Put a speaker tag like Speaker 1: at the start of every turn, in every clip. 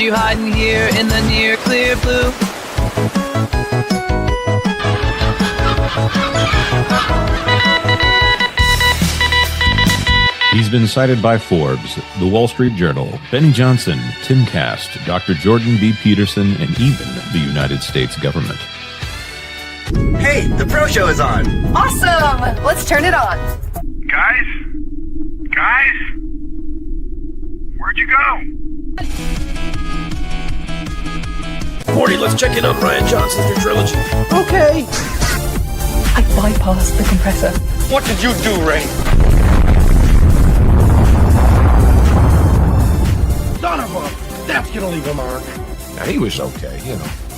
Speaker 1: you hiding here in the near clear blue?
Speaker 2: He's been cited by Forbes, The Wall Street Journal, Benny Johnson, Timcast, Dr. Jordan B. Peterson, and even the United States government.
Speaker 3: Hey, the Pro Show is on.
Speaker 4: Awesome! Let's turn it on.
Speaker 5: Guys? Where'd you go?
Speaker 6: Morty, let's check in on Ryan Johnson's new trilogy.
Speaker 4: Okay. I bypassed the compressor.
Speaker 5: What did you do, Ray?
Speaker 6: Son of a... That's gonna leave a mark.
Speaker 7: Now, he was okay,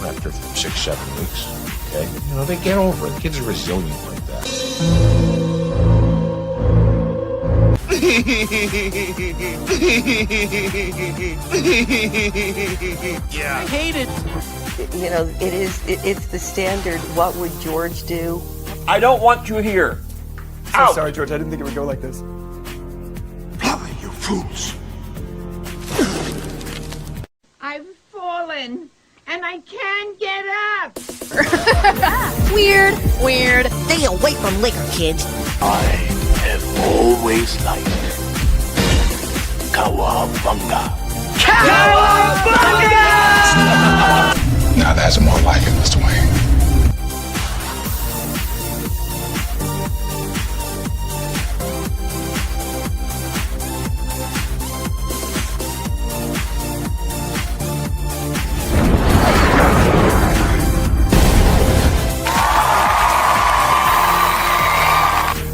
Speaker 7: after 6-7 weeks. Okay? They get over it. Kids are resilient like that.
Speaker 6: Yeah. I hate it.
Speaker 8: It's the standard, what would George do?
Speaker 6: I don't want you here.
Speaker 9: So sorry, George, I didn't think it would go like this.
Speaker 7: Blimey, you fools.
Speaker 10: I've fallen, and I can't get up.
Speaker 4: Weird.
Speaker 8: Stay away from liquor, kids.
Speaker 6: I have always liked Cowabunga.
Speaker 7: Now, that's more like it, Mr. Wayne.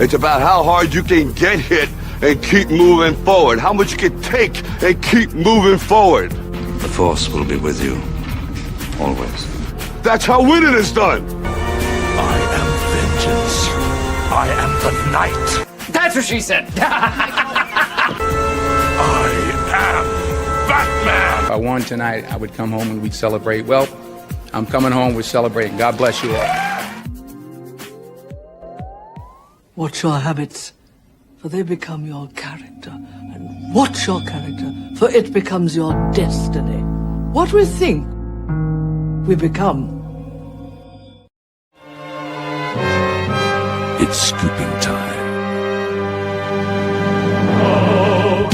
Speaker 11: It's about how hard you can get hit and keep moving forward. How much you can take and keep moving forward.
Speaker 3: The Force will be with you. Always.
Speaker 11: That's how winning is done.
Speaker 6: I am vengeance. I am the night.
Speaker 9: That's what she said.
Speaker 6: I am Batman.
Speaker 12: If I won tonight, I would come home and we'd celebrate. Well, I'm coming home, we're celebrating. God bless you all.
Speaker 13: Watch your habits, for they become your character. And watch your character, for it becomes your destiny. What we think, we become.
Speaker 6: It's scooping time.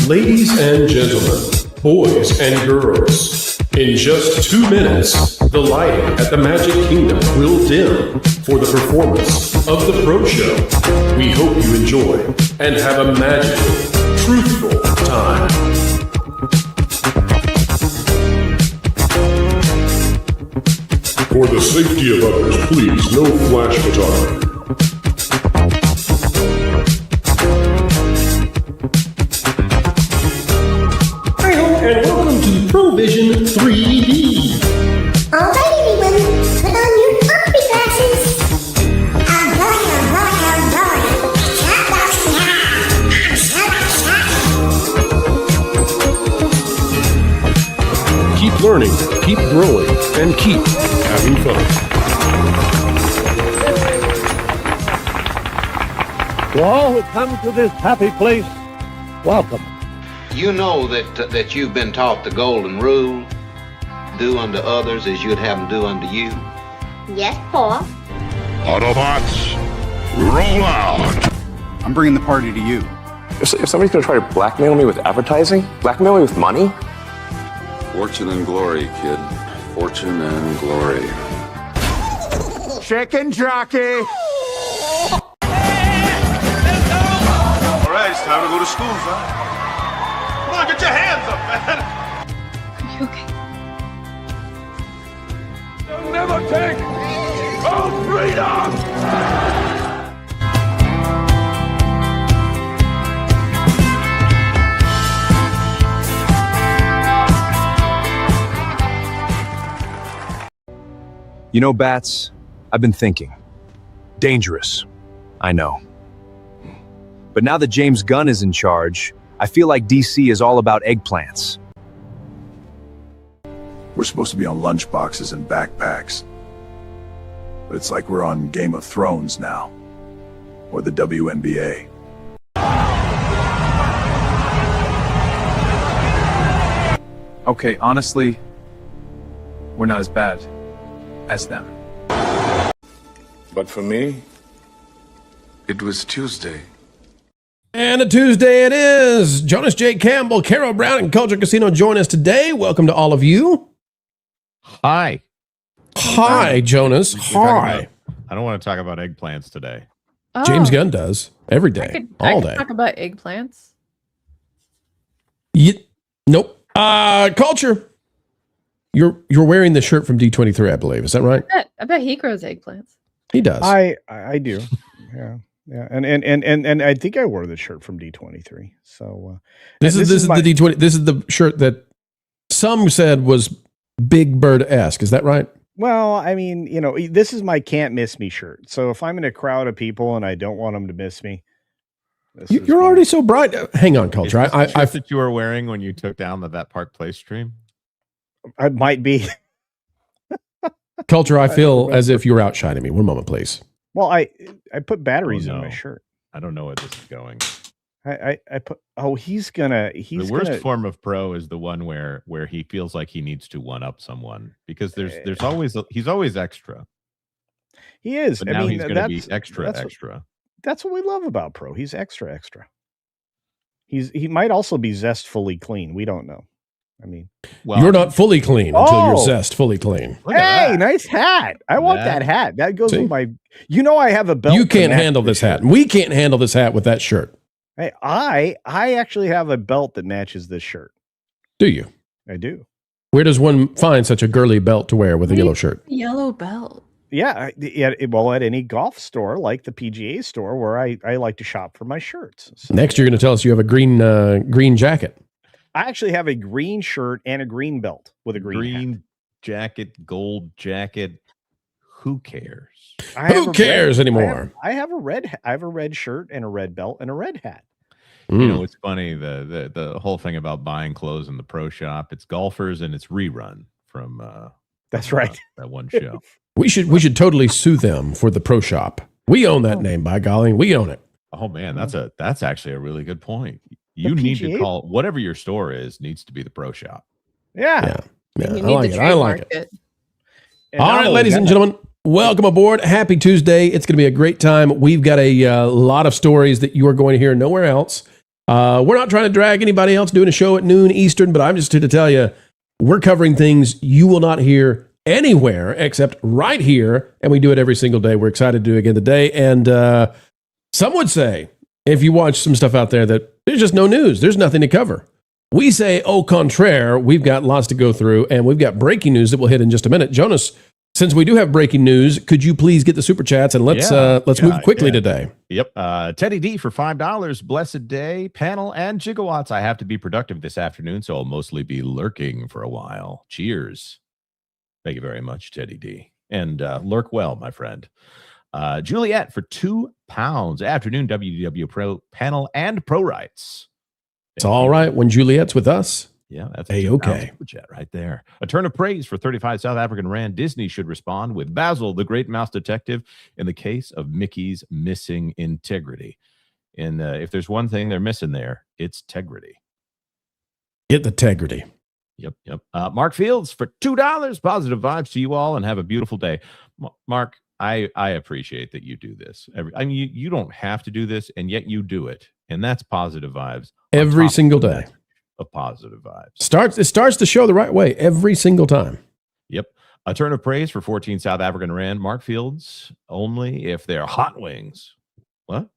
Speaker 14: Ladies and gentlemen, boys and girls, in just 2 minutes, the lighting at the Magic Kingdom will dim for the performance of the Pro Show. We hope you enjoy and have a magical, truthful time. For the safety of others, please, no flash photography. And welcome to Provision 3D.
Speaker 15: Alright, everyone, put on your puppy glasses. Oh boy. Shut up.
Speaker 14: Keep learning, keep growing, and keep having fun.
Speaker 16: To all who come to this happy place, welcome.
Speaker 17: You know that you've been taught the golden rule, do unto others as you'd have them do unto you.
Speaker 15: Yes, Paul.
Speaker 5: Autobots, roll out.
Speaker 18: I'm bringing the party to you.
Speaker 19: If somebody's going to try to blackmail me with advertising, blackmail me with money?
Speaker 20: Fortune and glory, kid. Fortune and glory.
Speaker 3: Chicken jockey.
Speaker 5: All right, it's time to go to school, son. Come on, get your hands up, man.
Speaker 4: Are you okay?
Speaker 5: You'll never take our freedom.
Speaker 6: You know, Bats, I've been thinking. Dangerous, I know. But now that James Gunn is in charge, I feel like DC is all about eggplants.
Speaker 5: We're supposed to be on lunchboxes and backpacks. But it's like we're on Game of Thrones now. Or the WNBA.
Speaker 18: Okay, honestly,
Speaker 5: we're not as bad as them.
Speaker 20: But for me, it was Tuesday.
Speaker 21: And a Tuesday it is. Jonas J. Campbell, Carol Brown, and Culture Casino join us today. Welcome to all of you.
Speaker 2: Hi.
Speaker 21: Hi, Jonas. Hi.
Speaker 2: I don't want to talk about eggplants today.
Speaker 21: Oh. James Gunn does every day, all day.
Speaker 22: Talk about eggplants.
Speaker 21: Nope. Culture. You're wearing the shirt from D23, I believe. Is that right?
Speaker 22: I bet he grows eggplants.
Speaker 21: He does.
Speaker 23: I do. Yeah. Yeah. And I think I wore the shirt from D23. So
Speaker 21: this is the D20. This is the shirt that some said was Big Bird-esque. Is that right?
Speaker 23: Well, I mean, this is my can't miss me shirt. So if I'm in a crowd of people and I don't want them to miss me,
Speaker 21: you're already so bright. Hang on, Culture.
Speaker 2: I that you were wearing when you took down that Park Place stream.
Speaker 23: I might be.
Speaker 21: Culture. I feel as if you're outshining me. One moment, please.
Speaker 23: Well, I put batteries in my shirt.
Speaker 2: I don't know where this is going.
Speaker 23: I put. Oh, he's
Speaker 2: the worst form of pro is the one where he feels like he needs to one up someone because there's always he's always extra.
Speaker 23: He is.
Speaker 2: But now he's going to be extra.
Speaker 23: That's what we love about pro. He's extra. He might also be zestfully clean. We don't know. I mean,
Speaker 21: you're not fully clean until you're zest fully clean.
Speaker 23: Hey, nice hat. I want that hat. That goes with my. I have a belt.
Speaker 21: You can't handle this hat. We can't handle this hat with that shirt.
Speaker 23: Hey, I actually have a belt that matches this shirt.
Speaker 21: Do you?
Speaker 23: I do.
Speaker 21: Where does one find such a girly belt to wear with a yellow shirt?
Speaker 22: Yellow belt.
Speaker 23: Yeah, at any golf store like the PGA store where I like to shop for my shirts. So,
Speaker 21: next, you're going to tell us you have a green jacket.
Speaker 23: I actually have a green shirt and a green belt with a green hat.
Speaker 2: Jacket, gold jacket. Who cares?
Speaker 21: Who cares anymore?
Speaker 23: I have a red shirt and a red belt and a red hat.
Speaker 2: It's funny the whole thing about buying clothes in the pro shop. It's golfers and it's rerun from.
Speaker 23: That's right.
Speaker 2: That one show.
Speaker 21: We should totally sue them for the pro shop. We own that name, by golly, we own it.
Speaker 2: Oh man, that's actually a really good point. You need to call whatever your store is needs to be the pro shop.
Speaker 23: Yeah.
Speaker 21: I like it. All right, ladies and gentlemen, welcome aboard. Happy Tuesday. It's going to be a great time. We've got a lot of stories that you are going to hear nowhere else. We're not trying to drag anybody else doing a show at noon Eastern, but I'm just here to tell you, we're covering things you will not hear anywhere except right here, and we do it every single day. We're excited to do it again today, and some would say, if you watch some stuff out there, that there's just no news. There's nothing to cover. We say, au contraire, we've got lots to go through, and we've got breaking news that we'll hit in just a minute. Jonas, since we do have breaking news, could you please get the super chats, and let's move quickly today.
Speaker 2: Yep. Teddy D for $5. Blessed day, panel, and gigawatts. I have to be productive this afternoon, so I'll mostly be lurking for a while. Cheers. Thank you very much, Teddy D. And lurk well, my friend. Juliet for £2. Afternoon WDW Pro panel and pro rights.
Speaker 21: It's all right when Juliet's with us.
Speaker 2: Yeah, that's
Speaker 21: okay.
Speaker 2: Super chat right there. A turn of praise for 35 South African Rand. Disney should respond with Basil, the great mouse detective, in the case of Mickey's missing integrity. And if there's one thing they're missing there, it's integrity.
Speaker 21: Get the integrity.
Speaker 2: Yep. Mark Fields for $2. Positive vibes to you all and have a beautiful day. Mark, I appreciate that you do this. You don't have to do this, and yet you do it. And that's positive vibes.
Speaker 21: Every single day.
Speaker 2: Of positive vibes.
Speaker 21: It starts the show the right way every single time.
Speaker 2: Yep. A turn of praise for 14 South African Rand. Mark Fields, only if they're hot wings. What?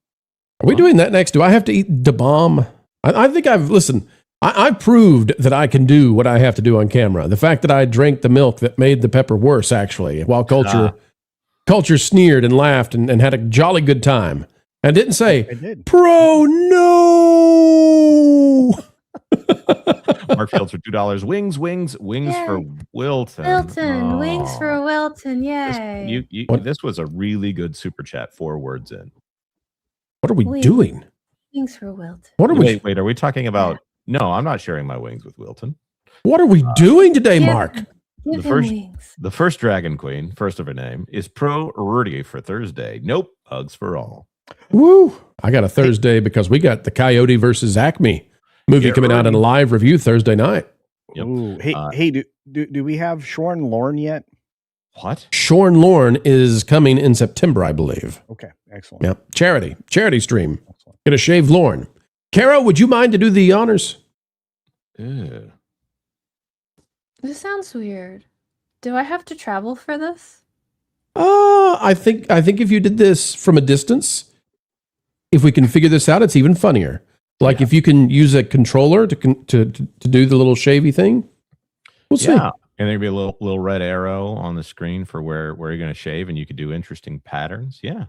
Speaker 21: Are we doing that next? Do I have to eat the bomb? I think I've proved that I can do what I have to do on camera. The fact that I drank the milk that made the pepper worse, actually, while Culture sneered and laughed and had a jolly good time. And didn't say, pro, no.
Speaker 2: Mark Fields for $2. Wings for Wilton.
Speaker 22: Wings for Wilton. Yay.
Speaker 2: This was a really good super chat. 4 words in.
Speaker 21: What are we doing?
Speaker 22: Wings for Wilton.
Speaker 21: What are we?
Speaker 2: Wait, are we talking about? No, I'm not sharing my wings with Wilton.
Speaker 21: What are we doing today, Mark?
Speaker 2: The first Dragon Queen, first of her name, is Pro Rudy for Thursday. Nope. Hugs for all.
Speaker 21: Woo. I got a Thursday because we got the Coyote versus Acme movie coming out in a live review Thursday night.
Speaker 2: Yep.
Speaker 23: Ooh, hey, do we have Shorn Lorne yet?
Speaker 2: What?
Speaker 21: Shorn Lorne is coming in September, I believe.
Speaker 23: Okay, excellent.
Speaker 21: Yeah, charity stream. Gonna shave Lorne. Caro, would you mind to do the honors?
Speaker 2: Ew.
Speaker 22: This sounds weird. Do I have to travel for this?
Speaker 21: I think if you did this from a distance, if we can figure this out, it's even funnier. Like if you can use a controller to do the little shavy thing, we'll see.
Speaker 2: Yeah, and there'd be a little red arrow on the screen for where you're going to shave, and you could do interesting patterns. Yeah.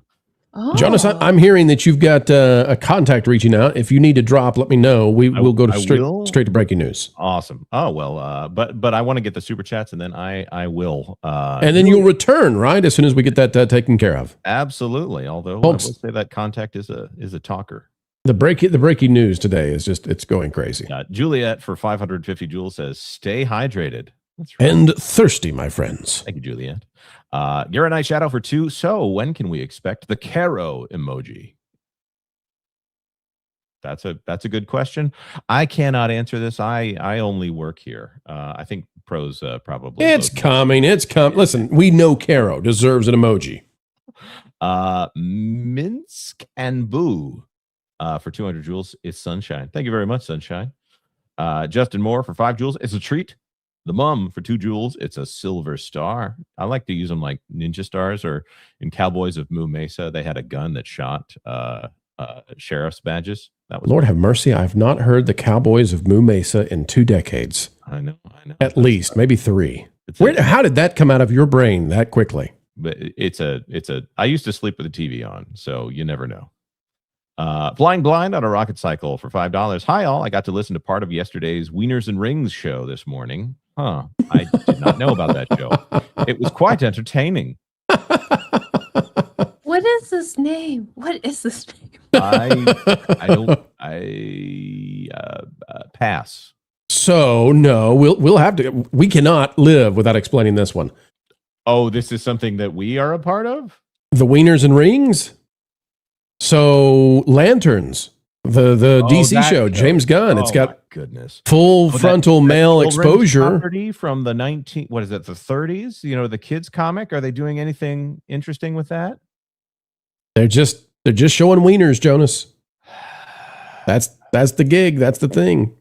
Speaker 22: Oh.
Speaker 21: Jonas, I'm hearing that you've got a contact reaching out. If you need to drop, let me know. We'll go to straight to breaking news.
Speaker 2: Awesome. Oh well, but I want to get the super chats, and then I will.
Speaker 21: And then you'll return right as soon as we get that taken care of.
Speaker 2: Absolutely. Although I will say that contact is a talker.
Speaker 21: The breaking news today is it's going crazy.
Speaker 2: Juliet for 550 joules says, "Stay hydrated." That's right.
Speaker 21: And thirsty, my friends.
Speaker 2: Thank you, Juliet. Garrett Night Shadow for 2. So when can we expect the Caro emoji? That's a good question. I cannot answer this. I only work here. I think pros probably.
Speaker 21: It's coming. It's coming. Listen, we know Caro deserves an emoji.
Speaker 2: Minsk and Boo for 200 joules. It's Sunshine. Thank you very much, Sunshine. Justin Moore for 5 joules. It's a treat. The Mum for 2 joules. It's a silver star. I like to use them like ninja stars, or in Cowboys of Moo Mesa, they had a gun that shot sheriff's badges. That was
Speaker 21: Lord have mercy. I've not heard the Cowboys of Moo Mesa in 2 decades.
Speaker 2: I know.
Speaker 21: At least, maybe 3. How did that come out of your brain that quickly?
Speaker 2: But I used to sleep with the TV on, so you never know. Flying Blind on a rocket cycle for $5. Hi, all. I got to listen to part of yesterday's Wieners and Rings show this morning. Huh. I did not know about that show. It was quite entertaining.
Speaker 22: What is this name? What is this name?
Speaker 2: Pass.
Speaker 21: So no, we'll have to. We cannot live without explaining this one.
Speaker 2: Oh, this is something that we are a part of?
Speaker 21: The Wieners and Rings. So Lanterns, the DC show, James Gunn. It's got full frontal male exposure.
Speaker 2: Property from the 30s? You know, the kids comic. Are they doing anything interesting with that?
Speaker 21: They're just showing wieners, Jonas. That's the gig. That's the thing.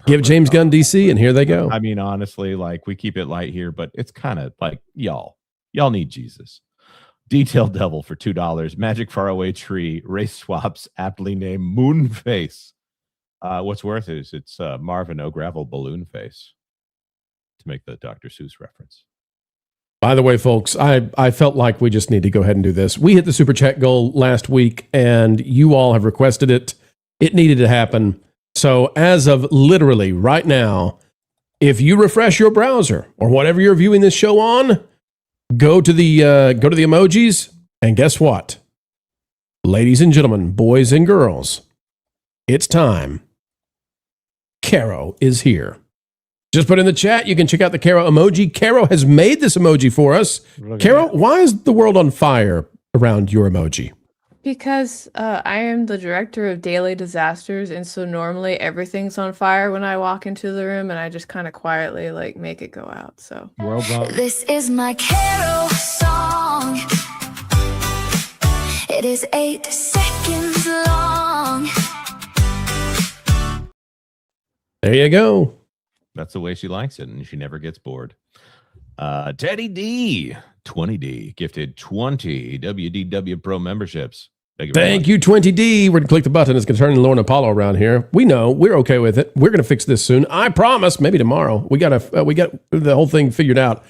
Speaker 21: Give James Gunn DC, and here they go.
Speaker 2: I mean, honestly, like, we keep it light here, but it's kind of like y'all need Jesus. Detailed Devil for $2. Magic Faraway Tree. Race swaps aptly named Moonface. What's worth is it's Marvin O'Gravel Balloon Face, to make the Dr. Seuss reference.
Speaker 21: By the way, folks, I felt like we just need to go ahead and do this. We hit the super chat goal last week, and you all have requested it. It needed to happen. So as of literally right now, if you refresh your browser or whatever you're viewing this show on, go to the emojis, and guess what? Ladies and gentlemen, boys and girls, it's time. Caro is here. Just put in the chat. You can check out the Caro emoji. Caro has made this emoji for us. Caro, why is the world on fire around your emoji?
Speaker 22: Because I am the director of daily disasters, and so normally everything's on fire when I walk into the room, and I just kind of quietly like make it go out. So
Speaker 15: This is my Caro song. It is 8 seconds long.
Speaker 21: There you go.
Speaker 2: That's the way she likes it, and she never gets bored. Teddy D, 20D, gifted 20 WDW Pro memberships.
Speaker 21: Thank you, 20D. We're going to click the button. It's going to turn Lauren Apollo around here. We know. We're okay with it. We're going to fix this soon. I promise. Maybe tomorrow. We got the whole thing figured out.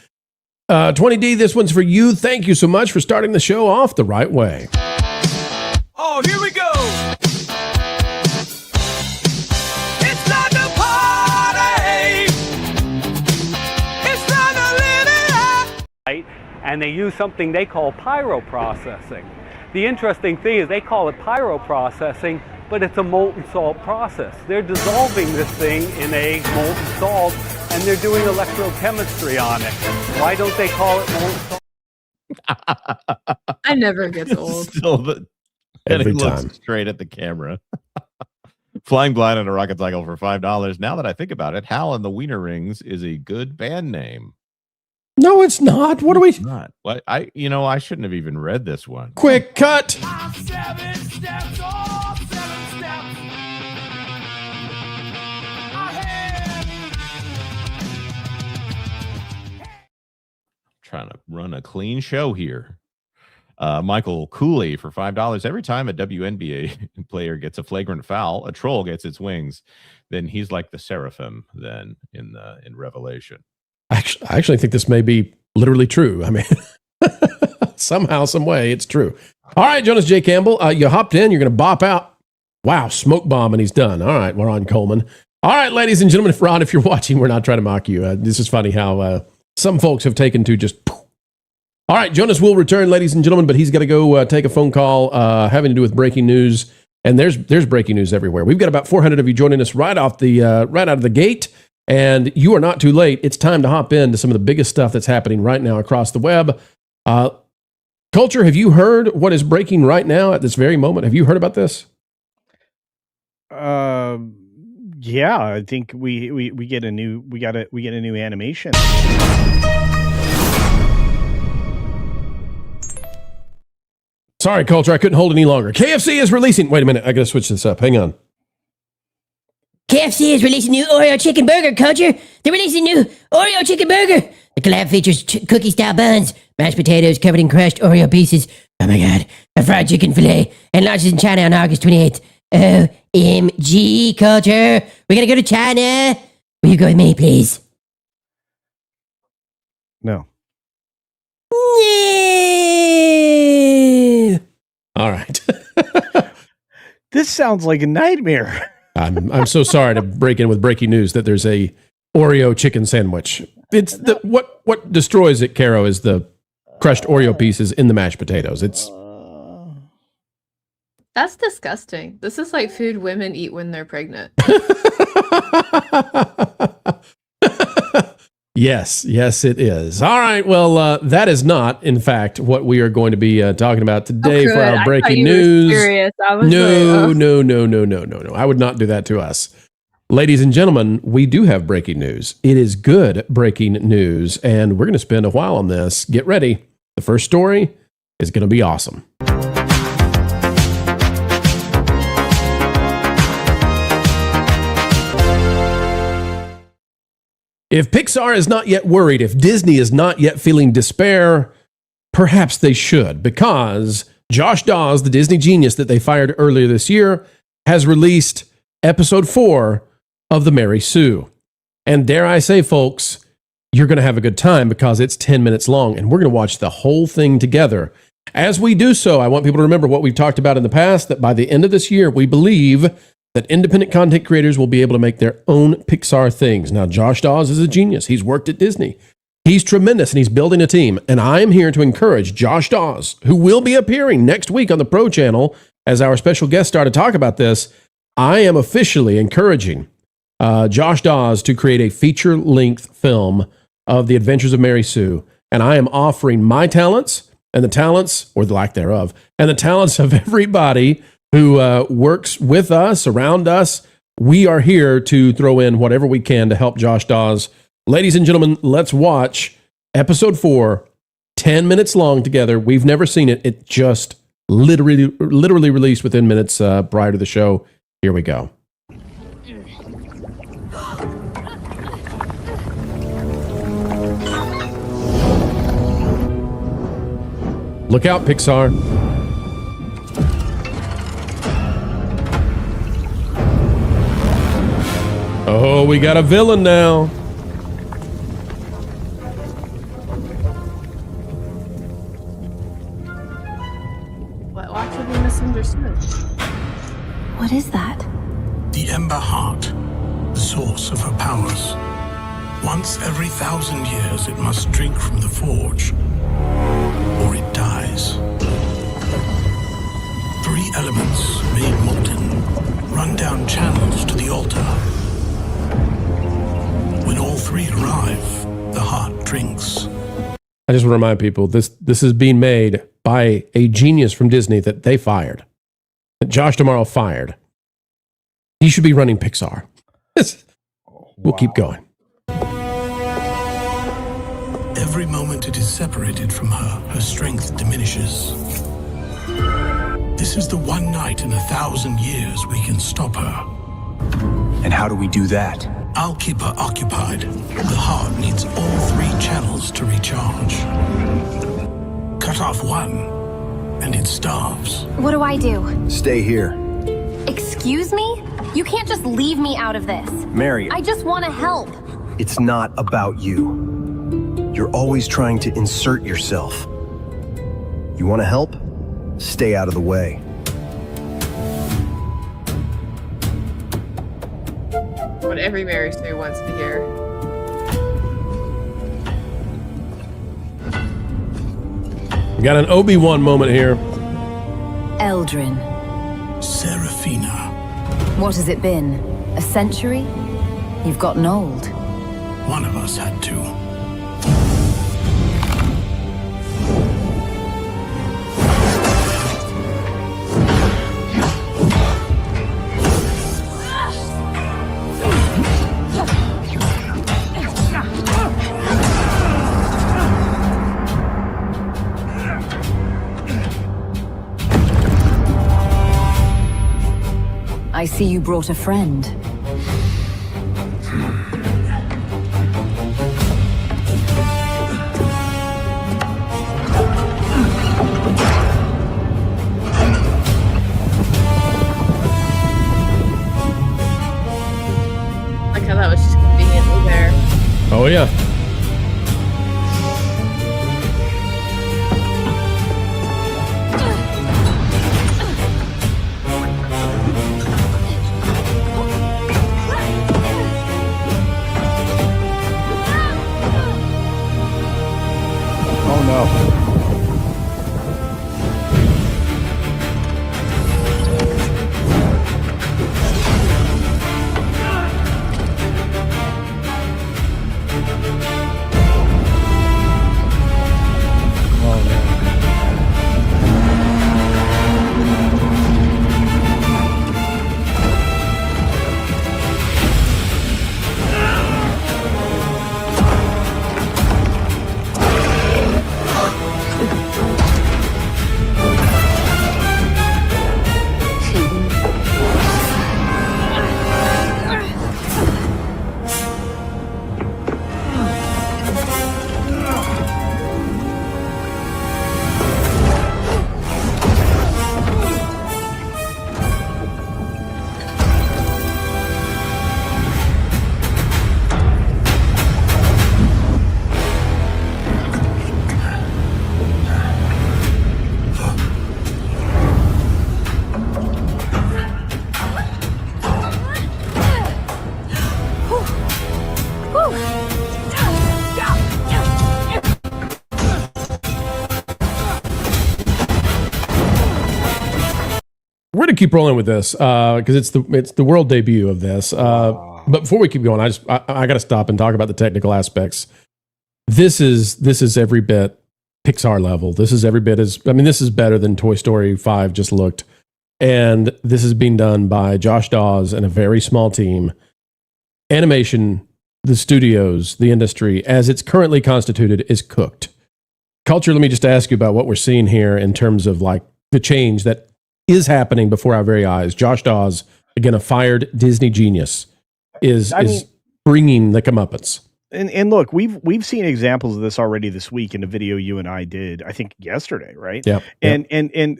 Speaker 21: 20D, this one's for you. Thank you so much for starting the show off the right way.
Speaker 1: Oh, here we go. It's time to party. It's time to live it up.
Speaker 8: And they use something they call pyroprocessing. The interesting thing is they call it pyroprocessing, but it's a molten salt process. They're dissolving this thing in a molten salt, and they're doing electrochemistry on it. Why don't they call it molten salt?
Speaker 22: I never gets old.
Speaker 2: Still,
Speaker 21: Every
Speaker 2: he
Speaker 21: time.
Speaker 2: looks straight at the camera. Flying Blind on a Rocket Cycle for $5. Now that I think about it, Hal and the Wiener Rings is a good band name.
Speaker 21: No, it's not. What are we?
Speaker 2: It's not. What I shouldn't have even read this one.
Speaker 21: Quick cut.
Speaker 1: 7 steps, oh, 7 steps ahead.
Speaker 2: Trying to run a clean show here. Michael Cooley for $5. Every time a WNBA player gets a flagrant foul, a troll gets its wings. Then he's like the seraphim. Then in Revelation.
Speaker 21: I actually think this may be literally true. I mean, somehow, some way, it's true. All right, Jonas J. Campbell, you hopped in. You're going to bop out. Wow, smoke bomb, and he's done. All right, we're on Coleman. All right, ladies and gentlemen, Ron, if you're watching, we're not trying to mock you. This is funny how some folks have taken to just... All right, Jonas will return, ladies and gentlemen, but he's got to go take a phone call having to do with breaking news. And there's breaking news everywhere. We've got about 400 of you joining us right out of the gate. And you are not too late. It's time to hop into some of the biggest stuff that's happening right now across the web. Culture, have you heard what is breaking right now at this very moment? Have you heard about this?
Speaker 23: Yeah, I think we get a new animation.
Speaker 21: Sorry, Culture, I couldn't hold any longer. KFC is releasing. Wait a minute, I gotta switch this up. Hang on.
Speaker 15: KFC is releasing new Oreo chicken burger, Culture. They're releasing new Oreo chicken burger. The collab features cookie-style buns, mashed potatoes covered in crushed Oreo pieces. Oh my God. A fried chicken fillet. And launches in China on August 28th. OMG, Culture. We gotta go to China. Will you go with me, please?
Speaker 23: No.
Speaker 21: All right.
Speaker 23: This sounds like a nightmare.
Speaker 21: I'm so sorry to break in with breaking news that there's a Oreo chicken sandwich. It's the what destroys it, Caro, is the crushed Oreo pieces in the mashed potatoes. It's
Speaker 22: That's disgusting. This is like food women eat when they're pregnant.
Speaker 21: Yes, it is. All right, well, that is not, in fact, what we are going to be talking about today for our breaking news. No. I would not do that to us. Ladies and gentlemen, we do have breaking news. It is good breaking news, and we're going to spend a while on this. Get ready. The first story is going to be awesome. If Pixar is not yet worried, if Disney is not yet feeling despair, perhaps they should, because Josh Dawes, the Disney genius that they fired earlier this year, has released episode 4 of The Mary Sue. And dare I say, folks, you're going to have a good time because it's 10 minutes long, and we're going to watch the whole thing together. As we do so, I want people to remember what we've talked about in the past, that by the end of this year, we believe that independent content creators will be able to make their own Pixar things. Now, Josh Dawes is a genius. He's worked at Disney. He's tremendous, and he's building a team. And I'm here to encourage Josh Dawes, who will be appearing next week on the Pro Channel as our special guest star to talk about this. I am officially encouraging Josh Dawes to create a feature-length film of the adventures of Mary Sue. And I am offering my talents and the talents, or the lack thereof, and the talents of everybody who works with us, around us. We are here to throw in whatever we can to help Josh Dawes. Ladies and gentlemen, let's watch episode 4, 10 minutes long together. We've never seen it. It just literally released within minutes prior to the show. Here we go. Look out, Pixar. Oh, we got a villain now.
Speaker 22: Why could we misunderstood?
Speaker 4: What is that?
Speaker 7: The Ember Heart, the source of her powers. Once every 1,000 years, it must drink from the forge, or it dies. 3 elements made molten run down channels to the altar. When all 3 arrive, the heart drinks.
Speaker 21: I just want to remind people, this is being made by a genius from Disney that they fired. That Josh D'Amaro fired. He should be running Pixar. We'll keep going.
Speaker 7: Every moment it is separated from her, her strength diminishes. This is the one night in 1,000 years we can stop her.
Speaker 6: And how do we do that?
Speaker 7: I'll keep her occupied. The heart needs all 3 channels to recharge. Cut off one, and it starves.
Speaker 4: What do I do?
Speaker 6: Stay here.
Speaker 4: Excuse me? You can't just leave me out of this.
Speaker 6: Marion.
Speaker 4: I just want to help.
Speaker 6: It's not about you. You're always trying to insert yourself. You want to help? Stay out of the way.
Speaker 22: What every Mary Sue wants to hear.
Speaker 21: We got an Obi-Wan moment here.
Speaker 4: Eldrin.
Speaker 7: Seraphina.
Speaker 4: What has it been? A century? You've gotten old.
Speaker 7: One of us had to.
Speaker 4: I see you brought a friend.
Speaker 22: Like how that was just conveniently there.
Speaker 21: Oh, yeah.
Speaker 23: Oh no.
Speaker 21: We're gonna keep rolling with this because it's the world debut of this. But before we keep going, I got to stop and talk about the technical aspects. This is every bit Pixar level. This is every bit this is better than Toy Story 5 just looked, and this is being done by Josh Dawes and a very small team. Animation, the studios, the industry, as it's currently constituted, is cooked. Culture. Let me just ask you about what we're seeing here in terms of like the change that is happening before our very eyes. Josh Dawes, again, a fired Disney genius, is bringing the comeuppance.
Speaker 23: And look, we've seen examples of this already this week in a video you and I did, I think yesterday, right?
Speaker 21: Yeah.
Speaker 23: And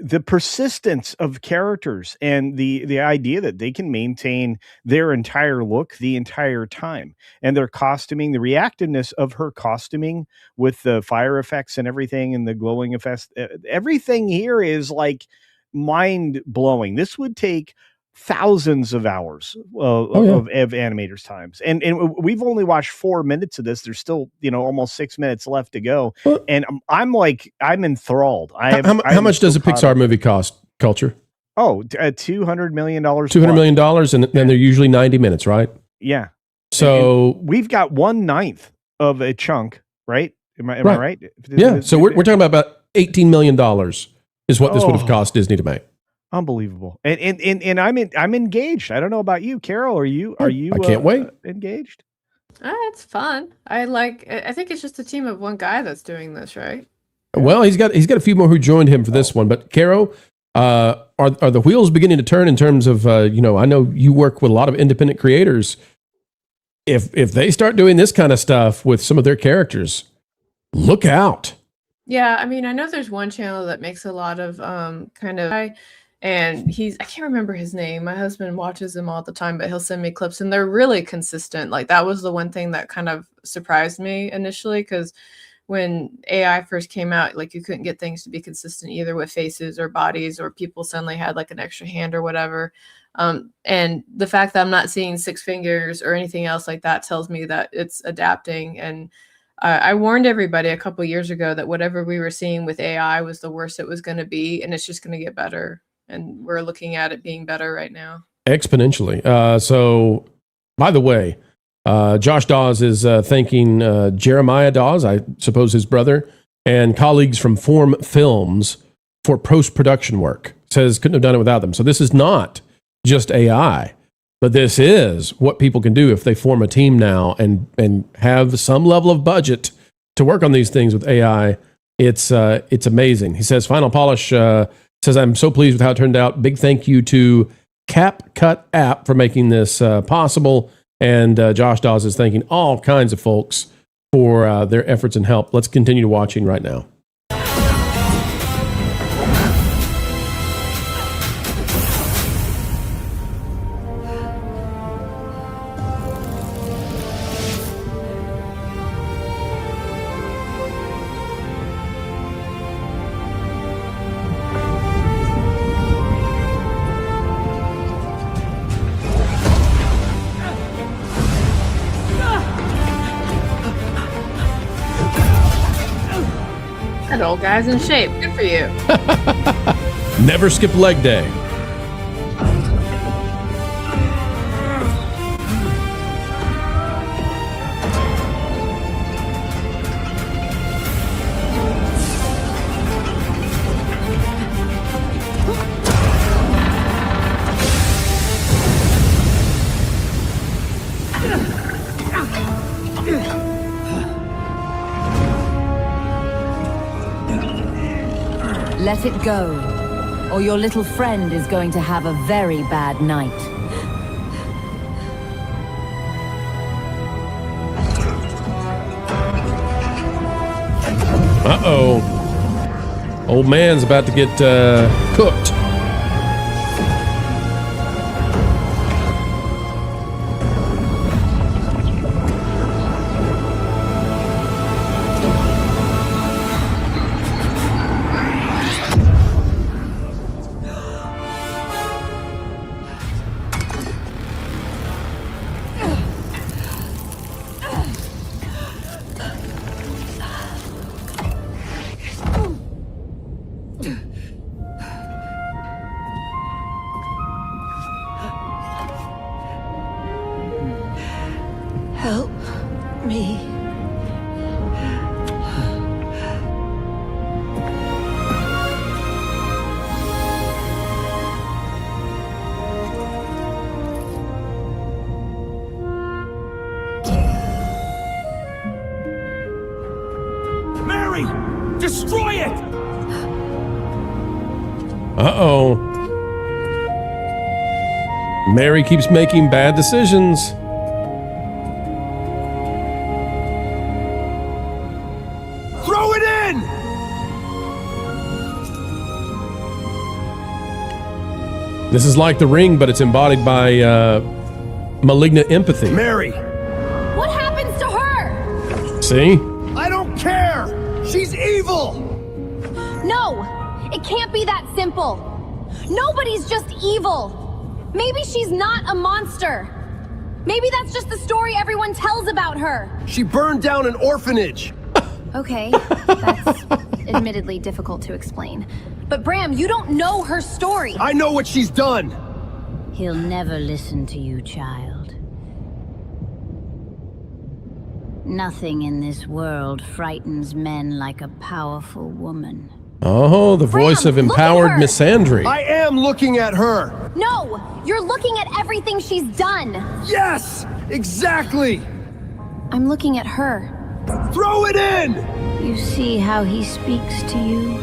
Speaker 23: the persistence of characters and the idea that they can maintain their entire look the entire time, and their costuming, the reactiveness of her costuming with the fire effects and everything, and the glowing effects, everything here is like mind blowing. This would take thousands of hours of animators' times, and we've only watched 4 minutes of this. There's still almost 6 minutes left to go, and I'm enthralled.
Speaker 21: How much does a Pixar movie cost? Culture?
Speaker 23: $200 million.
Speaker 21: $200 million, and then they're usually 90 minutes, right?
Speaker 23: Yeah.
Speaker 21: So
Speaker 23: and we've got 1/9 of a chunk, right? Am I right?
Speaker 21: Yeah. So we're talking about $18 million is what this would have cost Disney to make.
Speaker 23: Unbelievable. And I'm engaged. I don't know about you, Carol. Are you
Speaker 21: I can't wait.
Speaker 23: Engaged?
Speaker 22: It's fun. I think it's just a team of one guy that's doing this, right?
Speaker 21: Well, he's got a few more who joined him for this one. But Caro, are the wheels beginning to turn in terms of I know you work with a lot of independent creators. If they start doing this kind of stuff with some of their characters, look out.
Speaker 22: Yeah, I mean, I know there's one channel that makes a lot of and I can't remember his name. My husband watches him all the time, but he'll send me clips and they're really consistent. Like that was the one thing that kind of surprised me initially, because when AI first came out, like you couldn't get things to be consistent either with faces or bodies, or people suddenly had like an extra hand or whatever. And the fact that I'm not seeing 6 fingers or anything else like that tells me that it's adapting. And I warned everybody a couple years ago that whatever we were seeing with AI was the worst it was going to be, and it's just going to get better. And we're looking at it being better right now.
Speaker 21: Exponentially. So, by the way, Josh Dawes is thanking Jeremiah Dawes, I suppose his brother, and colleagues from Form Films for post-production work. Says couldn't have done it without them. So this is not just AI, but this is what people can do if they form a team now and have some level of budget to work on these things with AI. It's amazing. He says, Final Polish says, I'm so pleased with how it turned out. Big thank you to CapCut app for making this possible. And Josh Dawes is thanking all kinds of folks for their efforts and help. Let's continue watching right now.
Speaker 22: That old guy's in shape. Good for you.
Speaker 21: Never skip leg day.
Speaker 4: Let it go, or your little friend is going to have a very bad night.
Speaker 21: Uh-oh. Old man's about to get cooked.
Speaker 9: Help me.
Speaker 1: Mary! Destroy it!
Speaker 21: Uh-oh. Mary keeps making bad decisions.
Speaker 1: Throw it in!
Speaker 21: This is like The Ring, but it's embodied by malignant empathy.
Speaker 1: Mary!
Speaker 9: What happens to her?
Speaker 21: See?
Speaker 1: I don't care! She's evil!
Speaker 9: No, it can't be that simple. Nobody's just evil. Maybe she's not a monster. Maybe that's just the story everyone tells about her.
Speaker 1: She burned down an orphanage!
Speaker 9: Okay, that's admittedly difficult to explain. But Bram, you don't know her story.
Speaker 1: I know what she's done!
Speaker 4: He'll never listen to you, child. Nothing in this world frightens men like a powerful woman.
Speaker 21: Oh, the voice of empowered Missandei.
Speaker 1: I am looking at her.
Speaker 9: No, you're looking at everything she's done.
Speaker 1: Yes, exactly.
Speaker 9: I'm looking at her.
Speaker 1: Throw it in.
Speaker 4: You see how he speaks to you?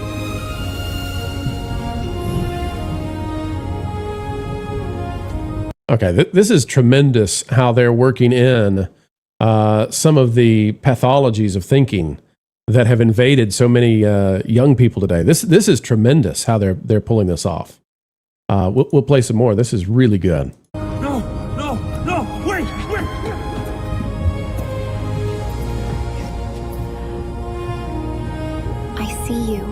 Speaker 21: Okay, this is tremendous how they're working in some of the pathologies of thinking that have invaded so many young people today. This is tremendous how they're pulling this off. We'll play some more. This is really good.
Speaker 1: No, wait.
Speaker 9: I see you.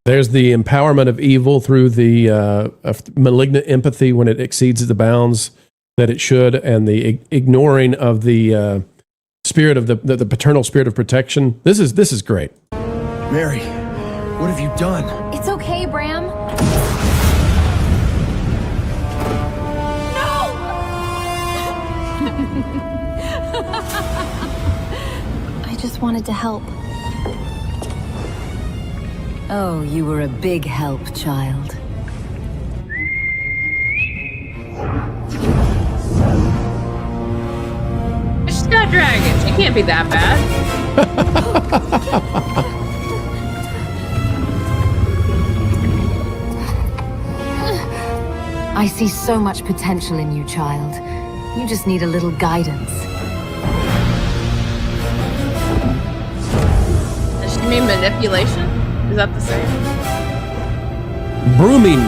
Speaker 21: There's the empowerment of evil through the malignant empathy when it exceeds the bounds that it should, and the ignoring of the spirit of the paternal spirit of protection. This is great.
Speaker 1: Mary, what have you done?
Speaker 9: It's okay, Bram. I just wanted to help.
Speaker 4: Oh, you were a big help, child.
Speaker 22: She's got dragons. She can't be that bad.
Speaker 4: I see so much potential in you, child. You just need a little guidance.
Speaker 22: Does she mean manipulation? Is that the same?
Speaker 21: Brooming.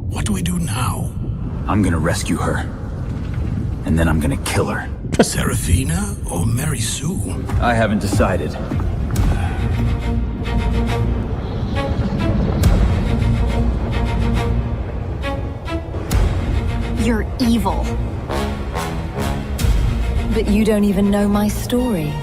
Speaker 7: What do we do now?
Speaker 10: I'm gonna rescue her. And then I'm gonna kill her.
Speaker 7: Serafina or Mary Sue?
Speaker 10: I haven't decided.
Speaker 9: You're evil.
Speaker 4: But you don't even know my story.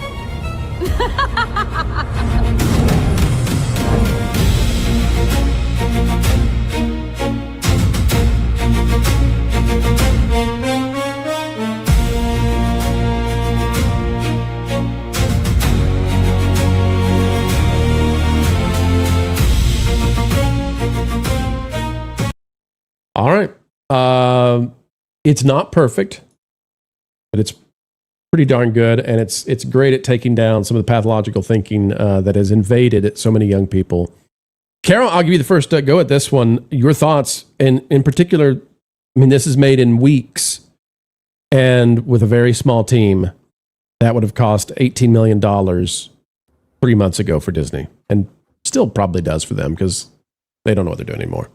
Speaker 21: All right. It's not perfect, but it's pretty darn good, and it's great at taking down some of the pathological thinking that has invaded so many young people. Carol, I'll give you the first go at this one. Your thoughts, and in particular, I mean, this is made in weeks, and with a very small team. That would have cost $18 million 3 months ago for Disney, and still probably does for them because they don't know what they're doing anymore.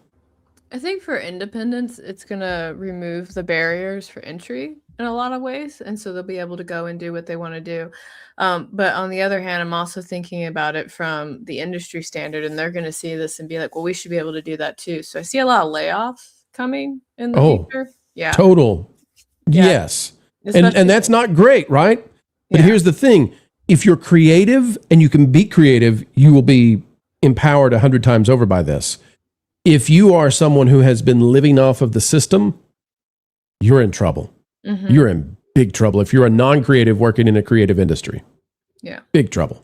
Speaker 22: I think for independence, it's going to remove the barriers for entry in a lot of ways. And so they'll be able to go and do what they want to do. But on the other hand, I'm also thinking about it from the industry standard, and they're going to see this and be like, well, we should be able to do that too. So I see a lot of layoffs coming in the future. Yeah.
Speaker 21: Total. Yeah. Yes. And that's not great, right? But here's the thing. If you're creative and you can be creative, you will be empowered 100 times over by this. If you are someone who has been living off of the system, you're in trouble. Mm-hmm. You're in big trouble. If you're a non-creative working in a creative industry, big trouble.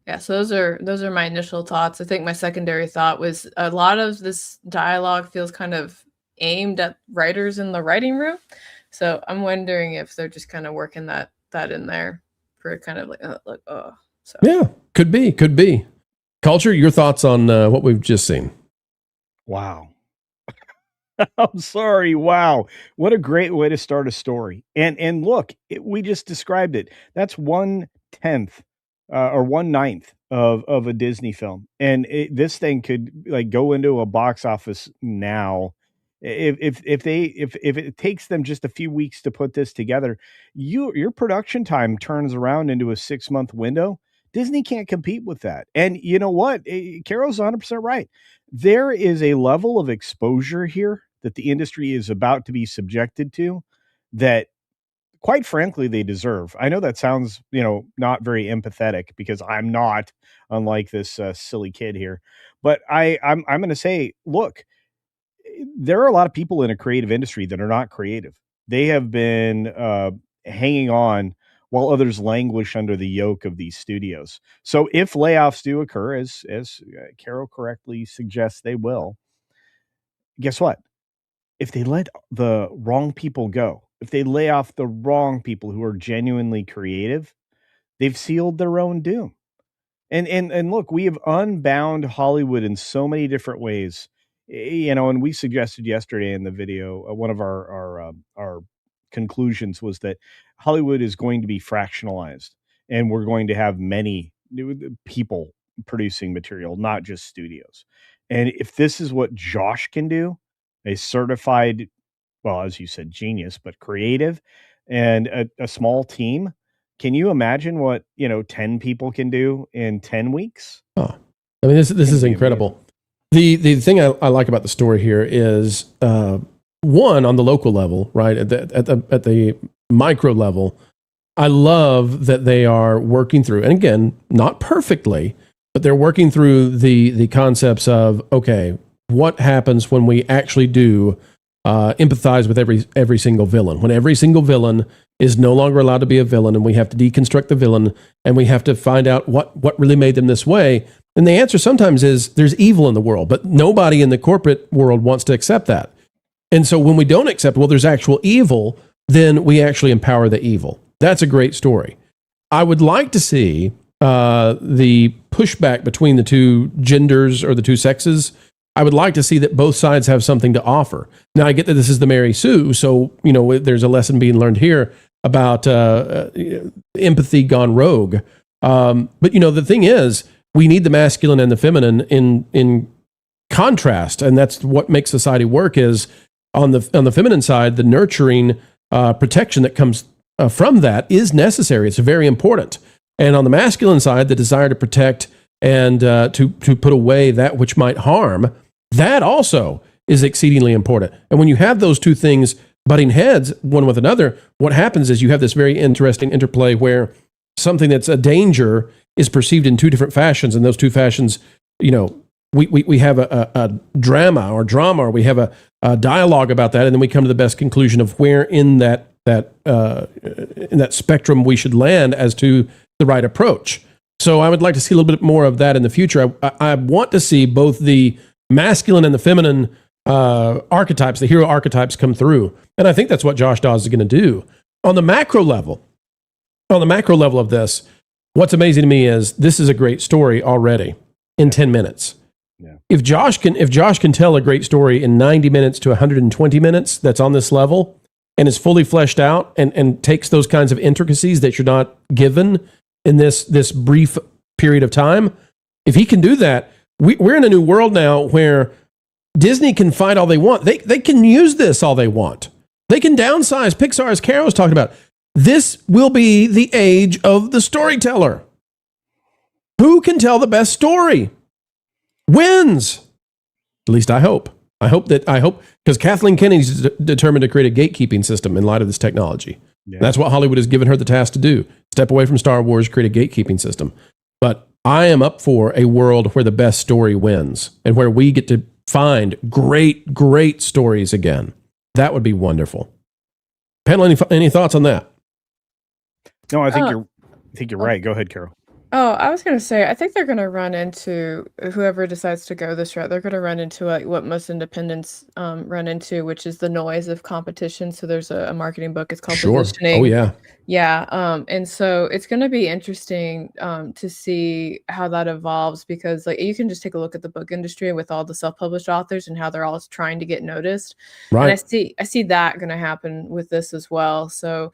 Speaker 22: Yeah. So those are my initial thoughts. I think my secondary thought was a lot of this dialogue feels kind of aimed at writers in the writing room. So I'm wondering if they're just kind of working that in there for kind of So
Speaker 21: yeah, could be. Culture, your thoughts on what we've just seen?
Speaker 23: Wow. I'm sorry. Wow. What a great way to start a story. And look, we just described it. That's 1/10 or 1/9 of a Disney film. And this thing could like go into a box office now. If it takes them just a few weeks to put this together, your production time turns around into a 6-month window. Disney can't compete with that. And you know what? Carol's 100% right. There is a level of exposure here that the industry is about to be subjected to that, quite frankly, they deserve. I know that sounds, not very empathetic because I'm not, unlike this silly kid here. But I'm going to say, look, there are a lot of people in a creative industry that are not creative. They have been hanging on while others languish under the yoke of these studios. So if layoffs do occur, as Carol correctly suggests they will, guess what? If they let the wrong people go, if they lay off the wrong people who are genuinely creative, they've sealed their own doom. And look, we have unbound Hollywood in so many different ways. And we suggested yesterday in the video, one of our conclusions was that Hollywood is going to be fractionalized, and we're going to have many new people producing material, not just studios. And if this is what Josh can do, a certified, well, as you said, genius, but creative, and a small team, can you imagine what 10 people can do in 10 weeks?
Speaker 21: Oh, I mean, this is incredible. The thing I like about the story here is one, on the local level, right, at the micro level, I love that they are working through, and again, not perfectly, but they're working through the concepts of, okay, what happens when we actually do empathize with every single villain, when every single villain is no longer allowed to be a villain, and we have to deconstruct the villain, and we have to find out what really made them this way. And the answer sometimes is there's evil in the world, but nobody in the corporate world wants to accept that. And so when we don't accept, well, there's actual evil, then we actually empower the evil. That's a great story. I would like to see the pushback between the two genders or the two sexes. I would like to see that both sides have something to offer. Now, I get that this is the Mary Sue, so there's a lesson being learned here about empathy gone rogue. But the thing is, we need the masculine and the feminine in contrast, and that's what makes society work. Is on the feminine side, the nurturing protection that comes from that is necessary. It's very important. And on the masculine side, the desire to protect and to put away that which might harm, that also is exceedingly important. And when you have those two things butting heads one with another, what happens is you have this very interesting interplay where something that's a danger is perceived in two different fashions. And those two fashions, we have a drama, or we have a dialogue about that. And then we come to the best conclusion of where in that spectrum we should land as to the right approach. So I would like to see a little bit more of that in the future. I want to see both the masculine and the feminine archetypes, the hero archetypes, come through. And I think that's what Josh Dawes is going to do. On the macro level of this, what's amazing to me is this is a great story already in 10 minutes. Yeah. If Josh can tell a great story in 90 minutes to 120 minutes that's on this level and is fully fleshed out and takes those kinds of intricacies that you're not given in this brief period of time, if he can do that, we're in a new world now where Disney can fight all they want. They can use this all they want. They can downsize. Pixar, as Carol was talking about, this will be the age of the storyteller. Who can tell the best story wins. At least I hope. I hope because Kathleen Kennedy's determined to create a gatekeeping system in light of this technology. Yeah. That's what Hollywood has given her the task to do. Step away from Star Wars, create a gatekeeping system. But I am up for a world where the best story wins and where we get to find great, great stories again. That would be wonderful. Panel, any thoughts on that?
Speaker 23: No, I think you're right. Go ahead, Carol.
Speaker 22: Oh, I was going to say, I think they're going to run into, whoever decides to go this route, they're going to run into what most independents run into, which is the noise of competition. So there's a marketing book. It's called Positioning.
Speaker 21: Oh, yeah.
Speaker 22: Yeah. And so it's going to be interesting to see how that evolves, because you can just take a look at the book industry with all the self-published authors and how they're all trying to get noticed.
Speaker 21: Right.
Speaker 22: And I see that going to happen with this as well. So,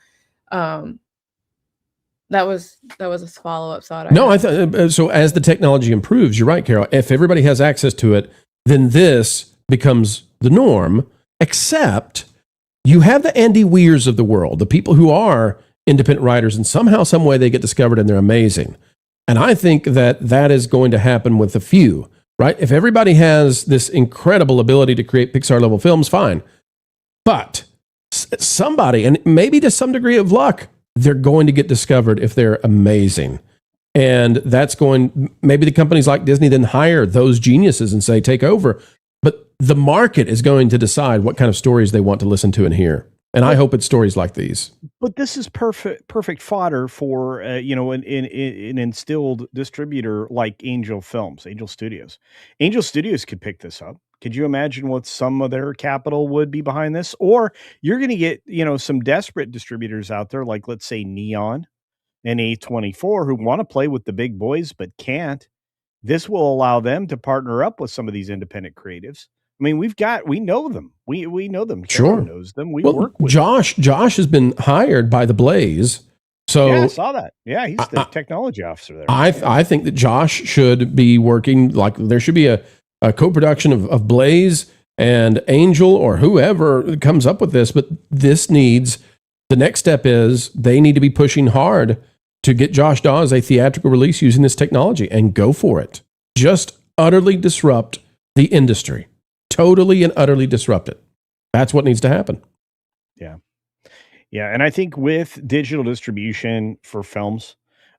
Speaker 22: that was a follow-up thought.
Speaker 21: No, I thought so. As the technology improves, you're right, Carol. If everybody has access to it, then this becomes the norm. Except you have the Andy Weirs of the world, the people who are independent writers, and somehow, some way, they get discovered and they're amazing. And I think that that is going to happen with a few, right? If everybody has this incredible ability to create Pixar level films, fine. But somebody, and maybe to some degree of luck, they're going to get discovered if they're amazing. And that's going, maybe the companies like Disney then hire those geniuses and say, take over. But the market is going to decide what kind of stories they want to listen to and hear. And I hope it's stories like these.
Speaker 23: But this is perfect fodder for an instilled distributor like Angel Studios. Angel Studios could pick this up. Could you imagine what some of their capital would be behind this? Or you're going to get some desperate distributors out there, like let's say Neon and A24, who want to play with the big boys but can't. This will allow them to partner up with some of these independent creatives. I mean, we know them. We know them.
Speaker 21: Sure.
Speaker 23: Karen knows them. We
Speaker 21: well,
Speaker 23: work with
Speaker 21: Josh.
Speaker 23: them.
Speaker 21: Josh has been hired by the Blaze. So
Speaker 23: yeah, I saw that. Yeah, he's the technology officer there.
Speaker 21: I think that Josh should be working, like there should be a co-production of Blaze and Angel or whoever comes up with this. But this needs, the next step is they need to be pushing hard to get Josh Dawes a theatrical release using this technology, and go for it. Just utterly disrupt the industry. Totally and utterly disrupt it. That's what needs to happen.
Speaker 23: Yeah. Yeah. And I think with digital distribution for films,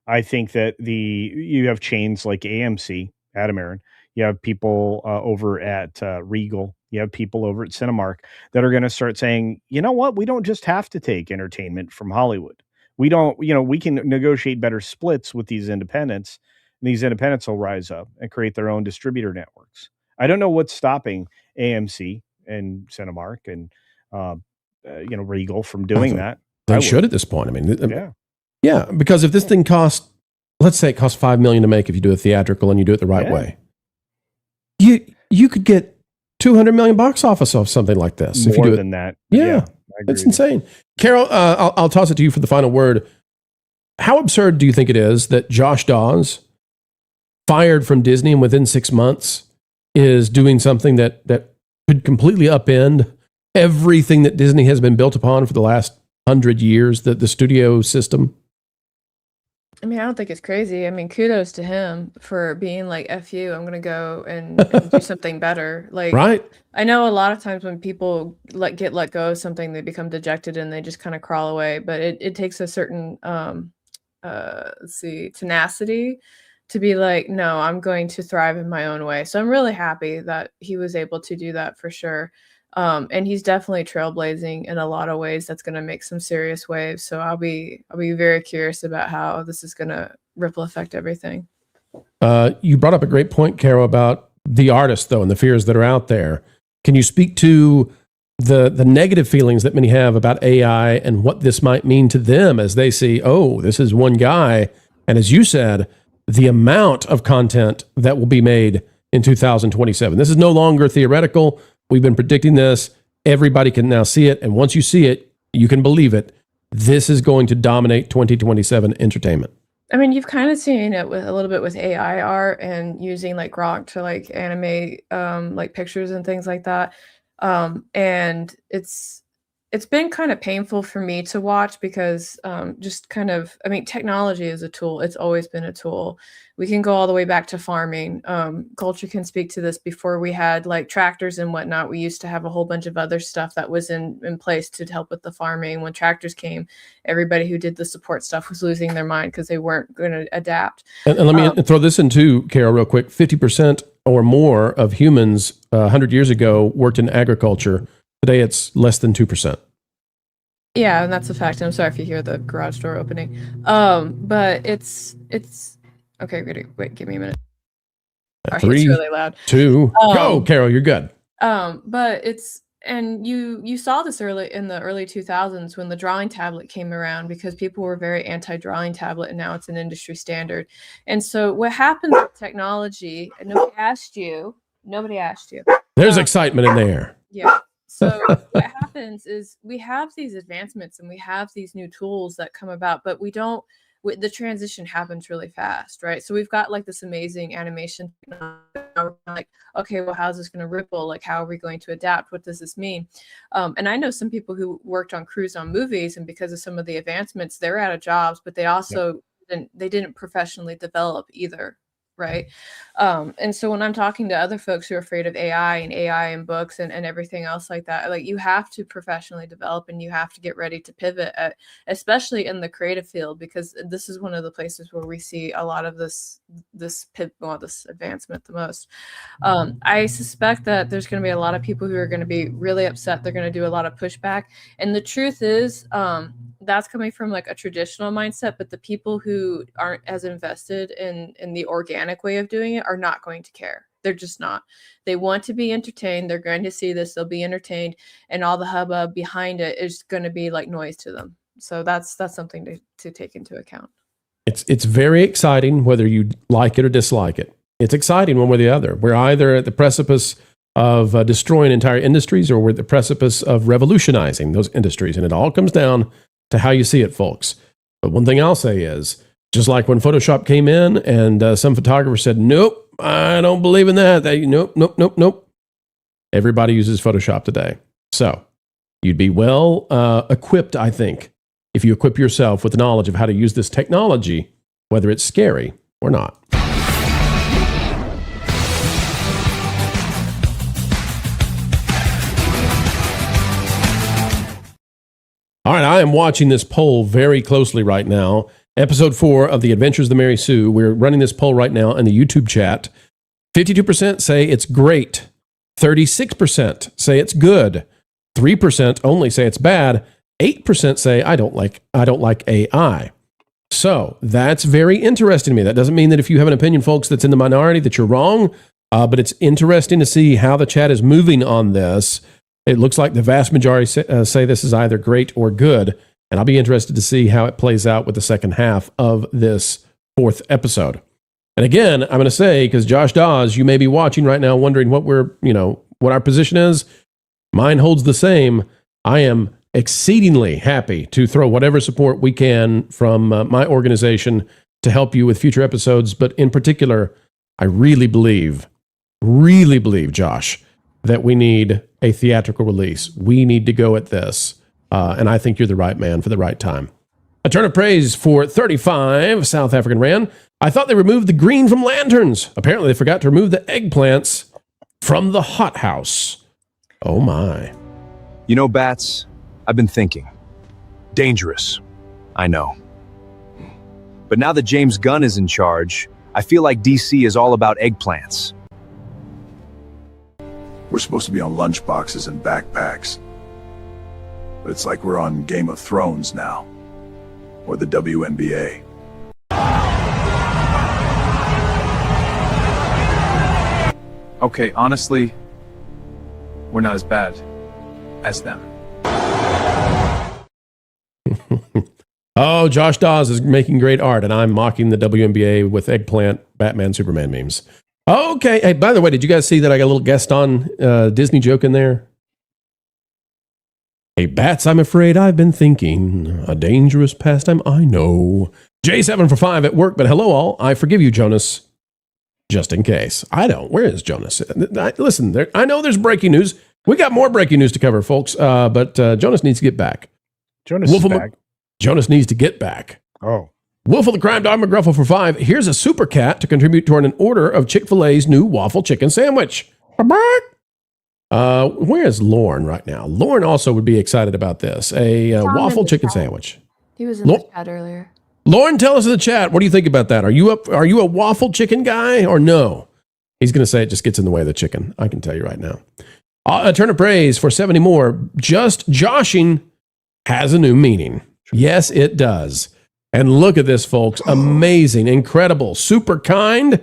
Speaker 23: I think that you have chains like AMC, Adam Aaron, you have people over at Regal, you have people over at Cinemark that are going to start saying, you know what, we don't just have to take entertainment from Hollywood. We don't, we can negotiate better splits with these independents, and these independents will rise up and create their own distributor networks. I don't know what's stopping AMC and Cinemark and Regal from doing that.
Speaker 21: They should at this point. I mean,
Speaker 23: yeah,
Speaker 21: because if this thing costs, let's say it costs $5 million to make, if you do a theatrical and you do it the right way, you could get $200 million box office off something like this.
Speaker 23: More
Speaker 21: if you do
Speaker 23: than
Speaker 21: it.
Speaker 23: that.
Speaker 21: Yeah, it's insane. Carol, I'll toss it to you for the final word. How absurd do you think it is that Josh Dawes, fired from Disney and within 6 months, is doing something that could completely upend everything that Disney has been built upon for the last 100 years, the studio system?
Speaker 22: I mean, I don't think it's crazy. I mean, kudos to him for being like, F you, I'm going to go and do something better. Like,
Speaker 21: right.
Speaker 22: I know a lot of times when people get let go of something, they become dejected and they just kind of crawl away. But it takes a certain, tenacity to be like, no, I'm going to thrive in my own way. So I'm really happy that he was able to do that for sure. And he's definitely trailblazing in a lot of ways. That's going to make some serious waves. So I'll be very curious about how this is going to ripple affect everything.
Speaker 21: You brought up a great point, Carol, about the artists though, and the fears that are out there. Can you speak to the negative feelings that many have about AI and what this might mean to them as they see, oh, this is one guy. And as you said, the amount of content that will be made in 2027. This is no longer theoretical. We've been predicting this. Everybody can now see it. And once you see it, you can believe it. This is going to dominate 2027 entertainment.
Speaker 22: I mean, you've kind of seen it with a little bit with AI art and using like Grok to like animate like pictures and things like that. And it's been kind of painful for me to watch because just kind of, I mean, technology is a tool. It's always been a tool. We can go all the way back to farming. Culture can speak to this. Before we had like tractors and whatnot, we used to have a whole bunch of other stuff that was in place to help with the farming. When tractors came, everybody who did the support stuff was losing their mind because they weren't going to adapt.
Speaker 21: And let me throw this in too, Carol, real quick. 50% or more of humans 100 years ago worked in agriculture. Today, it's less than 2%.
Speaker 22: Yeah, and that's a fact. And I'm sorry if you hear the garage door opening. But it's okay. Wait, give me a minute.
Speaker 21: Three,
Speaker 22: it's really loud.
Speaker 21: 2, go, Carol. You're good.
Speaker 22: But and you saw this in the early 2000s when the drawing tablet came around because people were very anti-drawing tablet, and now it's an industry standard. And so what happens with technology? Nobody asked you.
Speaker 21: There's excitement in there.
Speaker 22: Yeah. So what happens is we have these advancements and we have these new tools that come about, but the transition happens really fast, right? So we've got like this amazing animation. Like, okay, well, how's this going to ripple? Like, how are we going to adapt? What does this mean? And I know some people who worked on crews on movies, and because of some of the advancements, they're out of jobs, but they also didn't professionally develop either. Right. And so when I'm talking to other folks who are afraid of AI and books and everything else like that, like, you have to professionally develop and you have to get ready to pivot, especially in the creative field, because this is one of the places where we see a lot of this advancement the most. I suspect that there's going to be a lot of people who are going to be really upset. They're going to do a lot of pushback. And the truth is, that's coming from like a traditional mindset, but the people who aren't as invested in the organic way of doing it are not going to care. They're just not. They want to be entertained. They're going to see this. They'll be entertained, and all the hubbub behind it is going to be like noise to them. So that's something to take into account.
Speaker 21: It's very exciting whether you like it or dislike it. It's exciting one way or the other. We're either at the precipice of destroying entire industries, or we're at the precipice of revolutionizing those industries, and it all comes down to how you see it, folks. But one thing I'll say is, just like when Photoshop came in and some photographer said, nope, I don't believe in that. Nope. Everybody uses Photoshop today. So you'd be well equipped, I think, if you equip yourself with the knowledge of how to use this technology, whether it's scary or not. All right, I am watching this poll very closely right now. Episode 4 of The Adventures of the Mary Sue. We're running this poll right now in the YouTube chat. 52% say it's great. 36% say it's good. 3% only say it's bad. 8% say I don't like AI. So that's very interesting to me. That doesn't mean that if you have an opinion, folks, that's in the minority, that you're wrong. But it's interesting to see how the chat is moving on this. It looks like the vast majority say this is either great or good, and I'll be interested to see how it plays out with the second half of this 4th episode. And again, I'm going to say, because Josh Dawes, you may be watching right now wondering what what our position is. Mine holds the same. I am exceedingly happy to throw whatever support we can from my organization to help you with future episodes, but in particular, I really believe, Josh, that we need a theatrical release. We need to go at this. And I think you're the right man for the right time. A turn of praise for 35 South African Rand. I thought they removed the green from lanterns. Apparently they forgot to remove the eggplants from the hothouse. Oh my.
Speaker 6: You know, Bats, I've been thinking. Dangerous. I know. But now that James Gunn is in charge, I feel like DC is all about eggplants.
Speaker 5: We're supposed to be on lunchboxes and backpacks. But it's like we're on Game of Thrones now. Or the WNBA.
Speaker 10: Okay, honestly, we're not as bad as them.
Speaker 21: Oh, Josh Dawes is making great art, and I'm mocking the WNBA with eggplant Batman Superman memes. Okay. Hey, by the way, did you guys see that I got a little guest on Disney joke in there? Hey, Bats, I'm afraid I've been thinking. A dangerous pastime, I know. J7 for 5 at work, but hello all. I forgive you, Jonas. Just in case. I don't. Where is Jonas? Listen, I know there's breaking news. We got more breaking news to cover, folks, but Jonas needs to get back.
Speaker 23: Jonas is back.
Speaker 21: Jonas needs to get back.
Speaker 23: Oh.
Speaker 21: Wolf of the Crime Dog McGruffle for 5. Here's a super cat to contribute toward an order of Chick-fil-A's new waffle chicken sandwich. Where is Lauren right now? Lauren also would be excited about this. A waffle chicken sandwich.
Speaker 22: He was in the chat earlier.
Speaker 21: Lauren, tell us in the chat. What do you think about that? Are you a waffle chicken guy or no? He's going to say it just gets in the way of the chicken. I can tell you right now. A turn of praise for 70 more. Just joshing has a new meaning. Yes, it does. And look at this, folks. Amazing, incredible, super kind.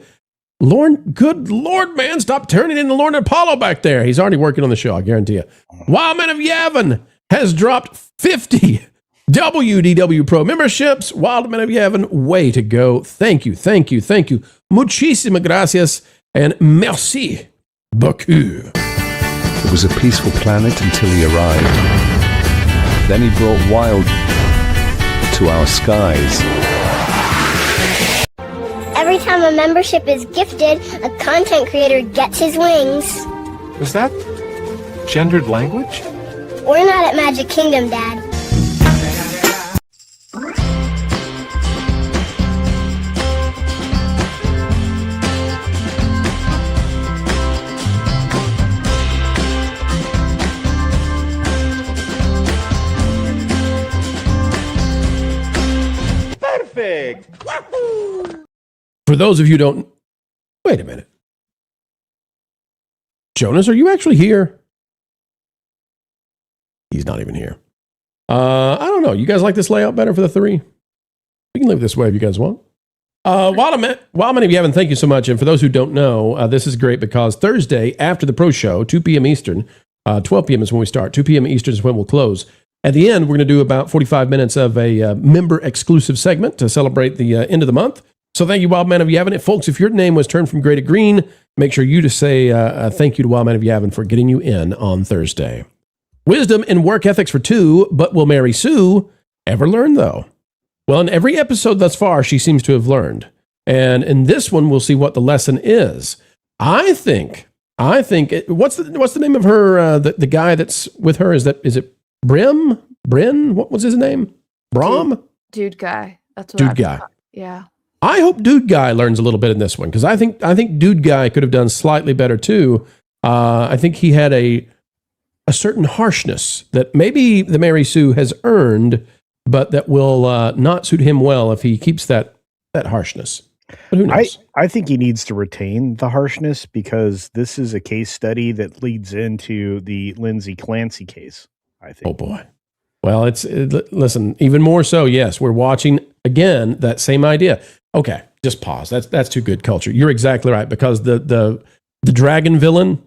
Speaker 21: Lauren, good Lord, man, stop turning into Lauren Apollo back there. He's already working on the show, I guarantee you. Wildman of Yavin has dropped 50 WDW Pro memberships. Wildman of Yavin, way to go. Thank you. Muchísimas gracias and merci beaucoup.
Speaker 11: It was a peaceful planet until he arrived. Then he brought wild to our skies.
Speaker 12: Every time a membership is gifted, a content creator gets his wings.
Speaker 19: Was that gendered language?
Speaker 12: We're not at Magic Kingdom, Dad.
Speaker 21: For those of you who don't, wait a minute. Jonas, are you actually here? He's not even here. I don't know. You guys like this layout better for the 3? We can leave it this way if you guys want. While many of you haven't, thank you so much. And for those who don't know, this is great because Thursday after the pro show, 2 p.m. Eastern, 12 p.m. is when we start. 2 p.m. Eastern is when we'll close. At the end, we're going to do about 45 minutes of a member-exclusive segment to celebrate the end of the month. So thank you, Wild Man of Yavin. Folks, if your name was turned from gray to green, make sure you to say thank you to Wild Man of Yavin for getting you in on Thursday. Wisdom and work ethics for 2, but will Mary Sue ever learn, though? Well, in every episode thus far, she seems to have learned. And in this one, we'll see what the lesson is. I think, what's the name of her, the guy that's with her? Is it Bryn? What was his name? Brom?
Speaker 22: Dude guy. That's what
Speaker 21: Dude guy.
Speaker 22: Yeah.
Speaker 21: I hope Dude Guy learns a little bit in this one because I think Dude Guy could have done slightly better too. I think he had a certain harshness that maybe the Mary Sue has earned, but that will not suit him well if he keeps that harshness. But who knows?
Speaker 23: I think he needs to retain the harshness because this is a case study that leads into the Lindsay Clancy case, I think.
Speaker 21: Oh boy. Well, listen, even more so, yes, we're watching again that same idea. Okay, just pause. That's too good culture. You're exactly right because the dragon villain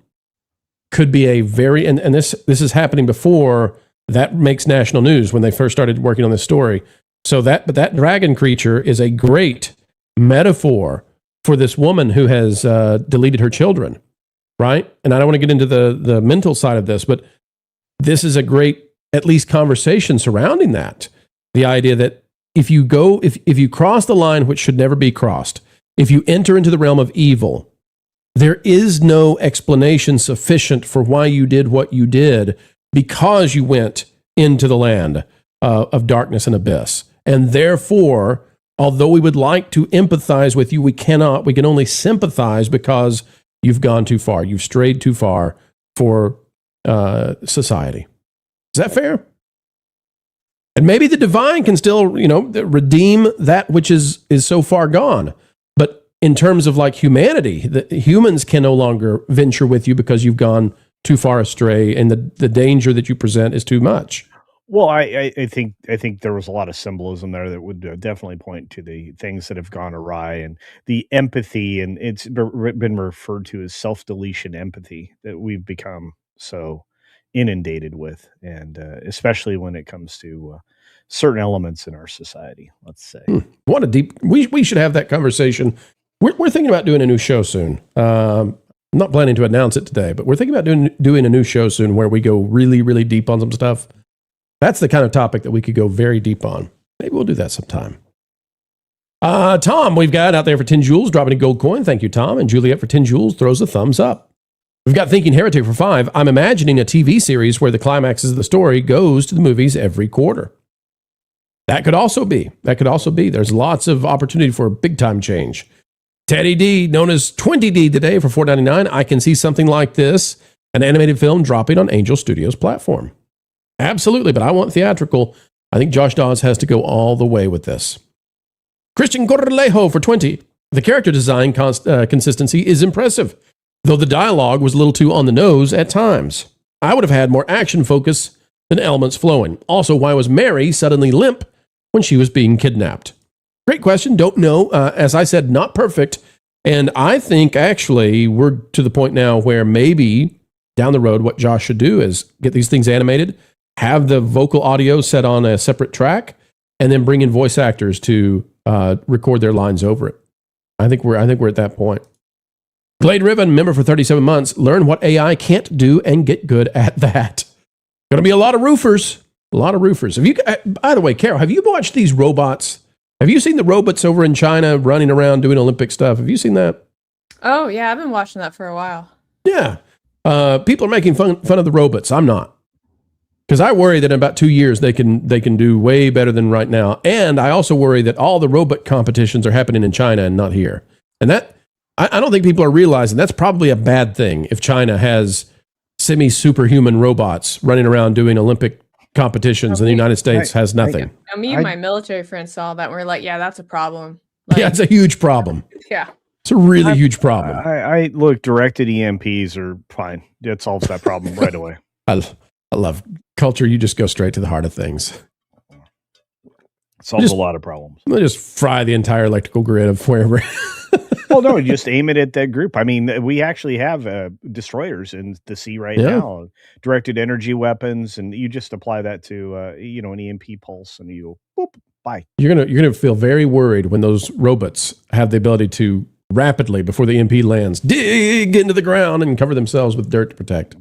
Speaker 21: could be a very and this is happening before that makes national news when they first started working on this story. So that dragon creature is a great metaphor for this woman who has deleted her children, right? And I don't want to get into the mental side of this, but this is a great at least conversation surrounding that. The idea that if you cross the line which should never be crossed, if you enter into the realm of evil, there is no explanation sufficient for why you did what you did because you went into the land of darkness and abyss. And therefore, although we would like to empathize with you, we cannot. We can only sympathize because you've gone too far. You've strayed too far for society. Is that fair? And maybe the divine can still, redeem that which is so far gone. But in terms of like humanity, the humans can no longer venture with you because you've gone too far astray and the danger that you present is too much.
Speaker 23: Well, I think there was a lot of symbolism there that would definitely point to the things that have gone awry and the empathy, and it's been referred to as self-deletion empathy that we've become so inundated with, and especially when it comes to certain elements in our society, let's say.
Speaker 21: What a deep, we should have that conversation. We're thinking about doing a new show soon. I'm not planning to announce it today, but we're thinking about doing a new show soon where we go really, really deep on some stuff. That's the kind of topic that we could go very deep on. Maybe we'll do that sometime. Tom, we've got out there for 10 jewels, dropping a gold coin. Thank you, Tom. And Juliet for 10 jewels throws a thumbs up. We've got Thinking Heretic for 5. I'm imagining a TV series where the climaxes of the story goes to the movies every quarter. That could also be. There's lots of opportunity for a big-time change. Teddy D, known as 20D today for $4.99. I can see something like this, an animated film dropping on Angel Studios platform. Absolutely, but I want theatrical. I think Josh Dawes has to go all the way with this. Christian Corralejo for 20. The character design consistency is impressive, though the dialogue was a little too on the nose at times. I would have had more action focus than elements flowing. Also, why was Mary suddenly limp when she was being kidnapped? Great question. Don't know. As I said, not perfect. And I think actually we're to the point now where maybe down the road what Josh should do is get these things animated, have the vocal audio set on a separate track, and then bring in voice actors to record their lines over it. I think we're at that point. Glade Ribbon, member for 37 months. Learn what AI can't do and get good at that. Going to be a lot of roofers. Have you? By the way, Carol, have you watched these robots? Have you seen the robots over in China running around doing Olympic stuff? Have you seen that?
Speaker 22: Oh yeah, I've been watching that for a while.
Speaker 21: Yeah, people are making fun of the robots. I'm not, because I worry that in about 2 years they can do way better than right now. And I also worry that all the robot competitions are happening in China and not here. And that I don't think people are realizing that's probably a bad thing if China has semi-superhuman robots running around doing Olympic competitions and the United States has nothing.
Speaker 22: Now, me and my military friends saw that and we're like, yeah, that's a problem.
Speaker 21: Yeah, it's a huge problem.
Speaker 22: Yeah.
Speaker 21: It's a really huge problem.
Speaker 23: I look, directed EMPs are fine. It solves that problem right away.
Speaker 21: I love culture. You just go straight to the heart of things.
Speaker 23: Solves a lot of problems.
Speaker 21: They'll just fry the entire electrical grid of wherever.
Speaker 23: Well, no, just aim it at that group. I mean, we actually have destroyers in the sea right now, directed energy weapons, and you just apply that to an EMP pulse, and you boop, bye.
Speaker 21: You're gonna feel very worried when those robots have the ability to rapidly, before the EMP lands, dig into the ground and cover themselves with dirt to protect.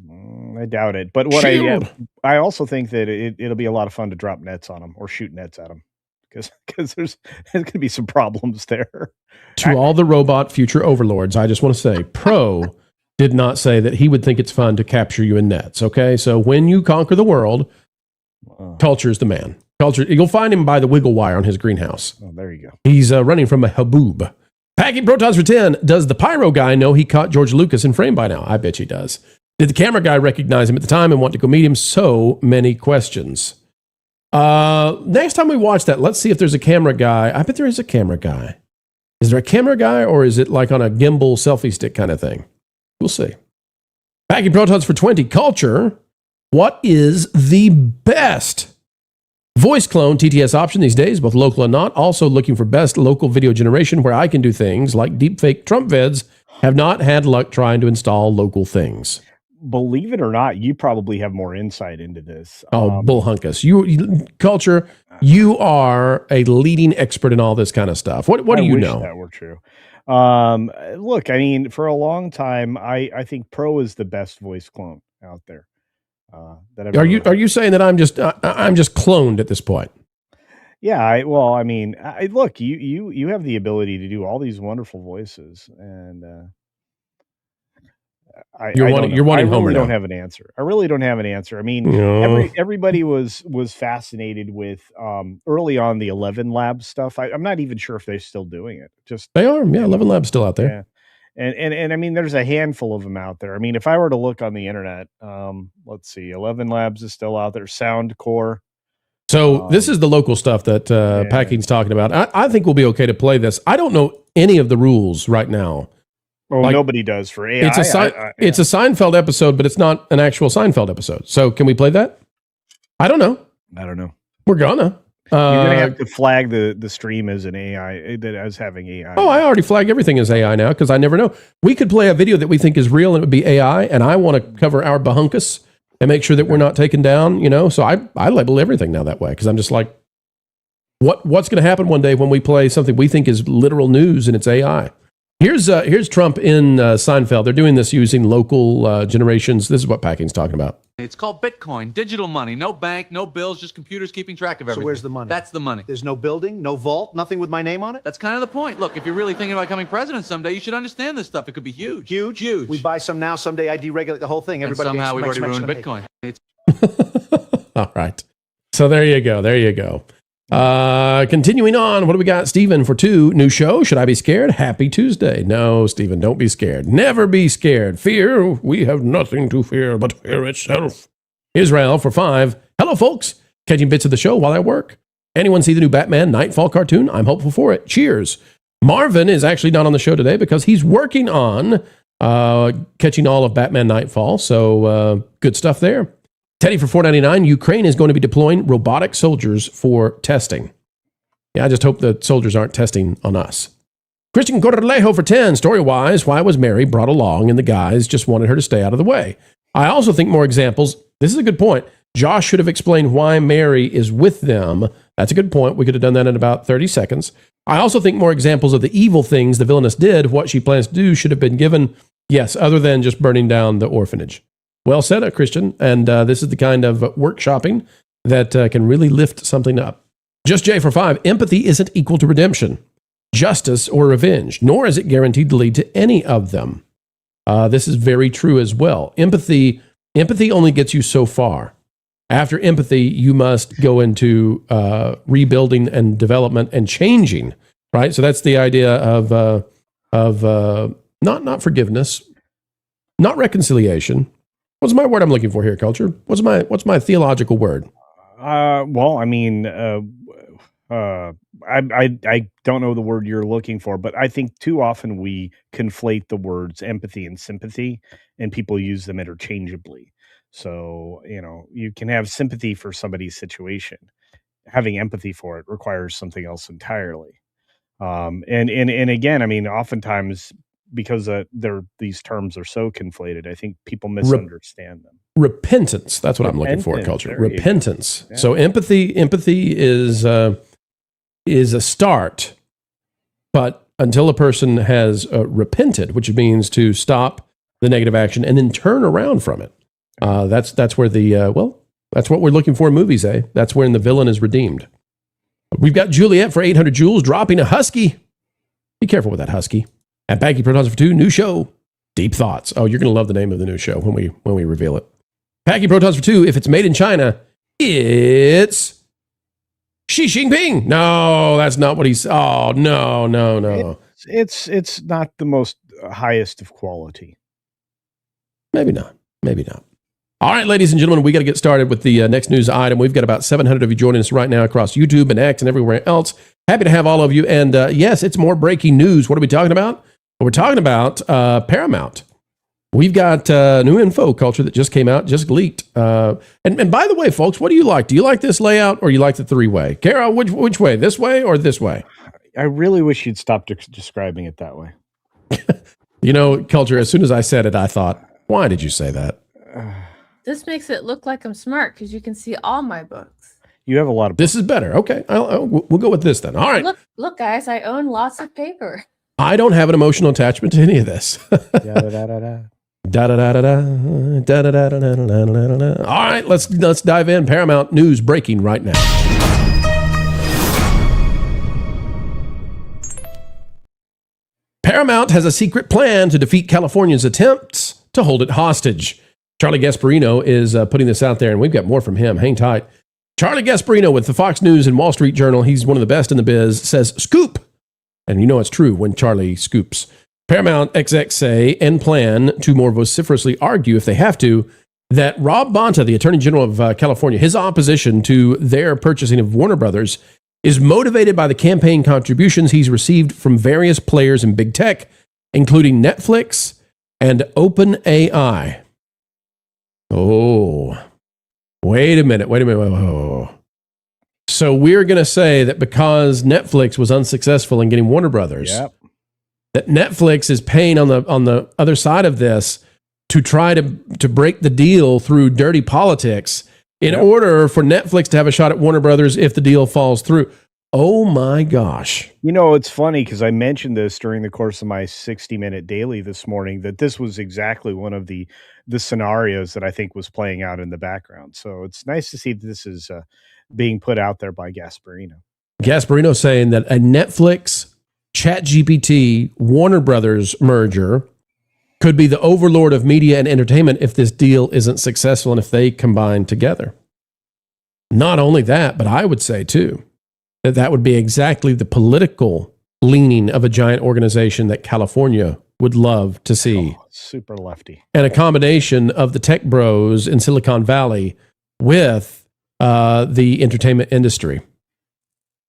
Speaker 23: I doubt it. But what I also think that it'll be a lot of fun to drop nets on them or shoot nets at them. Because there's going to be some problems there.
Speaker 21: To all the robot future overlords, I just want to say, Pro did not say that he would think it's fun to capture you in nets. Okay, so when you conquer the world, Culture is the man. Culture, you'll find him by the wiggle wire on his greenhouse.
Speaker 23: Oh, there you go.
Speaker 21: He's running from a haboob. Packing protons for 10. Does the pyro guy know he caught George Lucas in frame by now? I bet he does. Did the camera guy recognize him at the time and want to go meet him? So many questions. Next time we watch that, let's see if there's a camera guy. I bet there is a camera guy. Is there a camera guy, or is it like on a gimbal selfie stick kind of thing? We'll see. Packing protons for 20. Culture. What is the best voice clone TTS option these days, both local and not? Also looking for best local video generation where I can do things like deepfake Trump vids. Have not had luck trying to install local things.
Speaker 23: Believe it or not, you probably have more insight into this.
Speaker 21: Oh, bullhunkus. You Culture, you are a leading expert in all this kind of stuff. What do you know?
Speaker 23: That were true. Look, I mean, for a long time, I think Pro is the best voice clone out there.
Speaker 21: Are you saying that I'm just cloned at this point?
Speaker 23: Yeah, look, you have the ability to do all these wonderful voices, and
Speaker 21: you're wanting Homer.
Speaker 23: I
Speaker 21: Don't
Speaker 23: have an answer. I really don't have an answer. I mean, everybody was fascinated with early on the 11 Labs stuff. I'm not even sure if they're still doing it.
Speaker 21: They are, yeah. 11 Labs still out there.
Speaker 23: Yeah. And I mean, there's a handful of them out there. I mean, if I were to look on the internet, let's see, 11 Labs is still out there. Soundcore.
Speaker 21: So this is the local stuff that Packing's talking about. I think we'll be okay to play this. I don't know any of the rules right now.
Speaker 23: Well, nobody does for AI.
Speaker 21: It's a Seinfeld episode, but it's not an actual Seinfeld episode. So can we play that? I don't know. We're gonna.
Speaker 23: You're gonna have to flag the stream as an AI, as having AI.
Speaker 21: Oh, I already flagged everything as AI now because I never know. We could play a video that we think is real and it would be AI, and I want to cover our bahunkus and make sure that we're not taken down. So I label everything now that way because I'm just like, what's going to happen one day when we play something we think is literal news and it's AI? Here's Trump in Seinfeld. They're doing this using local generations. This is what Packing's talking about.
Speaker 13: It's called Bitcoin, digital money. No bank, no bills, just computers keeping track of everything.
Speaker 14: So where's the money?
Speaker 13: That's the money.
Speaker 14: There's no building, no vault, nothing with my name on it?
Speaker 13: That's kind of the point. Look, if you're really thinking about becoming president someday, you should understand this stuff. It could be huge.
Speaker 14: Huge?
Speaker 13: Huge.
Speaker 14: We buy some now, someday I deregulate the whole thing. Everybody
Speaker 13: and somehow we've
Speaker 14: makes
Speaker 13: already ruined
Speaker 14: mention
Speaker 13: Bitcoin.
Speaker 21: All right. So there you go. Continuing on, what do we got? Steven for 2. New show. Should I be scared? Happy Tuesday. No, Steven, don't be scared. Never be scared. Fear, we have nothing to fear but fear itself. Israel for 5. Hello, folks. Catching bits of the show while I work. Anyone see the new Batman Nightfall cartoon? I'm hopeful for it. Cheers. Marvin is actually not on the show today because he's working on catching all of Batman Nightfall. So good stuff there. Teddy for $4.99. Ukraine is going to be deploying robotic soldiers for testing. Yeah, I just hope the soldiers aren't testing on us. Christian Corralejo for 10. Story-wise, why was Mary brought along and the guys just wanted her to stay out of the way? I also think more examples. This is a good point. Josh should have explained why Mary is with them. That's a good point. We could have done that in about 30 seconds. I also think more examples of the evil things the villainess did, what she plans to do, should have been given. Yes, other than just burning down the orphanage. Well said, Christian. And this is the kind of workshopping that can really lift something up. Just Jay for 5. Empathy isn't equal to redemption, justice, or revenge, nor is it guaranteed to lead to any of them. This is very true as well. Empathy only gets you so far. After empathy, you must go into rebuilding and development and changing, right? So that's the idea of not forgiveness, not reconciliation. What's my word I'm looking for here, Culture? What's my theological word?
Speaker 23: I don't know the word you're looking for, but I think too often we conflate the words empathy and sympathy, and people use them interchangeably. So, you can have sympathy for somebody's situation. Having empathy for it requires something else entirely. And again, I mean, oftentimes because these terms are so conflated, I think people misunderstand them.
Speaker 21: Repentance. That's what I'm looking for, culture. Repentance.
Speaker 23: Yeah.
Speaker 21: So empathy is a start, but until a person has repented, which means to stop the negative action and then turn around from it. That's where that's what we're looking for in movies, eh? That's when the villain is redeemed. We've got Juliet for 800 joules dropping a husky. Be careful with that husky. And Packy Protons for 2, new show, Deep Thoughts. Oh, you're going to love the name of the new show when we reveal it. Packy Protons for 2, if it's made in China, it's Xi Jinping. No, that's not what he's. Oh, no.
Speaker 23: It's not the most highest of quality.
Speaker 21: Maybe not. All right, ladies and gentlemen, we got to get started with the next news item. We've got about 700 of you joining us right now across YouTube and X and everywhere else. Happy to have all of you. And yes, it's more breaking news. What are we talking about? Well, we're talking about Paramount. We've got new info, culture, that just came out, just leaked. And by the way, folks, what do you like? Do you like this layout or you like the three-way? Kara, which way? This way or this way?
Speaker 23: I really wish you'd stop describing it that way.
Speaker 21: Culture, as soon as I said it, I thought, why did you say that?
Speaker 22: This makes it look like I'm smart because you can see all my books.
Speaker 23: You have a lot of books.
Speaker 21: This is better. Okay, we'll go with this then. All right.
Speaker 22: Look, guys, I own lots of paper.
Speaker 21: I don't have an emotional attachment to any of this. All right, let's dive in. Paramount news breaking right now. Paramount has a secret plan to defeat California's attempts to hold it hostage. Charlie Gasparino is putting this out there, and we've got more from him. Hang tight. Charlie Gasparino with the Fox News and Wall Street Journal, he's one of the best in the biz, says, scoop. And it's true when Charlie scoops. Paramount execs say and plan to more vociferously argue, if they have to, that Rob Bonta, the Attorney General of California, his opposition to their purchasing of Warner Brothers is motivated by the campaign contributions he's received from various players in big tech, including Netflix and OpenAI. Oh, wait a minute. Oh. So we're going to say that because Netflix was unsuccessful in getting Warner Brothers, that Netflix is paying on the other side of this to try to break the deal through dirty politics in order for Netflix to have a shot at Warner Brothers if the deal falls through. Oh my gosh.
Speaker 23: It's funny because I mentioned this during the course of my 60-minute daily this morning, that this was exactly one of the scenarios that I think was playing out in the background. So it's nice to see that this is being put out there by Gasparino.
Speaker 21: Gasparino saying that a Netflix, ChatGPT, Warner Brothers merger could be the overlord of media and entertainment if this deal isn't successful and if they combine together. Not only that, but I would say too, that would be exactly the political leaning of a giant organization that California would love to see.
Speaker 23: Oh, super lefty.
Speaker 21: And a combination of the tech bros in Silicon Valley with the entertainment industry.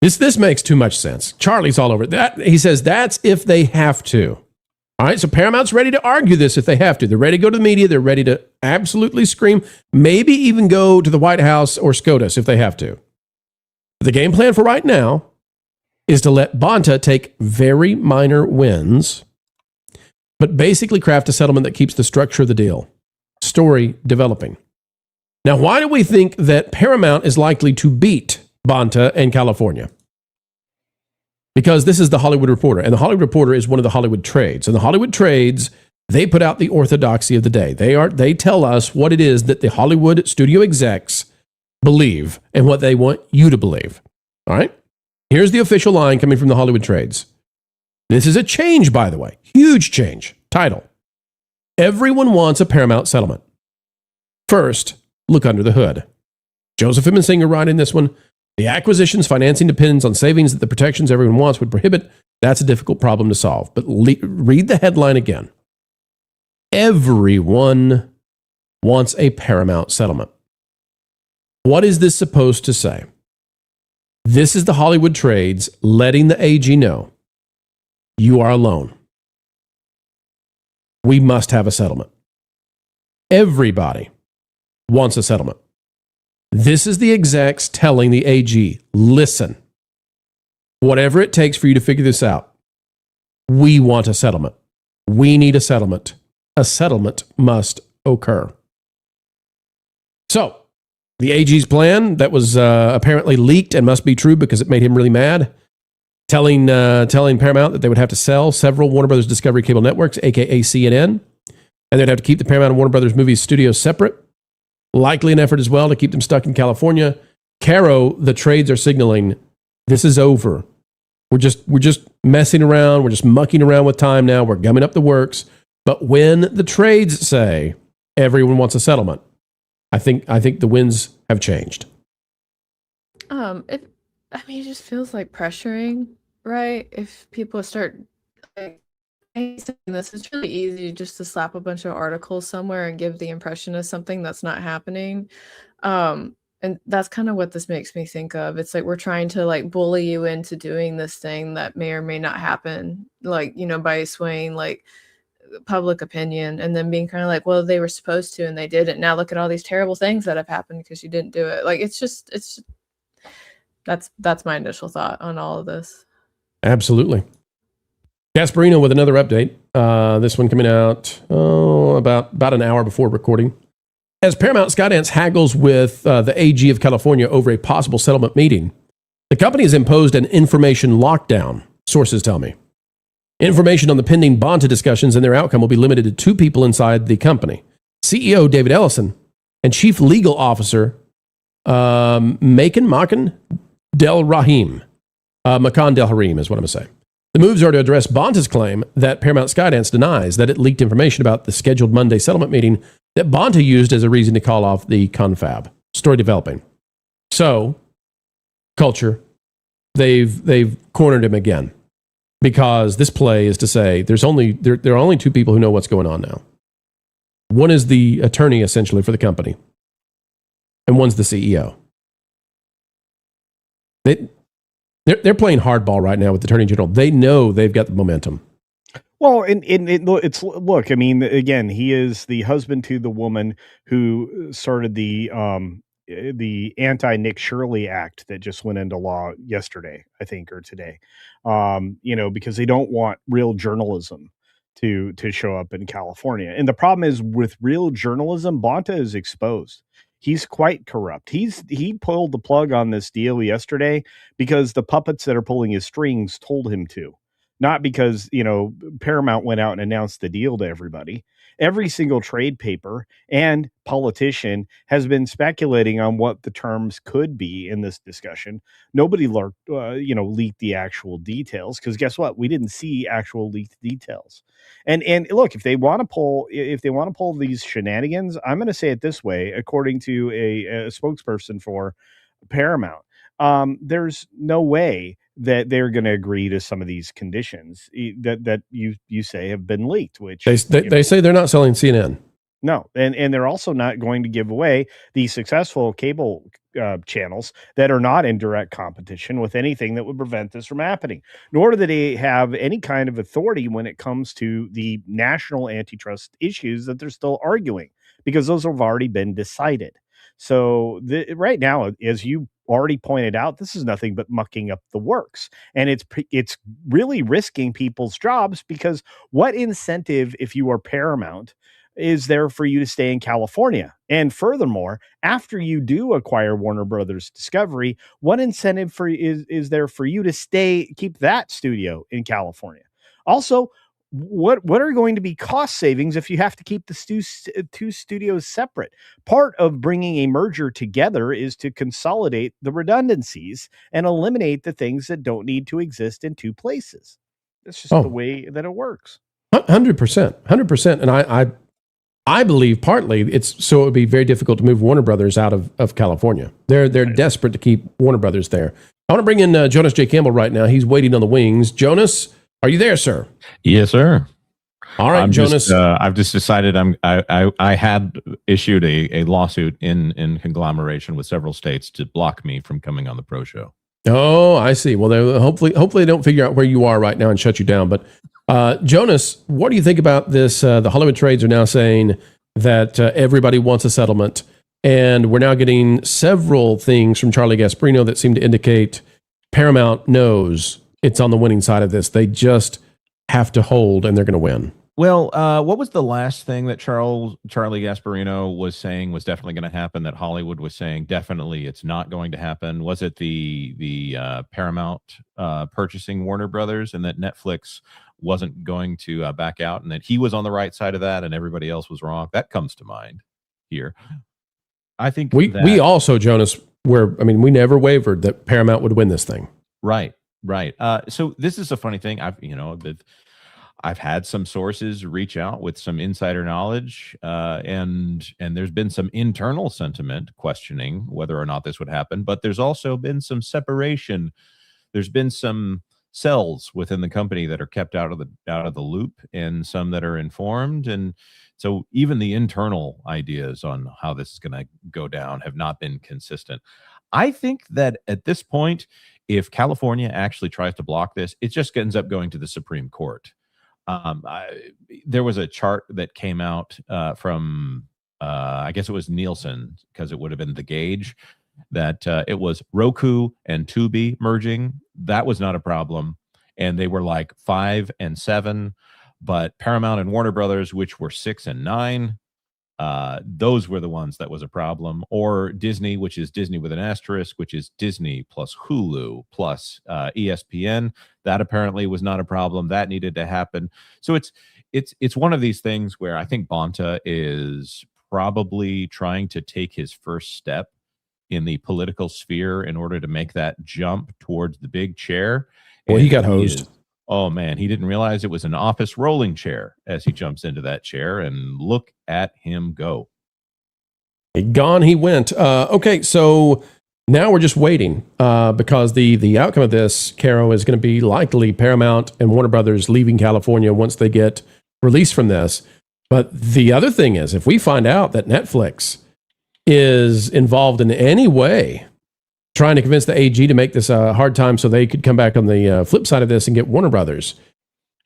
Speaker 21: This makes too much sense. Charlie's all over that. He says that's if they have to. All right, so Paramount's ready to argue this if they have to. They're ready to go to the media. They're ready to absolutely scream, maybe even go to the White House or SCOTUS if they have to. The game plan for right now is to let Bonta take very minor wins, but basically craft a settlement that keeps the structure of the deal. Story developing. Now, why do we think that Paramount is likely to beat Bonta and California? Because this is the Hollywood Reporter, and the Hollywood Reporter is one of the Hollywood trades. And the Hollywood trades, they put out the orthodoxy of the day. They tell us what it is that the Hollywood studio execs believe and what they want you to believe. All right? Here's the official line coming from the Hollywood trades. This is a change, by the way. Huge change. Title: Everyone wants a Paramount settlement. First, look under the hood. Joseph Immensinger writing this one. The acquisition's financing depends on savings that the protections everyone wants would prohibit. That's a difficult problem to solve. But read the headline again. Everyone wants a Paramount settlement. What is this supposed to say? This is the Hollywood trades letting the AG know you are alone. We must have a settlement. Everybody wants a settlement. This is the execs telling the AG, listen, whatever it takes for you to figure this out, we want a settlement. We need a settlement. A settlement must occur. So, the AG's plan that was apparently leaked and must be true because it made him really mad, telling Paramount that they would have to sell several Warner Brothers Discovery cable networks, aka CNN, and they'd have to keep the Paramount and Warner Brothers movies studios separate. Likely an effort as well to keep them stuck in California. Caro, the trades are signaling this is over. We're just messing around. We're just mucking around with time now. We're gumming up the works. But when the trades say everyone wants a settlement, I think the winds have changed.
Speaker 22: It just feels like pressuring, right? If people start like saying this, it's really easy just to slap a bunch of articles somewhere and give the impression of something that's not happening. And that's kind of what this makes me think of. It's like we're trying to like bully you into doing this thing that may or may not happen, like, by swaying like public opinion and then being kind of like, well, they were supposed to and they didn't. Now look at all these terrible things that have happened because you didn't do it. Like that's my initial thought on all of this.
Speaker 21: Absolutely. Gasparino with another update. This one coming out about an hour before recording. As Paramount Skydance haggles with the AG of California over a possible settlement meeting, the company has imposed an information lockdown, sources tell me. Information on the pending Bonta discussions and their outcome will be limited to two people inside the company, CEO David Ellison and Chief Legal Officer Makan Del Rahim. Makan Del Harim is what I'm going to say. The moves are to address Bonta's claim that Paramount Skydance denies that it leaked information about the scheduled Monday settlement meeting that Bonta used as a reason to call off the confab. Story developing. So, culture, they've cornered him again. Because this play is to say there are only two people who know what's going on now. One is the attorney, essentially, for the company. And one's the CEO. They're playing hardball right now with the Attorney General. They know they've got the momentum.
Speaker 23: Well, look, I mean, again, he is the husband to the woman who started the anti-Nick Shirley Act that just went into law yesterday, I think, or today. Because they don't want real journalism to show up in California. And the problem is with real journalism, Bonta is exposed. He's quite corrupt. He pulled the plug on this deal yesterday because the puppets that are pulling his strings told him to. Not because, Paramount went out and announced the deal to everybody. Every single trade paper and politician has been speculating on what the terms could be in this discussion. Nobody leaked the actual details because guess what? We didn't see actual leaked details. And look, if they want to pull these shenanigans, I'm going to say it this way, according to a spokesperson for Paramount. There's no way that they're going to agree to some of these conditions that you say have been leaked, which
Speaker 21: they say they're not selling CNN.
Speaker 23: No, and they're also not going to give away the successful cable channels that are not in direct competition with anything that would prevent this from happening. Nor do they have any kind of authority when it comes to the national antitrust issues that they're still arguing, because those have already been decided. So right now, as you already pointed out, this is nothing but mucking up the works, and it's really risking people's jobs, because what incentive, if you are Paramount, is there for you to stay in California? And furthermore, after you do acquire Warner Brothers Discovery, what incentive is there for you to keep that studio in California? Also, what are going to be cost savings if you have to keep the two studios separate? Part of bringing a merger together is to consolidate the redundancies and eliminate the things that don't need to exist in two places. That's just the way that it works.
Speaker 21: 100%. And I believe partly it's so it would be very difficult to move Warner Brothers out of California. They're desperate to keep Warner Brothers there. I want to bring in Jonas J. Campbell right now. He's waiting on the wings. Jonas, are you there, sir?
Speaker 2: Yes, sir.
Speaker 21: All right, Jonas.
Speaker 2: I've just decided I had issued a lawsuit in conglomeration with several states to block me from coming on the Pro Show.
Speaker 21: Oh, I see. Well, hopefully they don't figure out where you are right now and shut you down. But Jonas, what do you think about this? The Hollywood trades are now saying that everybody wants a settlement, and we're now getting several things from Charlie Gasparino that seem to indicate Paramount knows it's on the winning side of this. They just have to hold, and they're going to win.
Speaker 2: Well, what was the last thing that Charlie Gasparino was saying was definitely going to happen, that Hollywood was saying definitely it's not going to happen? Was it the Paramount purchasing Warner Brothers, and that Netflix wasn't going to back out, and that he was on the right side of that and everybody else was wrong? That comes to mind here. I think
Speaker 21: we also, Jonas, we never wavered that Paramount would win this thing.
Speaker 2: Right. So this is a funny thing. I've had some sources reach out with some insider knowledge, and there's been some internal sentiment questioning whether or not this would happen. But there's also been some separation. There's been some cells within the company that are kept out of the loop, and some that are informed. And so even the internal ideas on how this is going to go down have not been consistent. I think that at this point, if California actually tries to block this, it just ends up going to the Supreme Court. There was a chart that came out from I guess it was Nielsen, because it would have been The Gauge, that it was Roku and Tubi merging. That was not a problem, and they were like 5 and 7. But Paramount and Warner Brothers, which were 6 and 9, those were the ones that was a problem. Or Disney, which is Disney with an asterisk, which is Disney plus Hulu plus ESPN. That apparently was not a problem. That needed to happen. So it's one of these things where I think Bonta is probably trying to take his first step in the political sphere in order to make that jump towards the big chair.
Speaker 21: Well, he got hosed.
Speaker 2: Oh man, he didn't realize it was an office rolling chair as he jumps into that chair, and look at him go.
Speaker 21: Gone he went. Okay, so now we're just waiting because the outcome of this, Caro, is going to be likely Paramount and Warner Brothers leaving California once they get released from this. But the other thing is, if we find out that Netflix is involved in any way trying to convince the AG to make this a hard time so they could come back on the flip side of this and get Warner Brothers,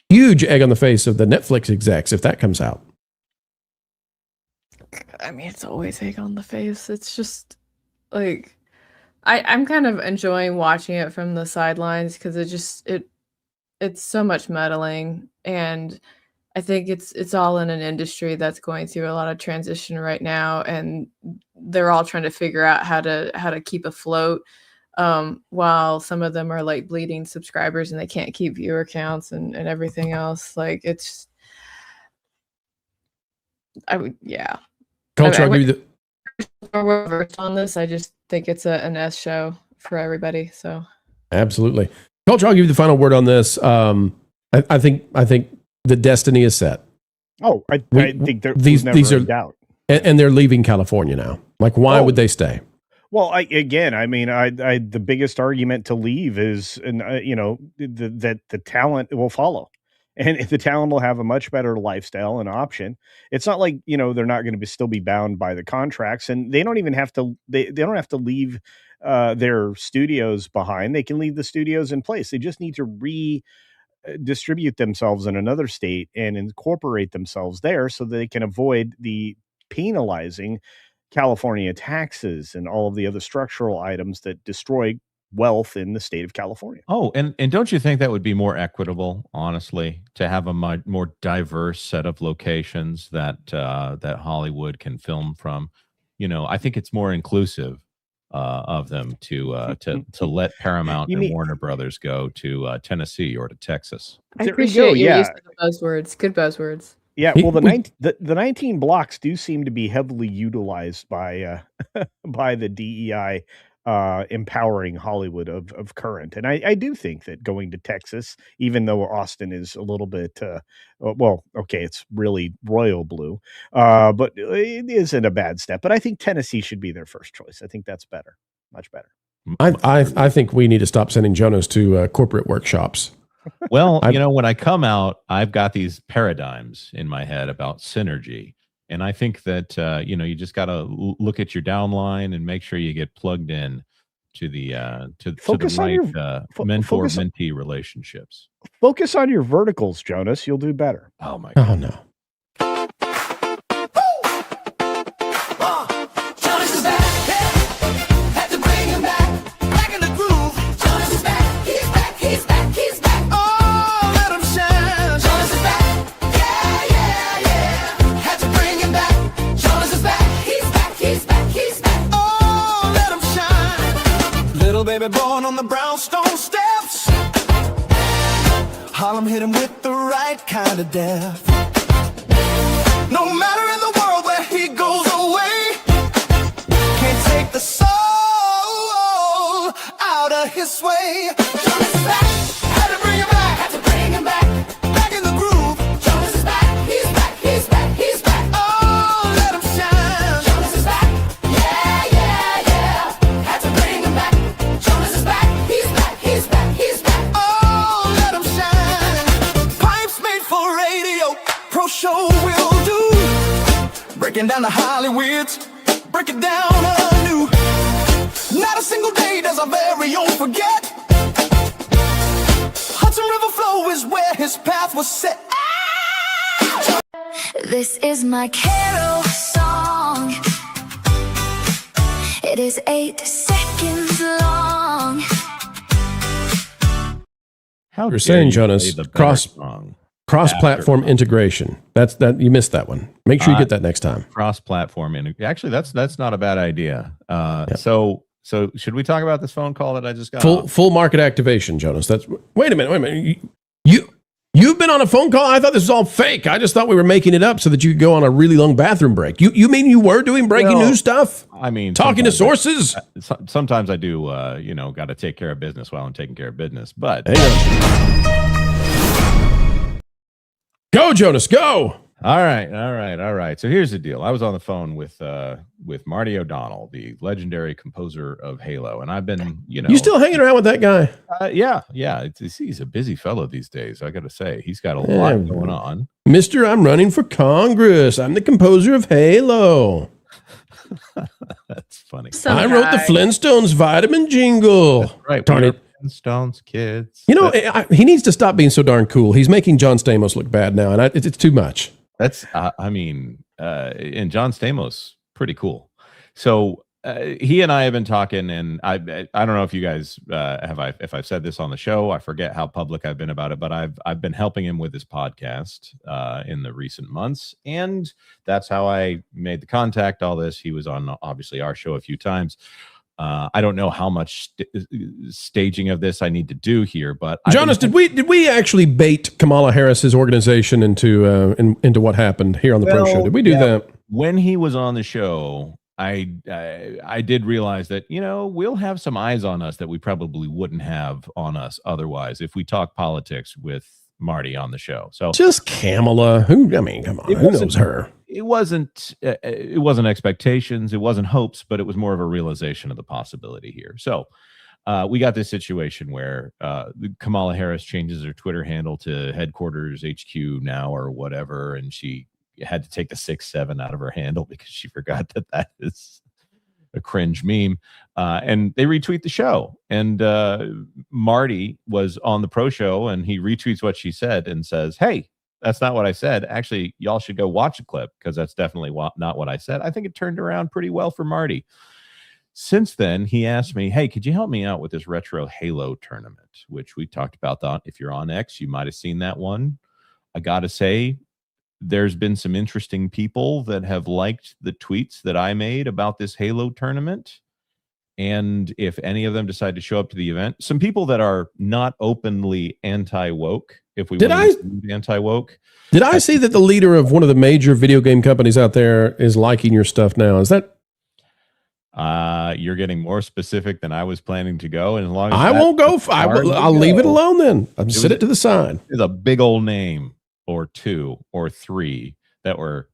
Speaker 21: huge egg on the face of the Netflix execs if that comes out.
Speaker 22: I mean, it's always egg on the face. It's just like I'm kind of enjoying watching it from the sidelines because it's so much meddling, and I think it's all in an industry that's going through a lot of transition right now, and they're all trying to figure out how to keep afloat, while some of them are like bleeding subscribers and they can't keep viewer counts and everything else. Like it's, yeah.
Speaker 21: Culture, I'll give you
Speaker 22: we're versed on this. I just think it's an S show for everybody. So
Speaker 21: absolutely, Culture, I'll give you the final word on this. I think the destiny is set.
Speaker 23: Oh, I think
Speaker 21: these are
Speaker 23: doubt.
Speaker 21: And they're leaving California now. Like, why would they stay?
Speaker 23: Well, the biggest argument to leave is, that the talent will follow, and the talent will have a much better lifestyle and option. It's not like they're not going to still be bound by the contracts, and they don't even have to. They don't have to leave their studios behind. They can leave the studios in place. They just need to distribute themselves in another state and incorporate themselves there so that they can avoid the penalizing California taxes and all of the other structural items that destroy wealth in the state of California.
Speaker 2: Oh, and don't you think that would be more equitable, honestly, to have a more diverse set of locations that Hollywood can film from? I think it's more inclusive of them to let Paramount and Warner Brothers go to Tennessee or to Texas.
Speaker 22: I appreciate your use of the buzzwords. Good buzzwords.
Speaker 23: Yeah, well, the 19 blocks do seem to be heavily utilized by the DEI empowering Hollywood of current. And I do think that going to Texas, even though Austin is a little bit, it's really royal blue, but it isn't a bad step. But I think Tennessee should be their first choice. I think that's better, much better.
Speaker 21: I think we need to stop sending Jonas to corporate workshops.
Speaker 2: Well, when I come out, I've got these paradigms in my head about synergy. And I think that, you just got to look at your downline and make sure you get plugged in to the
Speaker 23: Focus on your
Speaker 2: mentor-mentee relationships.
Speaker 23: Focus on your verticals, Jonas. You'll do better.
Speaker 2: Oh my
Speaker 21: God. Oh no.
Speaker 1: Jonas is back. Had to bring him back. Back in the groove. Jonas is back. He's back. He's back. He's back. Oh, let him shine. Jonas is back. Yeah, yeah, yeah. Had to bring him back. Jonas is back. He's back. He's back. He's back. Oh, let him shine. Little baby born on the brownstone steps. Harlem hit him with the right kind of death. No matter in the world where he goes away, can't take the soul out of his sway. Jonas is back, had to bring him back, had to bring him back, back in the groove. Jonas is back, he's back, he's back, he's back. Oh, let him shine. Jonas is back, yeah, yeah, yeah. Had to bring him back. Jonas is back, he's back, he's back, he's back. Oh, let him shine. Pipes made for radio, pro show will do. Breaking down the Hollywoods, break it down anew. Not a single day does our very own forget. Hudson River flow is where his path was set.
Speaker 3: This is my carol song. It is 8 seconds long.
Speaker 2: How
Speaker 21: You're saying, Jonas, cross-platform integration. That's you missed that one. Make sure you get that next time.
Speaker 2: Cross-platform Actually, that's not a bad idea. So should we talk about this phone call that I just got?
Speaker 21: Full market activation, Jonas. Wait a minute. You've been on a phone call? I thought this was all fake. I just thought we were making it up so that you could go on a really long bathroom break. You mean you were doing breaking news stuff?
Speaker 2: I mean,
Speaker 21: talking to sources?
Speaker 2: Sometimes I do, got to take care of business while I'm taking care of business. But
Speaker 21: go, Jonas, go.
Speaker 2: All right. So here's the deal. I was on the phone with Marty O'Donnell, the legendary composer of Halo, and I've been,
Speaker 21: You still hanging around with that guy?
Speaker 2: Yeah. He's a busy fellow these days. I got to say, he's got a lot going on.
Speaker 21: Mister, I'm running for Congress. I'm the composer of Halo.
Speaker 2: That's funny.
Speaker 21: I wrote the Flintstones vitamin jingle.
Speaker 2: That's right.
Speaker 21: Darn it.
Speaker 2: Flintstones kids.
Speaker 21: He needs to stop being so darn cool. He's making John Stamos look bad now, and it's too much.
Speaker 2: That's, and John Stamos, pretty cool. So he and I have been talking, and I don't know if you guys if I've said this on the show. I forget how public I've been about it, but I've been helping him with his podcast in the recent months, and that's how I made the contact. All this, he was on obviously our show a few times. I don't know how much staging of this I need to do here, but
Speaker 21: Jonas, did we actually bait Kamala Harris's organization into what happened here on the Pro Show? Did we do that?
Speaker 2: When he was on the show, I did realize that we'll have some eyes on us that we probably wouldn't have on us otherwise if we talk politics with Marty on the show. So
Speaker 21: just Kamala, come on, who knows her?
Speaker 2: It wasn't expectations, it wasn't hopes, but it was more of a realization of the possibility here. So we got this situation where Kamala Harris changes her Twitter handle to headquarters HQ now or whatever, and she had to take the 6-7 out of her handle because she forgot that is a cringe meme. And they retweet the show. And Marty was on the Pro Show, and he retweets what she said and says, "Hey, that's not what I said. Actually, y'all should go watch the clip because that's definitely not what I said." I think it turned around pretty well for Marty. Since then, he asked me, "Hey, could you help me out with this retro Halo tournament?" Which we talked about that. If you're on X, you might have seen that one. I got to say, there's been some interesting people that have liked the tweets that I made about this Halo tournament. And if any of them decide to show up to the event, some people that are not openly anti-woke, if we anti-woke.
Speaker 21: Did I see that the leader of one of the major video game companies out there is liking your stuff now? Is that?
Speaker 2: You're getting more specific than I was planning to go. And as long as
Speaker 21: I won't go, I'll leave it alone then. I'll sit it to the side.
Speaker 2: There's a big old name or 2 or 3 that were,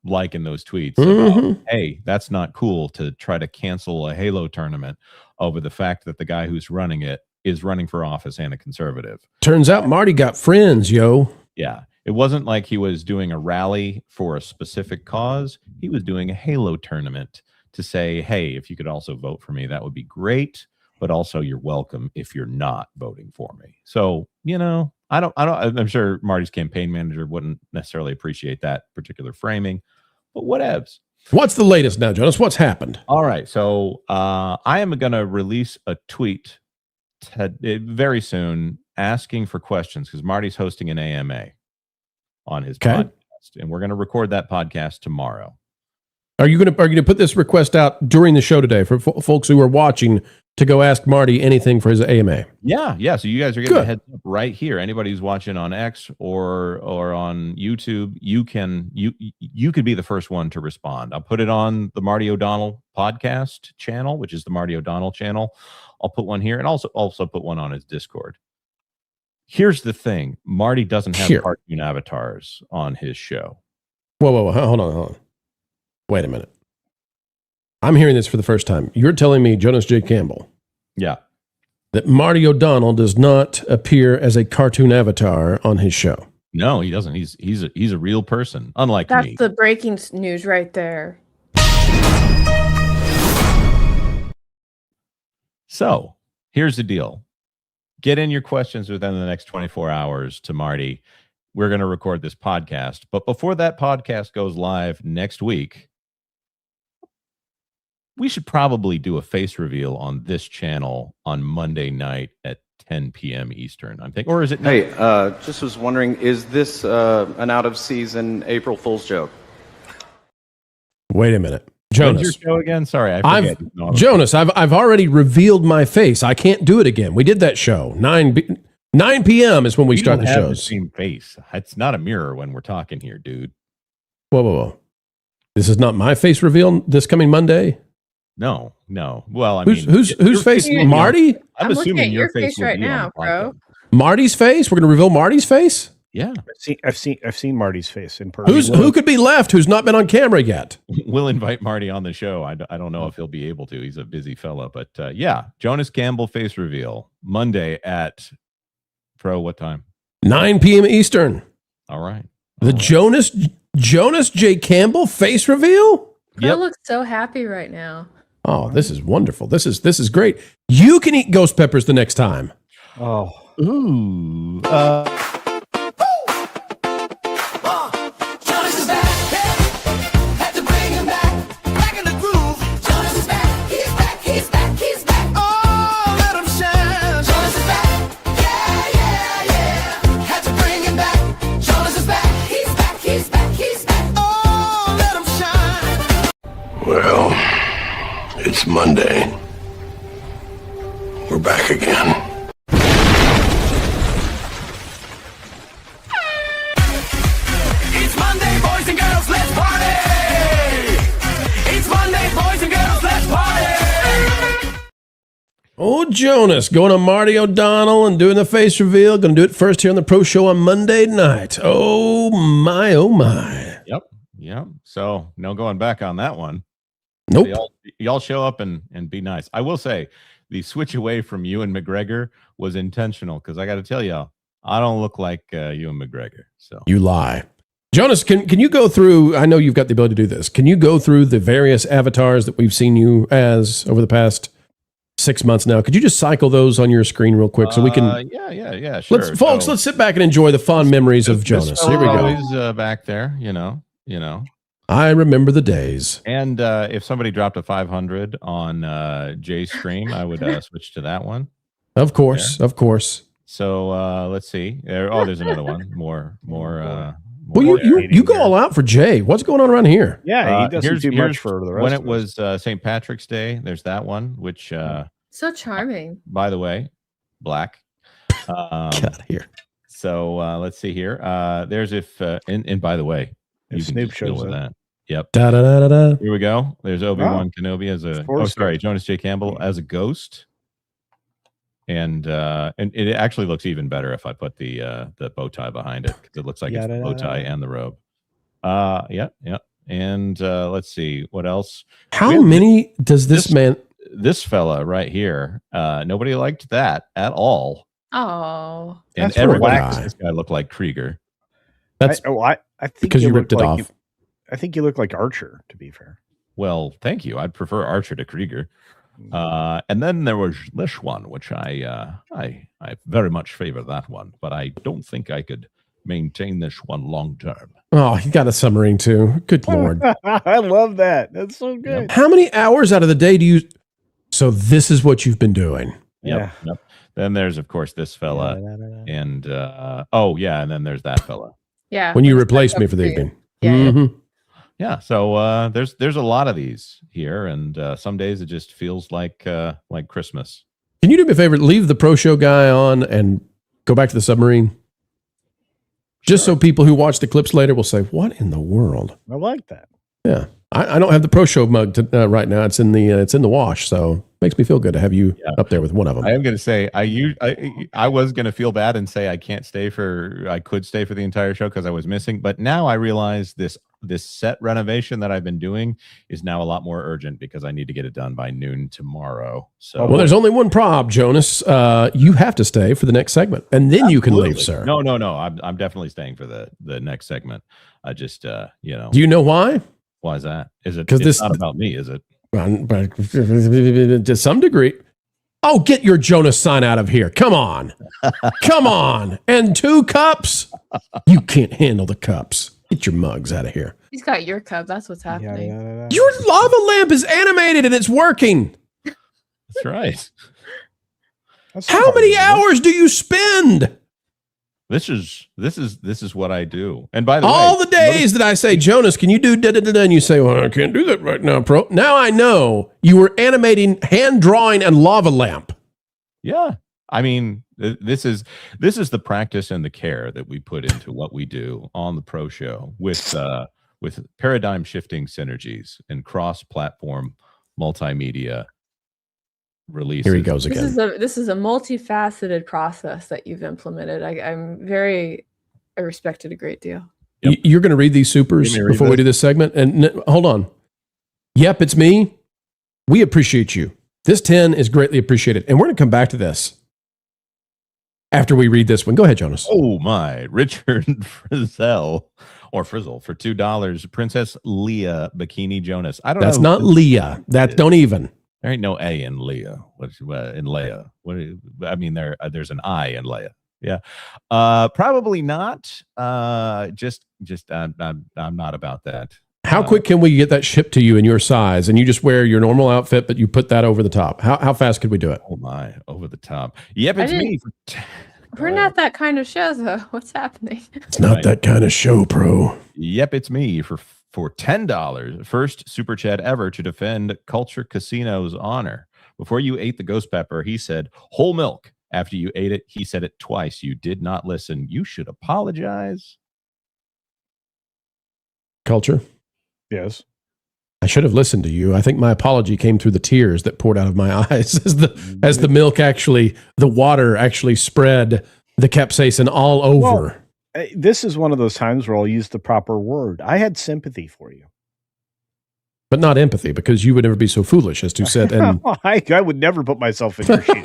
Speaker 2: liking those tweets about, hey, that's not cool to try to cancel a Halo tournament over the fact that the guy who's running it is running for office and a conservative.
Speaker 21: Turns out Marty got friends, yo.
Speaker 2: Yeah. It wasn't like he was doing a rally for a specific cause. He was doing a Halo tournament to say, hey, if you could also vote for me, that would be great. But also, you're welcome if you're not voting for me. So, I'm sure Marty's campaign manager wouldn't necessarily appreciate that particular framing, but whatevs.
Speaker 21: What's the latest now, Jonas? What's happened?
Speaker 2: All right. So I am going to release a tweet very soon asking for questions because Marty's hosting an AMA on his podcast, and we're going to record that podcast tomorrow.
Speaker 21: Are you going to put this request out during the show today for folks who are watching to go ask Marty anything for his AMA?
Speaker 2: Yeah. So you guys are getting a heads up right here. Anybody who's watching on X or on YouTube, you could be the first one to respond. I'll put it on the Marty O'Donnell podcast channel, which is the Marty O'Donnell channel. I'll put one here and also put one on his Discord. Here's the thing: Marty doesn't have cartoon avatars on his show.
Speaker 21: Whoa, hold on. Wait a minute. I'm hearing this for the first time. You're telling me, Jonas J. Campbell, that Marty O'Donnell does not appear as a cartoon avatar on his show?
Speaker 2: No, he doesn't. He's a real person, unlike me.
Speaker 22: That's the breaking news right there.
Speaker 2: So here's the deal. Get in your questions within the next 24 hours to Marty. We're going to record this podcast. But before that podcast goes live next week, we should probably do a face reveal on this channel on Monday night at 10 p.m. Eastern, I'm thinking. Or is it?
Speaker 16: Hey, just was wondering, is this an out-of-season April Fool's joke?
Speaker 21: Wait a minute. Jonas.
Speaker 2: When's your show again? Sorry, I forget.
Speaker 21: Jonas, I've already revealed my face. I can't do it again. We did that show. 9 p.m. is when we start the shows.
Speaker 2: The same face. It's not a mirror when we're talking here, dude.
Speaker 21: Whoa. This is not my face reveal this coming Monday?
Speaker 2: No. Well, I
Speaker 21: mean, whose face? Marty?
Speaker 2: I'm assuming your
Speaker 22: face right now, bro.
Speaker 21: Marty's face? We're going to reveal Marty's face?
Speaker 2: Yeah.
Speaker 23: I've seen Marty's face in person.
Speaker 21: Who could be left who's not been on camera yet?
Speaker 2: We'll invite Marty on the show. I don't know if he'll be able to. He's a busy fella. But Jonas Campbell face reveal Monday at what time?
Speaker 21: 9 p.m. Eastern.
Speaker 2: All right.
Speaker 21: The Jonas J. Campbell face reveal?
Speaker 22: Bro looks so happy right now.
Speaker 21: Oh, this is wonderful. This is great. You can eat ghost peppers the next time.
Speaker 23: Oh.
Speaker 2: Ooh.
Speaker 1: Jonas is back. Had to bring him back. Back in the groove. Jonas is back. He's back. He's back. He's back. Oh, let him shine. Jonas is back. Yeah. Had to bring him back. Jonas is back. He's back. He's back. He's back. Oh, let him shine.
Speaker 17: Well, it's Monday. We're back again.
Speaker 1: It's Monday, boys and girls, let's party! It's Monday, boys and girls, let's party!
Speaker 21: Oh, Jonas, going on Marty O'Donnell and doing the face reveal. Going to do it first here on the Pro Show on Monday night. Oh, my, oh, my.
Speaker 2: Yep. So, no going back on that one.
Speaker 21: Nope.
Speaker 2: Y'all show up and be nice. I will say, the switch away from Ewan McGregor was intentional because I got to tell y'all, I don't look like Ewan McGregor. So
Speaker 21: you lie. Jonas, can you go through, I know you've got the ability to do this. Can you go through the various avatars that we've seen you as over the past 6 months now? Could you just cycle those on your screen real quick so we can...
Speaker 2: Yeah, sure.
Speaker 21: Let's sit back and enjoy the fond memories of Jonas. Here we go.
Speaker 2: He's back there, you know.
Speaker 21: I remember the days.
Speaker 2: And if somebody dropped a 500 on Jay's stream, I would switch to that one.
Speaker 21: Of course.
Speaker 2: So let's see. There's another one. More.
Speaker 21: Well, you go all out for Jay. What's going on around here?
Speaker 23: Yeah, he doesn't do much for the rest
Speaker 2: when
Speaker 23: of
Speaker 2: it was St. Patrick's Day, there's that one, which
Speaker 22: So charming.
Speaker 2: by the way, black.
Speaker 21: Get out of here.
Speaker 2: So let's see here. There's and by the way, you can
Speaker 23: Snoop
Speaker 2: just deal
Speaker 23: shows
Speaker 2: with
Speaker 23: up.
Speaker 2: that. Yep.
Speaker 21: Da, da, da, da, da.
Speaker 2: Here we go. There's Obi-Wan Kenobi as Jonas J. Campbell as a ghost. And it actually looks even better if I put the bow tie behind it because it looks like it's the bow tie and the robe. Yeah. And let's see what else.
Speaker 21: How many does this man?
Speaker 2: This fella right here. Nobody liked that at all.
Speaker 22: Oh,
Speaker 2: And everybody thinks this guy looked like Krieger.
Speaker 23: I think
Speaker 21: because you ripped it off.
Speaker 23: I think you look like Archer. To be fair.
Speaker 2: Well, thank you. I'd prefer Archer to Krieger. And then there was this one, which I very much favor that one, but I don't think I could maintain this one long term.
Speaker 21: Oh, you got a submarine too. Good Lord.
Speaker 23: I love that. That's so good.
Speaker 21: How many hours out of the day do you... So this is what you've been doing.
Speaker 2: Yep. Then there's, of course, this fella. And, and then there's that fella.
Speaker 22: Yeah.
Speaker 21: When you replaced me for the evening.
Speaker 2: Yeah, so there's a lot of these here, and some days it just feels like Christmas.
Speaker 21: Can you do me a favor? Leave the pro show guy on and go back to the submarine. Just so people who watch the clips later will say, "What in the world?"
Speaker 23: I like that.
Speaker 2: Yeah,
Speaker 21: I don't have the pro show mug right now. It's in the wash, so makes me feel good to have you up there with one of them.
Speaker 2: I am going to say I was going to feel bad and say I could stay for the entire show because I was missing, but now I realize this set renovation that I've been doing is now a lot more urgent because I need to get it done by noon tomorrow. So
Speaker 21: well, there's only one prob, Jonas. You have to stay for the next segment, and then you can leave, sir.
Speaker 2: No. I'm definitely staying for the next segment. I just
Speaker 21: Do you know why?
Speaker 2: Why is that? Is it?
Speaker 21: 'Cause
Speaker 2: It's not about me, is it?
Speaker 21: To some degree. Oh, get your Jonas sign out of here. Come on. Come on. And 2 cups? You can't handle the cups. Get your mugs out of here.
Speaker 22: He's got your cup. That's what's happening.
Speaker 21: Your lava lamp is animated and it's working.
Speaker 2: That's right.
Speaker 21: How many hours do you spend?
Speaker 2: This is what I do. And by the way,
Speaker 21: all the days that I say, Jonas, can you do da-da-da-da? And you say, well, I can't do that right now, pro. Now I know you were animating, hand drawing, and lava lamp.
Speaker 2: Yeah. I mean, this is the practice and the care that we put into what we do on the pro show with paradigm shifting synergies and cross-platform multimedia releases.
Speaker 21: Here he goes again.
Speaker 22: This is a multifaceted process that you've implemented. I respect it a great deal.
Speaker 2: Yep.
Speaker 21: You're going to read these supers before we do this segment? And hold on. Yep, it's me. We appreciate you. This 10 is greatly appreciated. And we're going to come back to this after we read this one. Go ahead, Jonas.
Speaker 2: Oh, my. Richard Frizzell for $2. Princess Leia Bikini Jonas. I don't know.
Speaker 21: That's not Leah. Don't even.
Speaker 2: There ain't no A in Leah. In Leia? There's an I in Leia. Yeah. Probably not. I'm not about that.
Speaker 21: How quick can we get that shipped to you in your size and you just wear your normal outfit, but you put that over the top? How fast could we do it?
Speaker 2: Oh my, over the top. Yep, it's me.
Speaker 22: We're not that kind of show, though. What's happening?
Speaker 21: It's not that kind of show, pro.
Speaker 2: Yep, it's me for $10. First super chat ever to defend Culture Casino's honor. Before you ate the ghost pepper, he said whole milk. After you ate it, he said it twice. You did not listen. You should apologize.
Speaker 21: Culture.
Speaker 23: Yes.
Speaker 21: I should have listened to you. I think my apology came through the tears that poured out of my eyes as the milk the water actually spread the capsaicin all over.
Speaker 23: Well, this is one of those times where I'll use the proper word. I had sympathy for you.
Speaker 21: But not empathy, because you would never be so foolish as to sit and...
Speaker 23: I would never put myself in your shoes.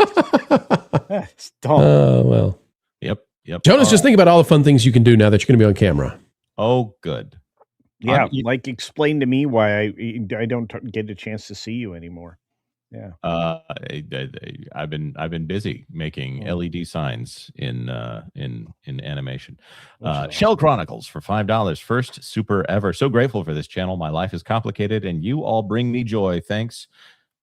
Speaker 23: That's dumb.
Speaker 2: Well. Yep.
Speaker 21: Jonas, just think about all the fun things you can do now that you're going to be on camera.
Speaker 2: Oh, good.
Speaker 23: Yeah, explain to me why I don't get a chance to see you anymore. Yeah.
Speaker 2: I've been busy making LED signs in animation. Shell Chronicles for $5. First super ever. So grateful for this channel. My life is complicated, and you all bring me joy. Thanks,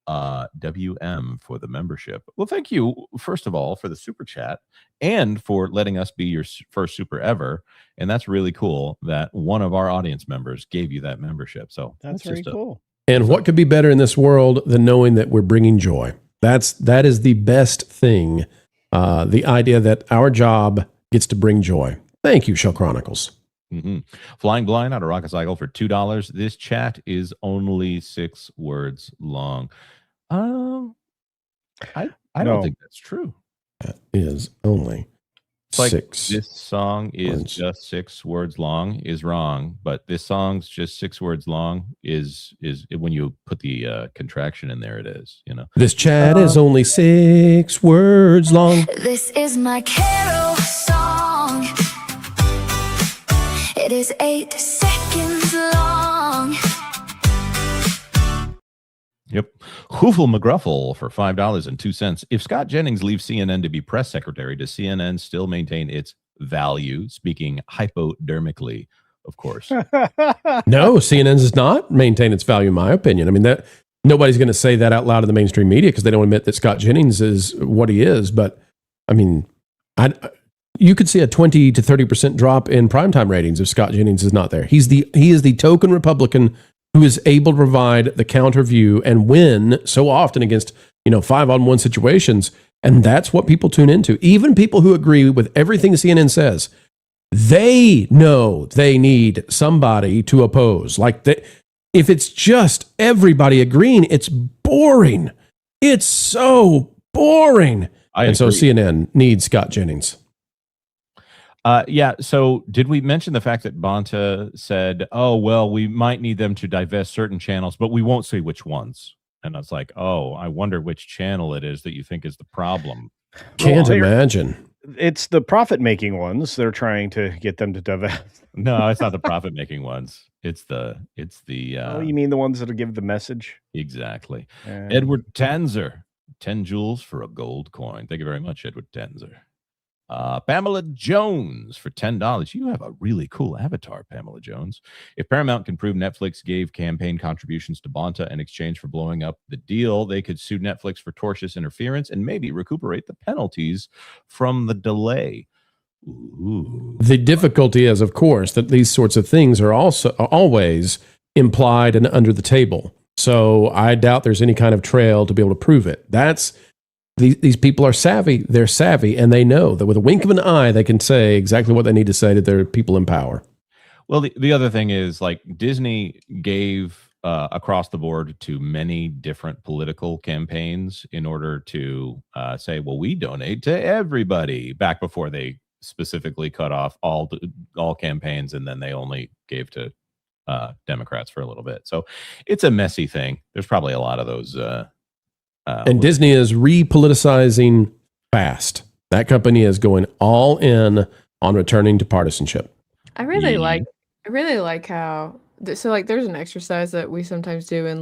Speaker 2: WM, for the membership. Well, thank you first of all for the super chat and for letting us be your first super ever. And that's really cool that one of our audience members gave you that membership. So
Speaker 23: that's very cool.
Speaker 21: And what could be better in this world than knowing that we're bringing joy? That is the best thing. The idea that our job gets to bring joy. Thank you, Shell Chronicles.
Speaker 2: Mm-hmm. Flying Blind out of Rocket Cycle for $2. This chat is only 6 words long. I don't think that's true.
Speaker 21: That is only
Speaker 2: it's like
Speaker 21: 6.
Speaker 2: This song is just 6 words long is wrong, but this song's just 6 words long is when you put the contraction in there, it is,
Speaker 21: This chat is only 6 words long.
Speaker 3: This is my carol song. It is 8 seconds long.
Speaker 2: Yep. Hoofle McGruffle for $5.02. If Scott Jennings leaves CNN to be press secretary, does CNN still maintain its value? Speaking hypodermically, of course.
Speaker 21: No, CNN does not maintain its value, in my opinion. I mean, that nobody's going to say that out loud in the mainstream media because they don't admit that Scott Jennings is what he is. But I mean, you could see a 20 to 30% drop in primetime ratings if Scott Jennings is not there. He is the token Republican who is able to provide the counter view and win so often against 5-on-1 situations. And that's what people tune into. Even people who agree with everything CNN says, they know they need somebody to oppose. If it's just everybody agreeing, it's boring. It's so boring. So CNN needs Scott Jennings.
Speaker 2: Yeah. So did we mention the fact that Bonta said, oh, well, we might need them to divest certain channels, but we won't say which ones? And I was like, oh, I wonder which channel it is that you think is the problem.
Speaker 21: Can't imagine.
Speaker 23: It's the profit-making ones. They're trying to get them to divest.
Speaker 2: No, it's not the profit-making ones. It's the.
Speaker 23: Oh, you mean the ones that'll give the message?
Speaker 2: Exactly. Edward Tanzer, 10 jewels for a gold coin. Thank you very much, Edward Tanzer. Pamela Jones for $10. You have a really cool avatar, Pamela Jones. If Paramount can prove Netflix gave campaign contributions to Bonta in exchange for blowing up the deal, they could sue Netflix for tortious interference and maybe recuperate the penalties from the delay. Ooh.
Speaker 21: The difficulty is, of course, that these sorts of things are always implied and under the table. So I doubt there's any kind of trail to be able to prove it. These people are savvy. They're savvy, and they know that with a wink of an eye, they can say exactly what they need to say to their people in power.
Speaker 2: Well, the other thing is, like, Disney gave across the board to many different political campaigns in order to say, well, we donate to everybody, back before they specifically cut off all campaigns, and then they only gave to Democrats for a little bit. So it's a messy thing. There's probably a lot of those.
Speaker 21: And Disney is repoliticizing fast. That company is going all in on returning to partisanship.
Speaker 22: I really like how there's an exercise that we sometimes do in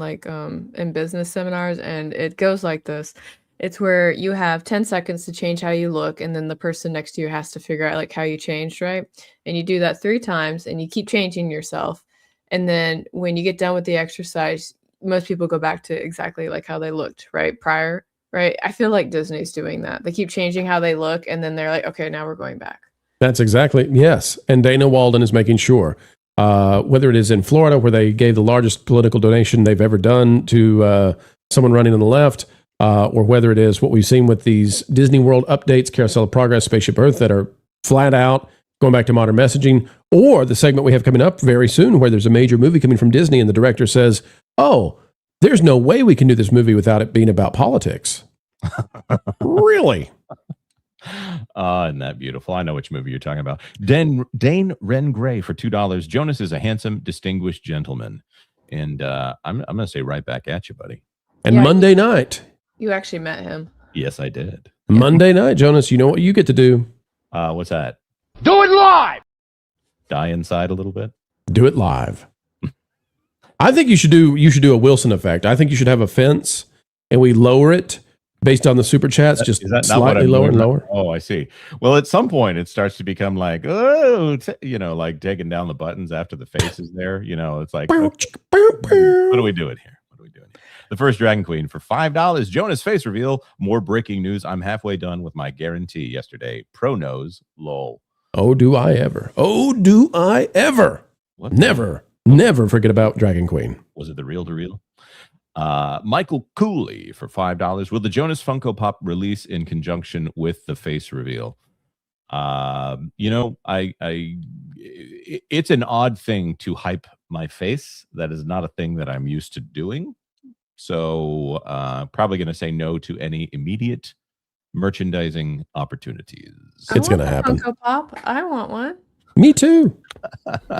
Speaker 22: in business seminars, and it goes like this. It's where you have 10 seconds to change how you look, and then the person next to you has to figure out how you changed, right? And you do that 3 times, and you keep changing yourself. And then when you get done with the exercise, most people go back to exactly how they looked prior, right? I feel like Disney's doing that. They keep changing how they look, and then they're like, okay, now we're going back.
Speaker 21: That's exactly, yes. And Dana Walden is making sure, whether it is in Florida, where they gave the largest political donation they've ever done to someone running on the left, or whether it is what we've seen with these Disney World updates, Carousel of Progress, Spaceship Earth, that are flat out going back to modern messaging, or the segment we have coming up very soon where there's a major movie coming from Disney and the director says, oh, there's no way we can do this movie without it being about politics. Really?
Speaker 2: Isn't that beautiful? I know which movie you're talking about. Dane Ren Gray for $2. Jonas is a handsome, distinguished gentleman. And I'm going to say right back at you, buddy.
Speaker 21: And Monday night.
Speaker 22: You actually met him.
Speaker 2: Yes, I did.
Speaker 21: Monday night, Jonas, you know what you get to do?
Speaker 2: What's that?
Speaker 1: Do it live!
Speaker 2: Die inside a little bit?
Speaker 21: Do it live. I think you should do a Wilson effect. I think you should have a fence and we lower it based on the super chats, just slightly lower and lower.
Speaker 2: Oh, I see. Well, at some point it starts to become like, oh, like taking down the buttons after the face is there. It's like, okay, what are we doing here? The first Dragon Queen for $5. Jonas face reveal. More breaking news. I'm halfway done with my guarantee yesterday. Pro knows. Lol.
Speaker 21: Oh, do I ever? Oh, do I ever?
Speaker 2: What?
Speaker 21: Never forget about Dragon Queen.
Speaker 2: Was it the real to real? Michael Cooley for $5. Will the Jonas Funko Pop release in conjunction with the face reveal? It's an odd thing to hype my face. That is not a thing that I'm used to doing. So probably going to say no to any immediate merchandising opportunities.
Speaker 21: It's going to happen.
Speaker 22: Funko Pop. I want one.
Speaker 21: Me too.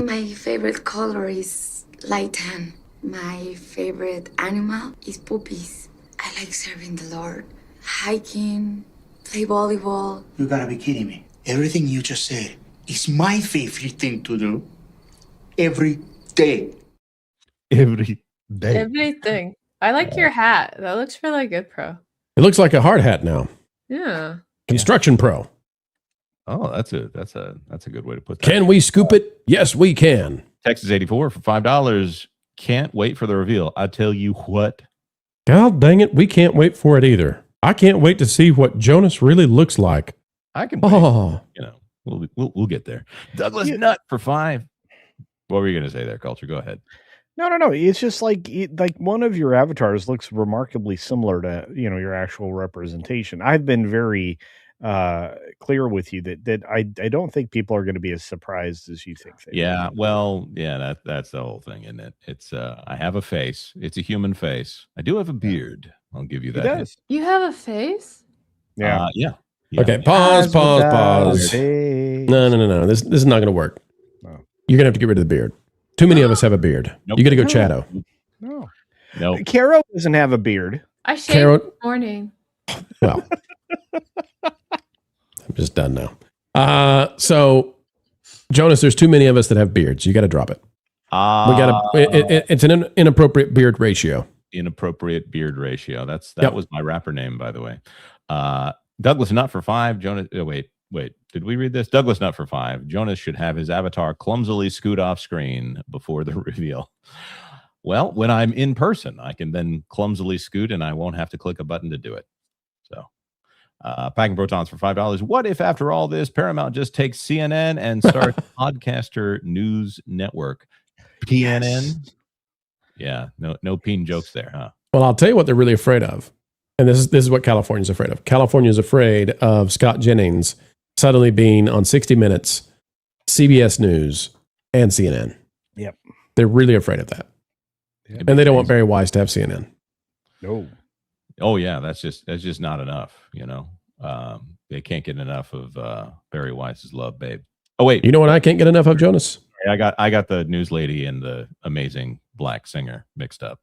Speaker 3: My favorite color is light tan. My favorite animal is puppies. I like serving the Lord, hiking, play volleyball.
Speaker 8: You gotta be kidding me. Everything you just said is my favorite thing to do. Every day.
Speaker 2: Every day.
Speaker 22: Everything. I like your hat. That looks really good, Pro.
Speaker 21: It looks like a hard hat now.
Speaker 22: Yeah.
Speaker 21: Construction Pro.
Speaker 2: Oh, that's a good way to put that.
Speaker 21: Can we scoop it? Yes, we can.
Speaker 2: Texas 84 for $5. Can't wait for the reveal. I tell you what.
Speaker 21: God dang it, we can't wait for it either. I can't wait to see what Jonas really looks like.
Speaker 2: I can wait.
Speaker 21: Oh.
Speaker 2: You know, we'll get there. Douglas Nut for $5. What were you going to say there, Culture? Go ahead.
Speaker 23: No. It's just like one of your avatars looks remarkably similar to your actual representation. I've been very clear with you that I don't think people are going to be as surprised as you think.
Speaker 2: Yeah, well, yeah, that's the whole thing, isn't it? It's I have a face. It's a human face. I do have a beard. I'll give you that.
Speaker 23: He does.
Speaker 22: You have a face?
Speaker 23: Yeah.
Speaker 2: Yeah.
Speaker 21: Okay, pause. No. This is not going to work.
Speaker 23: No.
Speaker 21: You're going to have to get rid of the beard. Too many of us have a beard.
Speaker 2: Nope.
Speaker 21: You got to go Chato.
Speaker 23: No. Caro doesn't have a beard.
Speaker 22: I shaved this morning.
Speaker 21: Well, I'm just done now. So, Jonas, there's too many of us that have beards. You got to drop it. We got to. It's an inappropriate beard ratio.
Speaker 2: Inappropriate beard ratio. That was my rapper name, by the way. Douglas Nut for $5. Jonas. Wait. Did we read this? Douglas Nut for $5. Jonas should have his avatar clumsily scoot off screen before the reveal. Well, when I'm in person, I can then clumsily scoot, and I won't have to click a button to do it. So, Packing Protons for $5. What if, after all this, Paramount just takes CNN and starts Podcaster News Network? PNN? Yes. Yeah, no peen jokes there, huh?
Speaker 21: Well, I'll tell you what they're really afraid of. And this is what California's afraid of. California's afraid of Scott Jennings suddenly being on 60 Minutes, CBS News, and CNN.
Speaker 23: Yep.
Speaker 21: They're really afraid of that. Yeah, and they don't want Barry Weiss to have CNN.
Speaker 23: No.
Speaker 2: Oh, yeah, that's just not enough, They can't get enough of Barry Weiss's love, babe. Oh, wait.
Speaker 21: You know what I can't get enough of, Jonas?
Speaker 2: I got the news lady and the amazing black singer mixed up.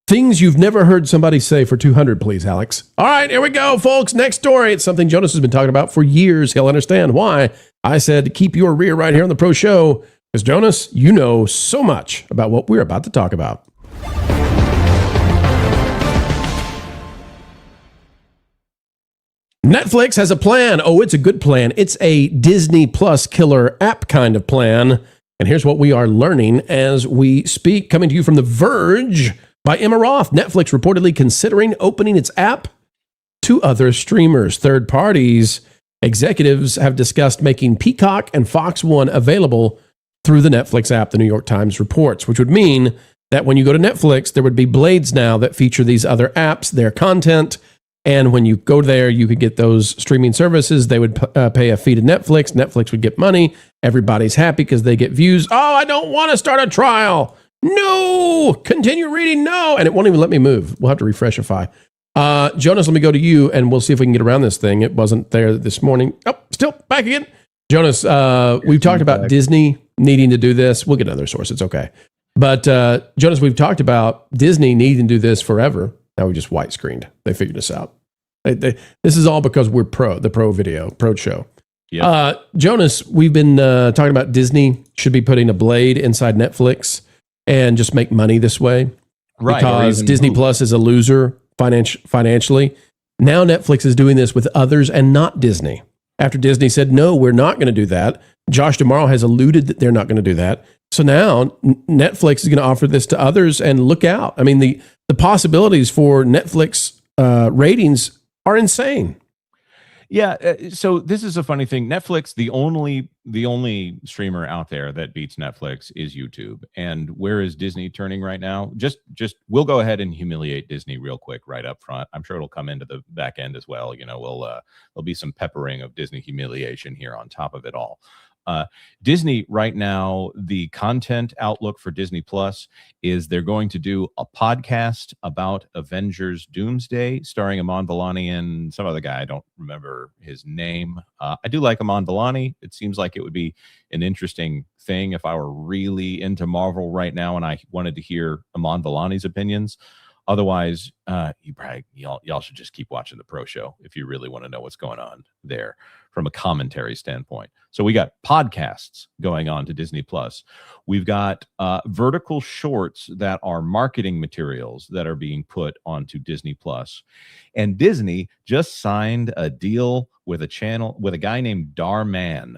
Speaker 21: Things you've never heard somebody say for 200, please, Alex. All right, here we go, folks. Next story. It's something Jonas has been talking about for years. He'll understand why I said keep your rear right here on the Pro Show. Because, Jonas, you know so much about what we're about to talk about. Netflix has a plan. Oh, it's a good plan. It's a Disney Plus killer app kind of plan. And here's what we are learning as we speak. Coming to you from The Verge by Emma Roth. Netflix reportedly considering opening its app to other streamers. Third parties, executives have discussed making Peacock and Fox One available through the Netflix app, the New York Times reports, which would mean that when you go to Netflix, there would be blades now that feature these other apps, their content. And when you go there, you could get those streaming services. They would pay a fee to Netflix. Netflix would get money. Everybody's happy because they get views. Oh, I don't want to start a trial. No, continue reading. No. And it won't even let me move. We'll have to refreshify. Jonas, let me go to you and we'll see if we can get around this thing. It wasn't there this morning. Oh, still back again. Jonas, we've talked about Disney needing to do this. We'll get another source. It's okay. But Jonas, we've talked about Disney needing to do this forever. Now we just white screened. They figured this out. This is all because we're the Pro show. Yep. Jonas, we've been talking about Disney should be putting a blade inside Netflix and just make money this way. Right. Because Disney Plus is a loser financially. Now Netflix is doing this with others and not Disney. After Disney said, no, we're not going to do that. Josh D'Amaro has alluded that they're not going to do that. So now Netflix is going to offer this to others and look out. I mean, the possibilities for Netflix ratings are insane.
Speaker 2: Yeah. So this is a funny thing. Netflix, the only streamer out there that beats Netflix is YouTube. And where is Disney turning right now? Just we'll go ahead and humiliate Disney real quick right up front. I'm sure it'll come into the back end as well. There'll be some peppering of Disney humiliation here on top of it all. Disney right now, the content outlook for Disney Plus is they're going to do a podcast about Avengers Doomsday starring Aman Vellani and some other guy. I don't remember his name. I do like Aman Vellani. It seems like it would be an interesting thing if I were really into Marvel right now and I wanted to hear Aman Vellani's opinions Otherwise, y'all should just keep watching the Pro Show if you really want to know what's going on there from a commentary standpoint. So we got podcasts going on to Disney Plus. We've got vertical shorts that are marketing materials that are being put onto Disney Plus. And Disney just signed a deal with a channel with a guy named Darman.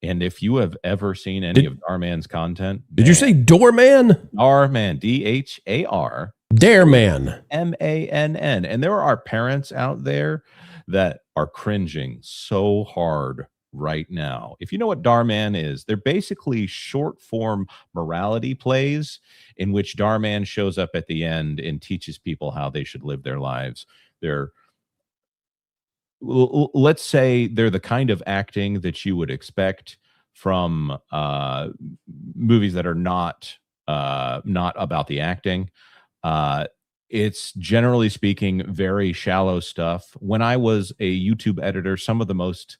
Speaker 2: And if you have ever seen any of Darman's content,
Speaker 21: did you say Doorman?
Speaker 2: Darman, D-H-A-R.
Speaker 21: Dareman.
Speaker 2: M-A-N-N. And there are parents out there that are cringing so hard right now. If you know what Darman is, they're basically short form morality plays in which Darman shows up at the end and teaches people how they should live their lives. Let's say they're the kind of acting that you would expect from movies that are not about the acting. It's generally speaking very shallow stuff. When I was a YouTube editor, some of the most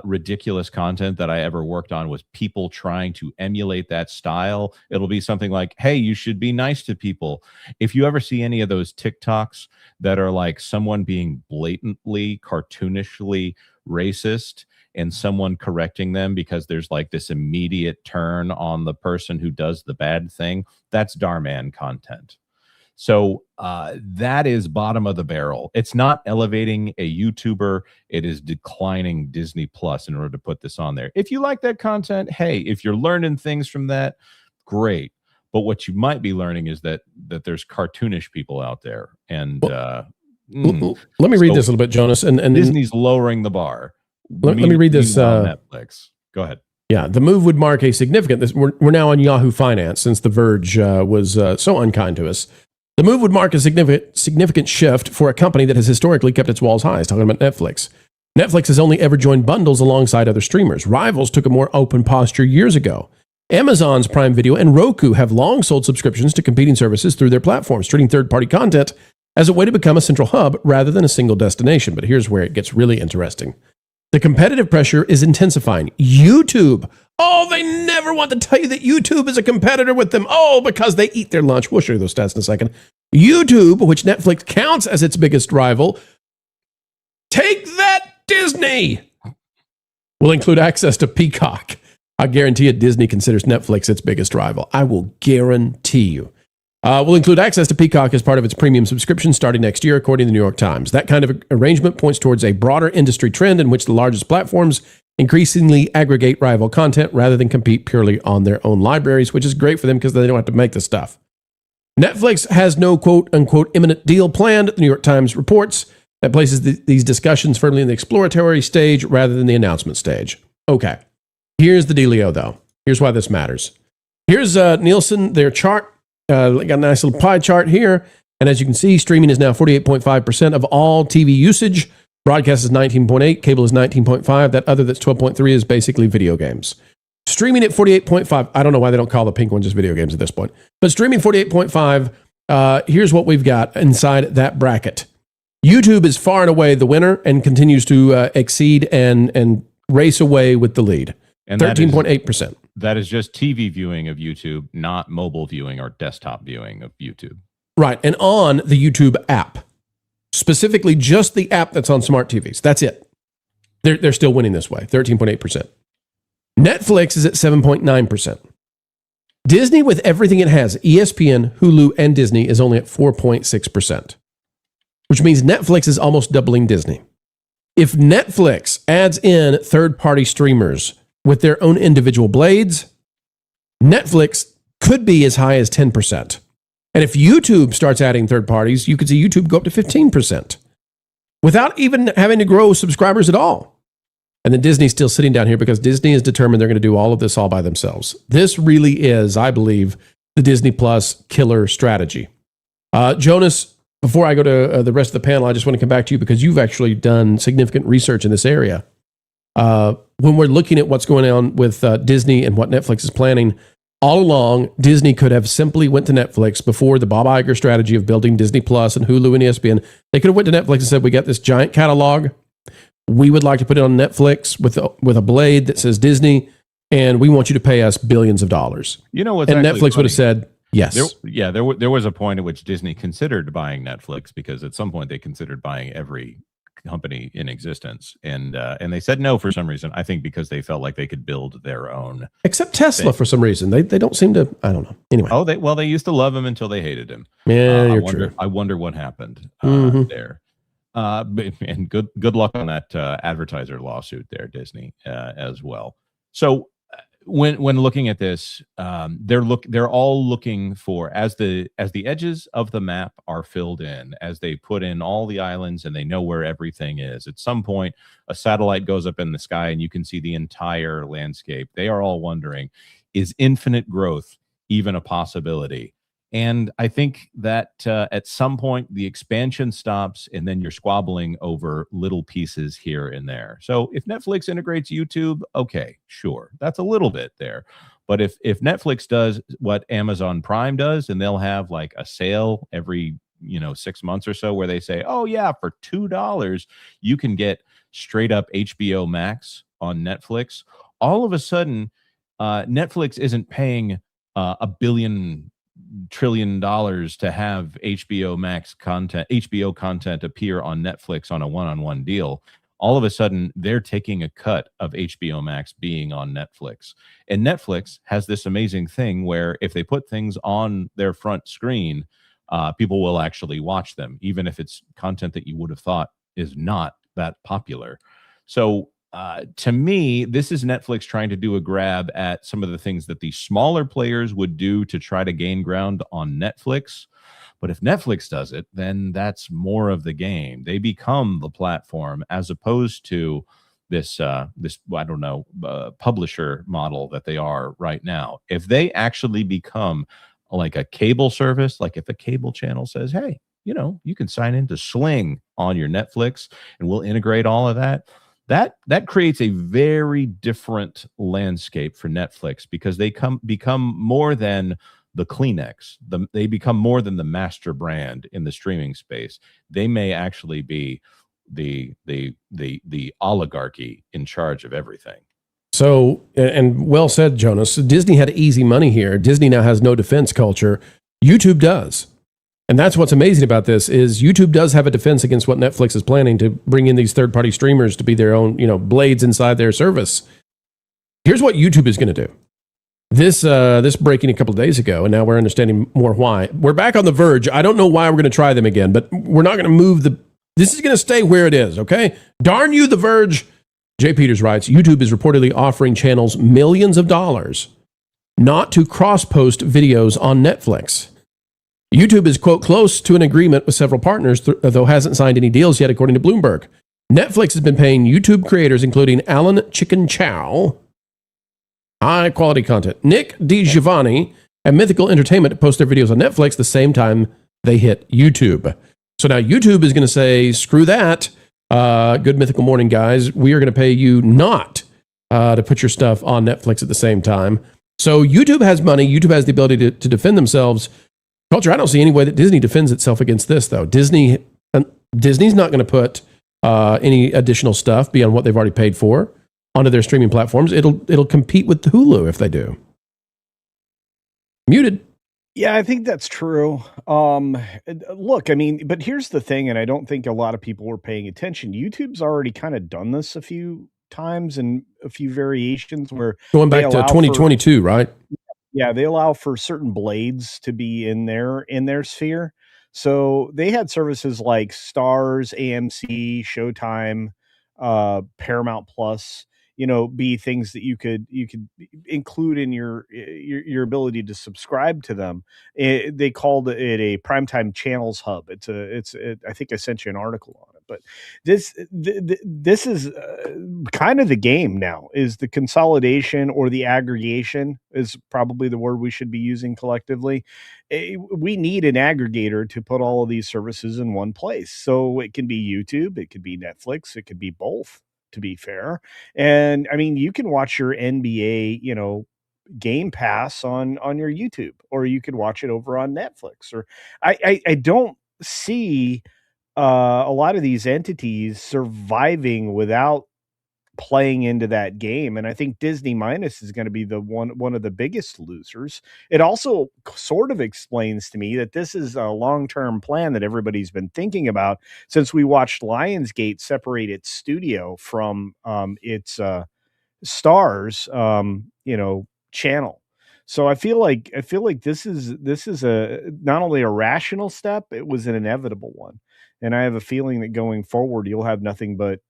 Speaker 2: ridiculous content that I ever worked on was people trying to emulate that style. It'll be something like, hey, you should be nice to people. If you ever see any of those TikToks that are like someone being blatantly, cartoonishly racist and someone correcting them because there's like this immediate turn on the person who does the bad thing, that's Darman content. So that is bottom of the barrel. It's not elevating a YouTuber. It is declining Disney Plus in order to put this on there. If you like that content, hey, if you're learning things from that, great. But what you might be learning is that there's cartoonish people out there. And
Speaker 21: let me read this a little bit, Jonas. And
Speaker 2: Disney's lowering the bar.
Speaker 21: Let me read this.
Speaker 2: Netflix. Go ahead.
Speaker 21: Yeah, the move would mark a significant. We're now on Yahoo Finance since The Verge was so unkind to us. The move would mark a significant shift for a company that has historically kept its walls high. It's talking about Netflix. Netflix has only ever joined bundles alongside other streamers. Rivals took a more open posture years ago. Amazon's Prime Video and Roku have long sold subscriptions to competing services through their platforms, treating third-party content as a way to become a central hub rather than a single destination. But here's where it gets really interesting. The competitive pressure is intensifying. YouTube. Oh, they never want to tell you that YouTube is a competitor with them. Oh, because they eat their lunch. We'll show you those stats in a second. YouTube, which Netflix counts as its biggest rival, take that, Disney, will include access to Peacock. I guarantee you Disney considers Netflix its biggest rival. I will guarantee you. Will include access to Peacock as part of its premium subscription starting next year, according to the New York Times. That kind of arrangement points towards a broader industry trend in which the largest platforms increasingly aggregate rival content rather than compete purely on their own libraries, which is great for them because they don't have to make the stuff. Netflix has no quote-unquote imminent deal planned, the New York Times reports. That places these discussions firmly in the exploratory stage rather than the announcement stage. Okay, here's the dealio, though. Here's why this matters. Here's Nielsen, their chart. Got a nice little pie chart here. And as you can see, streaming is now 48.5% of all TV usage. Broadcast is 19.8, cable is 19.5. That other that's 12.3 is basically video games. Streaming at 48.5. I don't know why they don't call the pink one just video games at this point. But streaming 48.5, here's what we've got inside that bracket. YouTube is far and away the winner and continues to exceed and race away with the lead. 13.8%.
Speaker 2: That is just TV viewing of YouTube, not mobile viewing or desktop viewing of YouTube.
Speaker 21: Right. And on the YouTube app. Specifically, just the app that's on smart TVs. That's it. They're still winning this way, 13.8%. Netflix is at 7.9%. Disney, with everything it has, ESPN, Hulu, and Disney, is only at 4.6%, which means Netflix is almost doubling Disney. If Netflix adds in third-party streamers with their own individual blades, Netflix could be as high as 10%. And if YouTube starts adding third parties, you could see YouTube go up to 15% without even having to grow subscribers at all. And then Disney's still sitting down here because Disney is determined they're going to do all of this all by themselves. This really is, I believe, the Disney Plus killer strategy. Jonas, before I go to the rest of the panel, I just want to come back to you because you've actually done significant research in this area. When we're looking at what's going on with Disney and what Netflix is planning, all along, Disney could have simply went to Netflix before the Bob Iger strategy of building Disney Plus and Hulu and ESPN. They could have went to Netflix and said, we got this giant catalog. We would like to put it on Netflix with a blade that says Disney, and we want you to pay us billions of dollars.
Speaker 2: You know what's
Speaker 21: and
Speaker 2: actually
Speaker 21: Netflix
Speaker 2: funny?
Speaker 21: would have said, Yes.
Speaker 2: There was a point at which Disney considered buying Netflix, because at some point they considered buying every company in existence, and they said no for some reason. I think because they felt like they could build their own.
Speaker 21: Except Tesla for some reason. They don't seem to, I don't know. Anyway.
Speaker 2: Oh, they used to love him until they hated him.
Speaker 21: Yeah,
Speaker 2: I
Speaker 21: you're
Speaker 2: wonder,
Speaker 21: true.
Speaker 2: I wonder what happened
Speaker 21: Mhm.
Speaker 2: there. And good luck on that advertiser lawsuit there, Disney, as well. So when looking at this, they're all looking for, as the edges of the map are filled in, as they put in all the islands and they know where everything is. At some point, a satellite goes up in the sky and you can see the entire landscape. They are all wondering, is infinite growth even a possibility? And I think that at some point the expansion stops, and then you're squabbling over little pieces here and there. So if Netflix integrates YouTube, okay, sure, that's a little bit there. But if Netflix does what Amazon Prime does, and they'll have like a sale every 6 months or so, where they say, oh yeah, for $2 you can get straight up HBO Max on Netflix. All of a sudden, Netflix isn't paying $1 billion trillion to have HBO Max content, HBO content appear on Netflix on a one-on-one deal. All of a sudden, they're taking a cut of HBO Max being on Netflix. And Netflix has this amazing thing where if they put things on their front screen, people will actually watch them, even if it's content that you would have thought is not that popular. So to me, this is Netflix trying to do a grab at some of the things that the smaller players would do to try to gain ground on Netflix. But if Netflix does it, then that's more of the game. They become the platform, as opposed to this publisher model that they are right now. If they actually become like a cable service, like if a cable channel says, hey, you can sign into Sling on your Netflix and we'll integrate all of that. That creates a very different landscape for Netflix, because they become more than the Kleenex. They become more than the master brand in the streaming space. They may actually be the oligarchy in charge of everything.
Speaker 21: So, and well said, Jonas. Disney had easy money here. Disney now has no defense culture. YouTube does. And that's what's amazing about this, is YouTube does have a defense against what Netflix is planning to bring in these third-party streamers to be their own, blades inside their service. Here's what YouTube is going to do. This breaking a couple of days ago, and now we're understanding more why. We're back on The Verge. I don't know why we're going to try them again, but we're not going to move this is going to stay where it is, okay? Darn you, The Verge. Jay Peters writes, YouTube is reportedly offering channels millions of dollars not to cross-post videos on Netflix. YouTube is, quote, close to an agreement with several partners, though hasn't signed any deals yet, according to Bloomberg. Netflix has been paying YouTube creators, including Alan Chicken Chow, high-quality content, Nick DiGiovanni, and Mythical Entertainment to post their videos on Netflix the same time they hit YouTube. So now YouTube is going to say, screw that. Good Mythical Morning, guys. We are going to pay you not to put your stuff on Netflix at the same time. So YouTube has money. YouTube has the ability to defend themselves. Culture, I don't see any way that Disney defends itself against this, though. Disney's not going to put any additional stuff beyond what they've already paid for onto their streaming platforms. It'll compete with Hulu if they do. Muted.
Speaker 23: Yeah, I think that's true. Look, I mean, but here's the thing, and I don't think a lot of people were paying attention. YouTube's already kind of done this a few times and a few variations where
Speaker 21: going back to 2022, right?
Speaker 23: Yeah, they allow for certain blades to be in their sphere. So they had services like Stars, AMC, Showtime, Paramount Plus, be things that you could include in your ability to subscribe to them. They called it a primetime channels hub. I think I sent you an article on it. But this is kind of the game now, is the consolidation, or the aggregation is probably the word we should be using collectively. We need an aggregator to put all of these services in one place. So it can be YouTube, it could be Netflix, it could be both, to be fair. And I mean, you can watch your NBA, Game Pass on your YouTube, or you could watch it over on Netflix. Or I don't see a lot of these entities surviving without playing into that game. And I think Disney minus is going to be the one of the biggest losers. It also sort of explains to me that this is a long-term plan that everybody's been thinking about since we watched Lionsgate separate its studio from its Stars channel. So I feel like this is a not only a rational step, it was an inevitable one. And I have a feeling that going forward you'll have nothing but,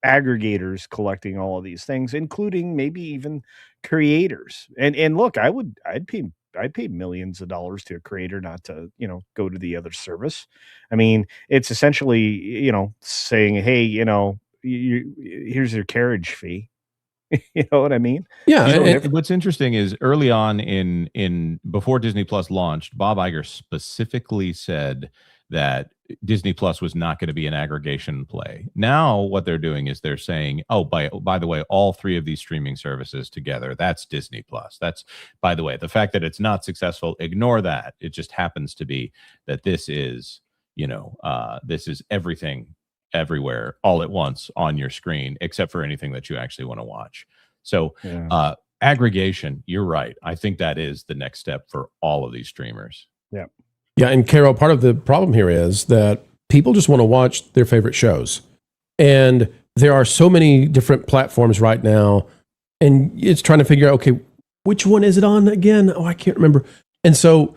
Speaker 23: aggregators collecting all of these things, including maybe even creators. And look, I'd pay millions of dollars to a creator not to, go to the other service. I mean, it's essentially, saying, hey, here's your carriage fee. You know what I mean?
Speaker 21: Yeah.
Speaker 2: What's interesting is early on in before Disney Plus launched, Bob Iger specifically said that Disney Plus was not going to be an aggregation play. Now what they're doing is they're saying, oh, by the way, all three of these streaming services together, that's Disney Plus. That's, by the way, the fact that it's not successful, ignore that. It just happens to be that this is, this is everything everywhere all at once on your screen, except for anything that you actually want to watch. So aggregation, you're right. I think that is the next step for all of these streamers.
Speaker 23: Yeah.
Speaker 21: Yeah. And Carol, part of the problem here is that people just want to watch their favorite shows. And there are so many different platforms right now. And it's trying to figure out, okay, which one is it on again? Oh, I can't remember. And so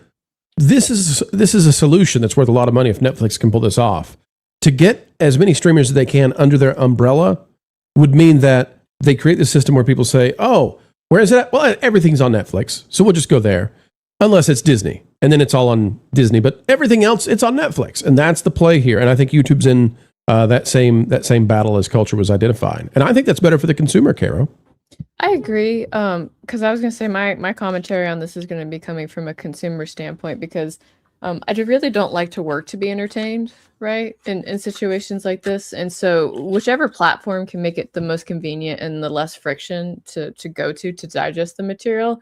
Speaker 21: this is a solution that's worth a lot of money if Netflix can pull this off. To get as many streamers as they can under their umbrella would mean that they create the system where people say, oh, where is it at? Well, everything's on Netflix, so we'll just go there. Unless it's Disney, and then it's all on Disney. But everything else, it's on Netflix. And that's the play here. And I think YouTube's in that same battle as culture was identifying. And I think that's better for the consumer, Caro.
Speaker 22: I agree. Because I was going to say my commentary on this is going to be coming from a consumer standpoint because I really don't like to work to be entertained, right? In situations like this. And so whichever platform can make it the most convenient and the less friction to go to digest the material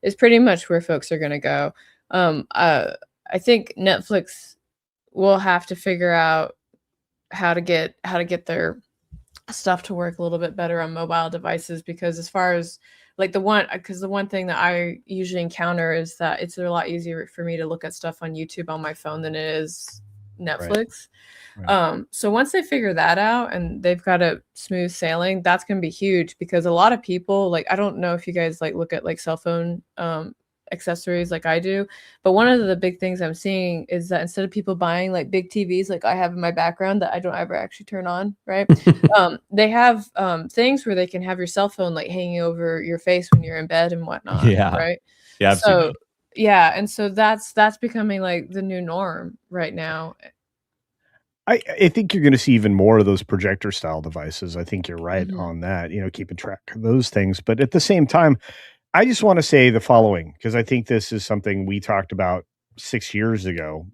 Speaker 22: is pretty much where folks are going to go. I think Netflix will have to figure out how to get their stuff to work a little bit better on mobile devices, because as far as like the one thing that I usually encounter is that it's a lot easier for me to look at stuff on YouTube on my phone than it is Netflix. Right. So once they figure that out and they've got a smooth sailing, that's going to be huge, because a lot of people, like, I don't know if you guys like look at like cell phone accessories like I do, but one of the big things I'm seeing is that instead of people buying like big TVs like I have in my background that I don't ever actually turn on, right? They have things where they can have your cell phone like hanging over your face when you're in bed and whatnot.
Speaker 2: Yeah.
Speaker 22: Right.
Speaker 2: Yeah.
Speaker 22: So yeah, and so that's becoming like the new norm right now.
Speaker 23: I think you're going to see even more of those projector style devices. I think you're right on that, keeping track of those things. But at the same time, I just want to say the following, because I think this is something we talked about 6 years ago,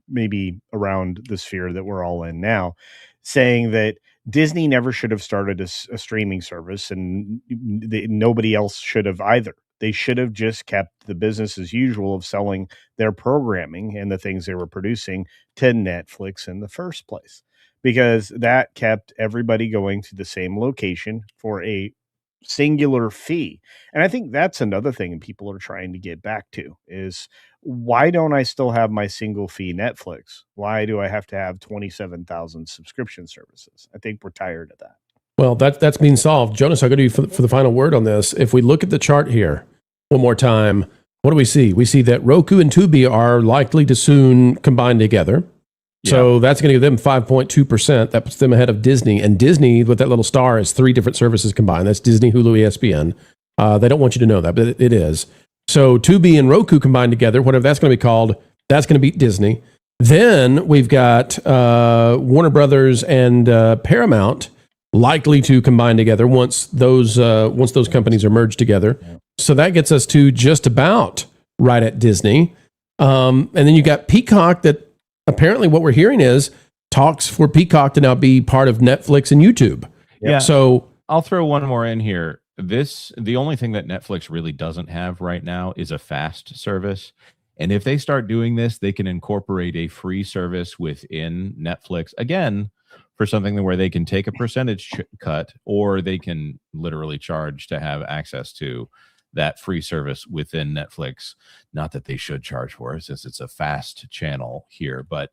Speaker 23: maybe around the sphere that we're all in now, saying that Disney never should have started a streaming service, and nobody else should have either. They should have just kept the business as usual of selling their programming and the things they were producing to Netflix in the first place, because that kept everybody going to the same location for a singular fee. And I think that's another thing people are trying to get back to is, why don't I still have my single fee Netflix? Why do I have to have 27,000 subscription services? I think we're tired of that.
Speaker 21: Well, that's being solved. Jonas, I'll go to you for the final word on this. If we look at the chart here one more time, what do we see? We see that Roku and Tubi are likely to soon combine together. Yeah. So that's going to give them 5.2%. That puts them ahead of Disney. And Disney, with that little star, is 3 different services combined. That's Disney, Hulu, ESPN. They don't want you to know that, but it is. So Tubi and Roku combined together, whatever that's going to be called, that's going to beat Disney. Then we've got Warner Brothers and Paramount likely to combine together once those companies are merged together. Yeah. So that gets us to just about right at Disney. And then you got Peacock, that apparently what we're hearing is talks for Peacock to now be part of Netflix and YouTube.
Speaker 2: Yeah.
Speaker 21: So
Speaker 2: I'll throw one more in here. The only thing that Netflix really doesn't have right now is a FAST service. And if they start doing this, they can incorporate a free service within Netflix, again, for something where they can take a percentage cut, or they can literally charge to have access to that free service within Netflix. Not that they should charge for it, since it's a fast channel here, but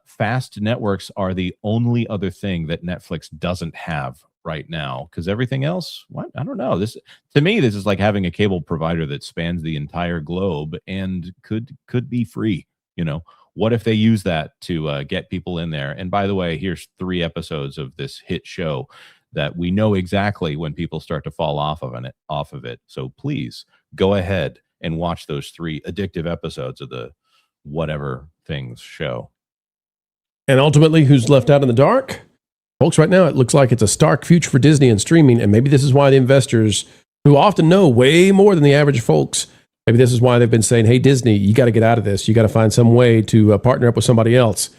Speaker 2: fast networks are the only other thing that Netflix doesn't have right now, because everything else, what, I don't know. This, to me, this is like having a cable provider that spans the entire globe and could be free. You know, what if they use that to get people in there? And by the way, here's 3 episodes of this hit show that we know exactly when people start to fall off of it. So please go ahead and watch those 3 addictive episodes of the whatever things show.
Speaker 21: And ultimately, who's left out in the dark? Folks, right now, it looks like it's a stark future for Disney and streaming, and maybe this is why the investors, who often know way more than the average folks, maybe this is why they've been saying, hey, Disney, you got to get out of this. You got to find some way to partner up with somebody else.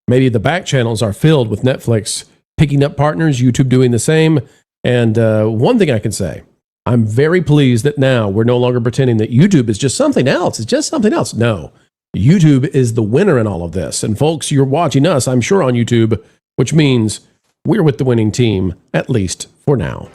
Speaker 21: Maybe the back channels are filled with Netflix picking up partners, YouTube doing the same. And one thing I can say, I'm very pleased that now we're no longer pretending that YouTube is just something else. It's just something else. No, YouTube is the winner in all of this. And folks, you're watching us, I'm sure, on YouTube, which means we're with the winning team, at least for now.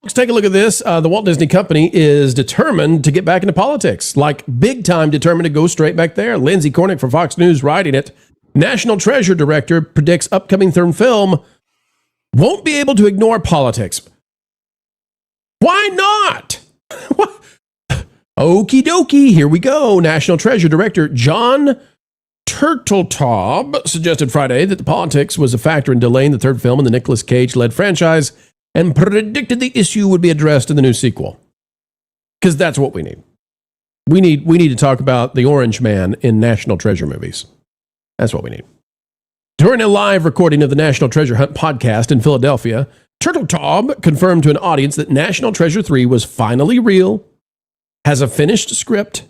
Speaker 21: Let's take a look at this. The Walt Disney Company is determined to get back into politics, like big time determined to go straight back there. Lindsay Cornick from Fox News writing it. National Treasure director predicts upcoming third film won't be able to ignore politics. Why not? Okie dokie, here we go. National Treasure director John Turteltaub suggested Friday that the politics was a factor in delaying the third film in the Nicolas Cage-led franchise, and predicted the issue would be addressed in the new sequel. Because that's what we need. We need to talk about the Orange Man in National Treasure movies. That's what we need. During a live recording of the National Treasure Hunt podcast in Philadelphia, Turteltaub confirmed to an audience that National Treasure 3 was finally real, has a finished script,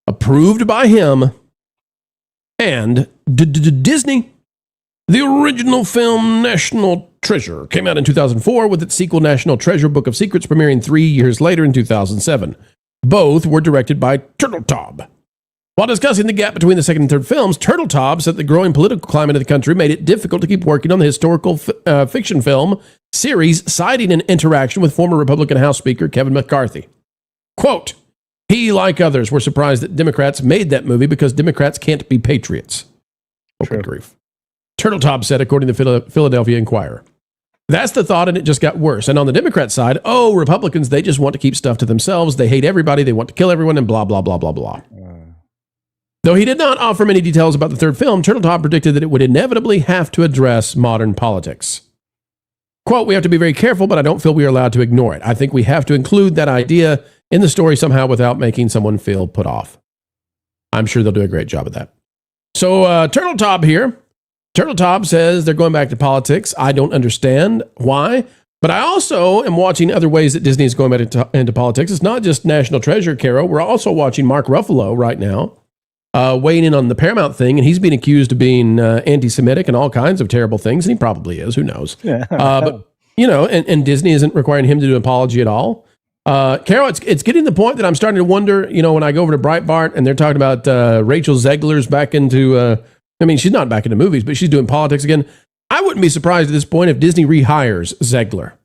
Speaker 21: approved by him, and Disney. The original film National Treasure came out in 2004, with its sequel National Treasure Book of Secrets premiering 3 years later in 2007. Both were directed by Turteltaub. While discussing the gap between the second and third films, Turteltaub said the growing political climate of the country made it difficult to keep working on the historical fiction film series, citing an interaction with former Republican House Speaker Kevin McCarthy. Quote, he, like others, were surprised that Democrats made that movie because Democrats can't be patriots. Open grief. Turteltaub said, according to the Philadelphia Inquirer. That's the thought, and it just got worse. And on the Democrat side, Republicans, they just want to keep stuff to themselves. They hate everybody. They want to kill everyone, and blah, blah, blah, blah, blah. Though he did not offer many details about the third film, Turteltaub predicted that it would inevitably have to address modern politics. Quote, we have to be very careful, but I don't feel we are allowed to ignore it. I think we have to include that idea in the story somehow without making someone feel put off. I'm sure they'll do a great job of that. So Turteltaub here. Turteltaub says they're going back to politics. I don't understand why, but I also am watching other ways that Disney is going back into politics. It's not just National Treasure, Caro. We're also watching Mark Ruffalo right now, weighing in on the Paramount thing, and he's being accused of being anti-Semitic and all kinds of terrible things, and he probably is. Who knows? But, you know, and Disney isn't requiring him to do an apology at all. Caro, it's getting to the point that I'm starting to wonder, you know, when I go over to Breitbart and they're talking about Rachel Zegler's back into... I mean, she's not back into movies, but she's doing politics again. I wouldn't be surprised at this point if Disney rehires Zegler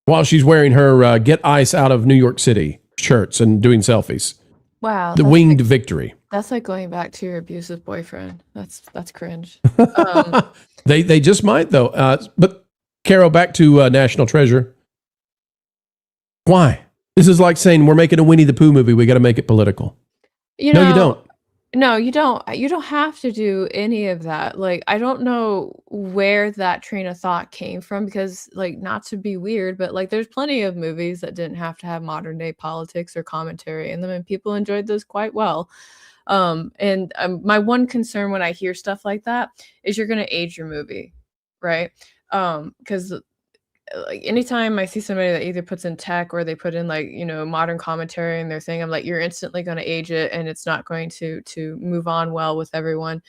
Speaker 21: while she's wearing her Get Ice Out of New York City shirts and doing selfies.
Speaker 22: Wow.
Speaker 21: The winged victory.
Speaker 22: That's like going back to your abusive boyfriend. That's cringe.
Speaker 21: They just might, though. But, Caro, back to National Treasure. Why? This is like saying we're making a Winnie the Pooh movie. We got to make it political.
Speaker 22: You don't. No, you don't. You don't have to do any of that. Like, I don't know where that train of thought came from because, like, not to be weird, but like, there's plenty of movies that didn't have to have modern day politics or commentary in them, and people enjoyed those quite well. My one concern when I hear stuff like that is you're going to age your movie, right? Because like anytime I see somebody that either puts in tech or they put in like, you know, modern commentary in their thing, I'm like, you're instantly going to age it and it's not going to move on well with everyone.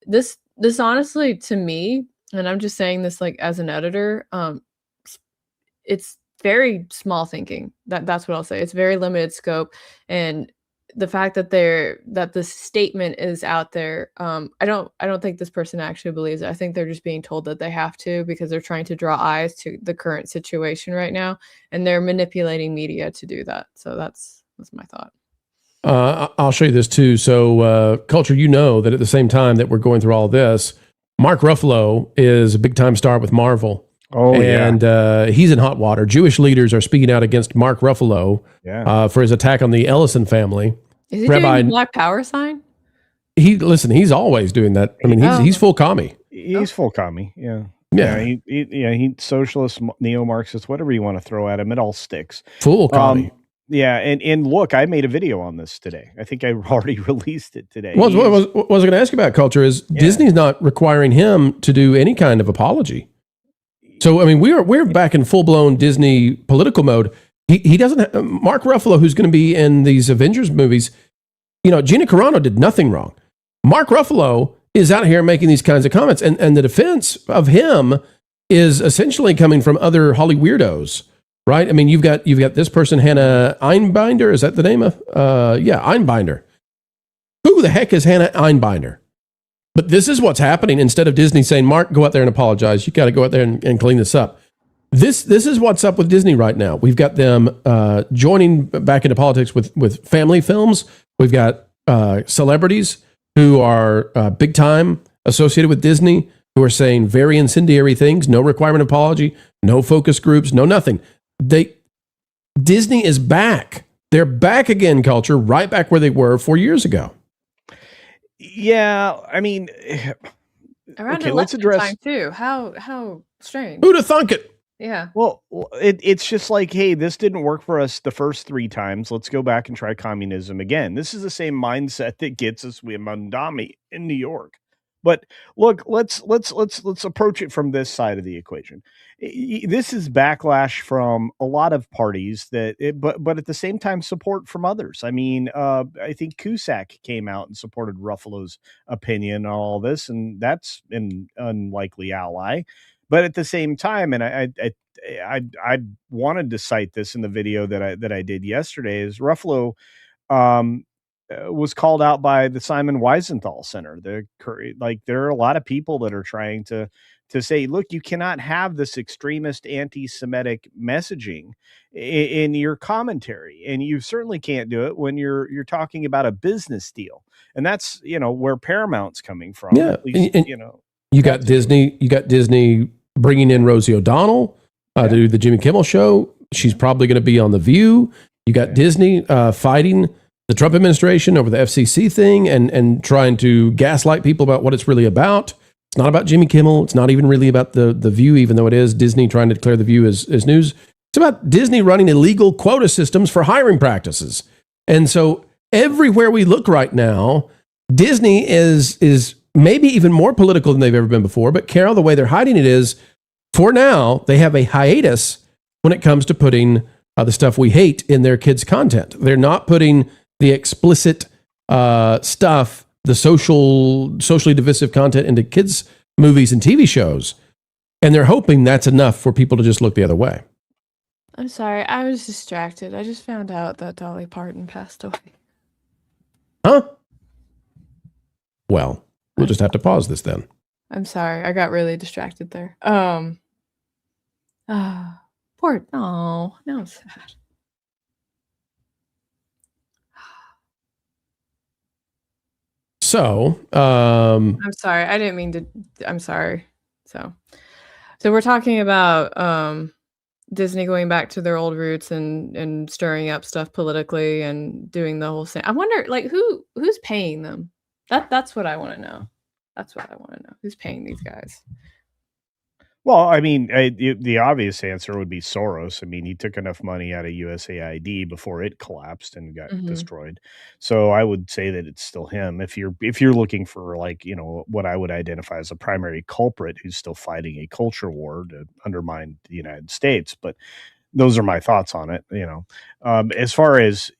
Speaker 22: This honestly, to me, and I'm just saying this like as an editor, it's very small thinking. That's what I'll say. It's very limited scope, and the fact that the statement is out there, I don't think this person actually believes it. I think they're just being told that they have to because they're trying to draw eyes to the current situation right now, and they're manipulating media to do that. So that's my thought.
Speaker 21: I'll show you this too. So, Culture, you know that at the same time that we're going through all this, Mark Ruffalo is a big time star with Marvel.
Speaker 23: Oh,
Speaker 21: and he's in hot water. Jewish leaders are speaking out against Mark Ruffalo for his attack on the Ellison family.
Speaker 22: Is he doing the Black Power sign?
Speaker 21: He's always doing that. I mean, he's full commie.
Speaker 23: He's full commie. He socialist, neo-Marxist, whatever you want to throw at him, it all sticks.
Speaker 21: Full commie.
Speaker 23: And look, I made a video on this today. I think I already released it today.
Speaker 21: Well, what I was going to ask you about, Culture, is Disney's not requiring him to do any kind of apology. So, I mean, we're back in full-blown Disney political mode. He doesn't have, Mark Ruffalo, who's going to be in these Avengers movies, Gina Carano did nothing wrong. Mark Ruffalo is out here making these kinds of comments, and the defense of him is essentially coming from other Holly weirdos, right? I mean, you've got this person, Hannah Einbinder. Is that the name of? Einbinder. Who the heck is Hannah Einbinder? But this is what's happening. Instead of Disney saying, Mark, go out there and apologize, you got to go out there and clean this up. This is what's up with Disney right now. We've got them joining back into politics with family films. We've got celebrities who are big time associated with Disney who are saying very incendiary things. No requirement of apology, no focus groups, no nothing. Disney is back. They're back again, Culture, right back where they were 4 years ago.
Speaker 23: Yeah, I mean,
Speaker 22: around let's address time too. How strange.
Speaker 21: Who'd have thunk it?
Speaker 22: Yeah.
Speaker 23: Well, it's just like, hey, this didn't work for us the first 3 times. Let's go back and try communism again. This is the same mindset that gets us with Mandami in New York. But look, let's approach it from this side of the equation. This is backlash from a lot of parties but at the same time support from others. I mean, I think Cusack came out and supported Ruffalo's opinion on all this, and that's an unlikely ally. But at the same time, and I wanted to cite this in the video that I did yesterday, is Ruffalo was called out by the Simon Wiesenthal Center. There are a lot of people that are trying to say, look, you cannot have this extremist anti-Semitic messaging in your commentary, and you certainly can't do it when you're talking about a business deal, and that's where Paramount's coming from.
Speaker 21: Yeah,
Speaker 23: at least,
Speaker 21: you got Disney. You got Disney bringing in Rosie O'Donnell to do the Jimmy Kimmel show. She's probably going to be on The View. You got Disney fighting the Trump administration over the FCC thing and trying to gaslight people about what it's really about. It's not about Jimmy Kimmel. It's not even really about the View, even though it is Disney trying to declare The View as news. It's about Disney running illegal quota systems for hiring practices. And so everywhere we look right now, Disney is maybe even more political than they've ever been before. But Carol, the way they're hiding it is, for now, they have a hiatus when it comes to putting the stuff we hate in their kids' content. They're not putting the explicit stuff, the socially divisive content into kids' movies and TV shows. And they're hoping that's enough for people to just look the other way.
Speaker 22: I'm sorry, I was distracted. I just found out that Dolly Parton passed away.
Speaker 21: Huh? Well, we'll just have to pause this then.
Speaker 22: I'm sorry, I got really distracted there. Poor, no, now I'm sad.
Speaker 21: So,
Speaker 22: I'm sorry. I didn't mean to. I'm sorry. So we're talking about Disney going back to their old roots and stirring up stuff politically and doing the whole thing. I wonder, like, who's paying them? That's what I want to know. That's what I want to know. Who's paying these guys?
Speaker 23: Well, I mean, the obvious answer would be Soros. I mean, he took enough money out of USAID before it collapsed and got destroyed. So I would say that it's still him. If you're looking for, like, what I would identify as a primary culprit who's still fighting a culture war to undermine the United States, but those are my thoughts on it. As far as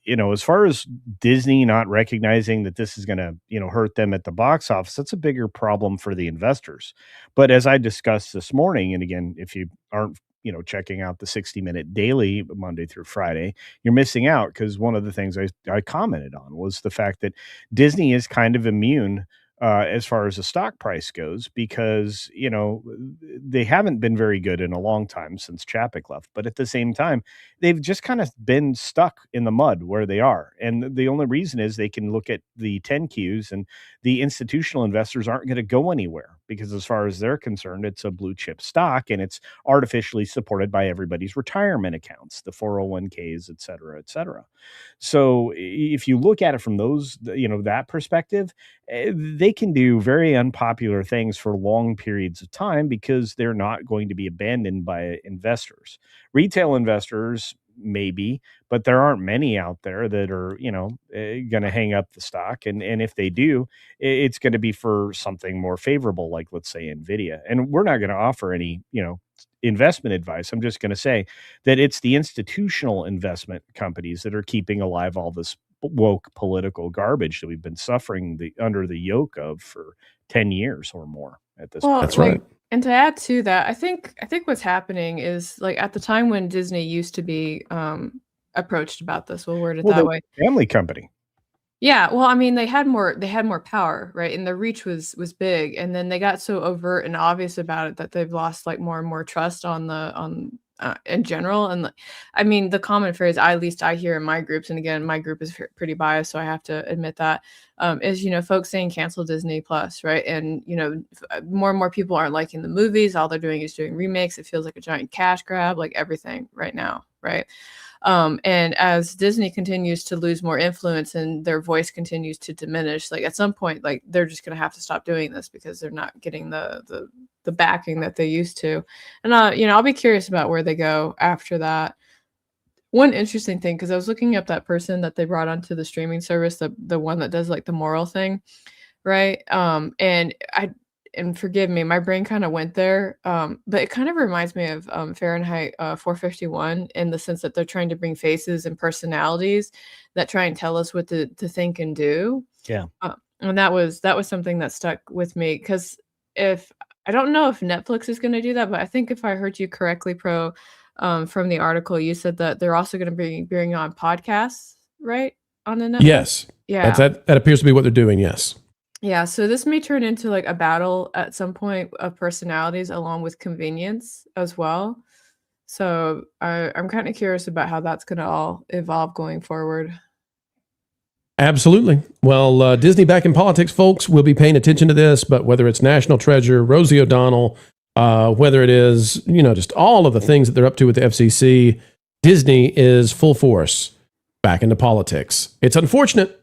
Speaker 23: Disney not recognizing that this is going to, hurt them at the box office, that's a bigger problem for the investors. But as I discussed this morning, and again, if you aren't checking out the 60-minute daily Monday through Friday, you're missing out, because one of the things I commented on was the fact that Disney is kind of immune as far as the stock price goes, because they haven't been very good in a long time since Chapek left, but at the same time they've just kind of been stuck in the mud where they are, and the only reason is they can look at the 10Qs, and the institutional investors aren't going to go anywhere, because as far as they're concerned, it's a blue chip stock, and it's artificially supported by everybody's retirement accounts, the 401ks, et cetera, et cetera. So if you look at it from those, that perspective, they can do very unpopular things for long periods of time, because they're not going to be abandoned by investors. Retail investors, maybe, but there aren't many out there that are, going to hang up the stock. And if they do, it's going to be for something more favorable, like, let's say, NVIDIA. And we're not going to offer any, investment advice. I'm just going to say that it's the institutional investment companies that are keeping alive all this woke political garbage that we've been suffering under the yoke of for 10 years or more at this point.
Speaker 21: That's right.
Speaker 22: And to add to that, I think what's happening is, like, at the time when Disney used to be approached about this, we'll word it that way.
Speaker 23: Family company.
Speaker 22: Yeah, well, I mean, they had more power, right? And the reach was big, and then they got so overt and obvious about it that they've lost, like, more and more trust on in general. And I mean, the common phrase at least I hear in my groups, and again, my group is pretty biased, so I have to admit that, is folks saying cancel Disney Plus, right? And more and more people aren't liking the movies. All they're doing is doing remakes. It feels like a giant cash grab, like everything right now, right? And as Disney continues to lose more influence and their voice continues to diminish, like, at some point, like, they're just going to have to stop doing this, because they're not getting the backing that they used to. And I'll be curious about where they go after that. One interesting thing, because I was looking up that person that they brought onto the streaming service, the one that does, like, the moral thing, right? And forgive me, my brain kind of went there, but it kind of reminds me of Fahrenheit 451, in the sense that they're trying to bring faces and personalities that try and tell us what to think and do.
Speaker 23: Yeah.
Speaker 22: And that was something that stuck with me, because I don't know if Netflix is going to do that, but I think if I heard you correctly, Pro, from the article, you said that they're also going to bring on podcasts, right? On the Netflix?
Speaker 21: Yes.
Speaker 22: Yeah.
Speaker 21: That appears to be what they're doing, yes.
Speaker 22: Yeah, so this may turn into, like, a battle at some point of personalities, along with convenience as well. So I'm kind of curious about how that's going to all evolve going forward.
Speaker 21: Absolutely. Well, Disney back in politics, folks. We'll be paying attention to this, but whether it's National Treasure, Rosie O'Donnell, whether it is, just all of the things that they're up to with the FCC, Disney is full force back into politics. It's unfortunate.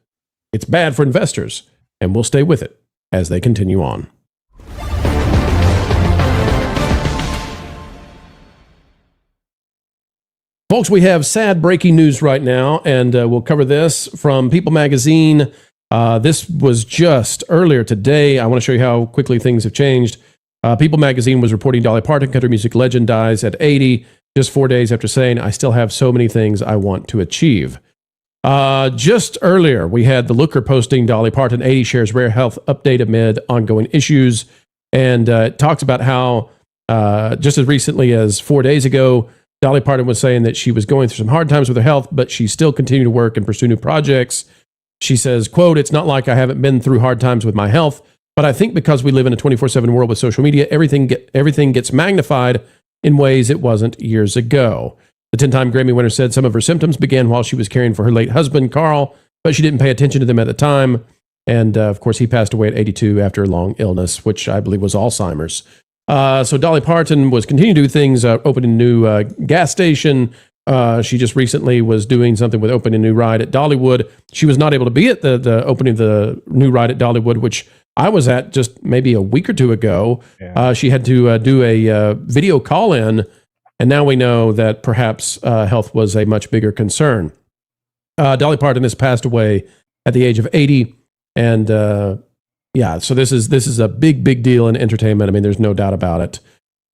Speaker 21: It's bad for investors. And we'll stay with it as they continue on. Folks, we have sad breaking news right now, and we'll cover this from People Magazine. This was just earlier today. I want to show you how quickly things have changed. People Magazine was reporting Dolly Parton, country music legend, dies at 80, just 4 days after saying, "I still have so many things I want to achieve." Just earlier, we had the Looker posting Dolly Parton 80 shares rare health update amid ongoing issues. And it talks about how just as recently as 4 days ago, Dolly Parton was saying that she was going through some hard times with her health, but she still continued to work and pursue new projects. She says, quote, "It's not like I haven't been through hard times with my health, but I think because we live in a 24/7 world with social media, everything gets magnified in ways it wasn't years ago." The 10-time Grammy winner said some of her symptoms began while she was caring for her late husband, Carl, but she didn't pay attention to them at the time. And, of course, he passed away at 82 after a long illness, which I believe was Alzheimer's. So Dolly Parton was continuing to do things, opening a new gas station. She just recently was doing something with opening a new ride at Dollywood. She was not able to be at the opening of the new ride at Dollywood, which I was at just maybe a week or two ago. Yeah. She had to do a video call-in. And now we know that perhaps health was a much bigger concern. Dolly Parton has passed away at the age of 80. And so this is a big deal in entertainment. I mean, there's no doubt about it.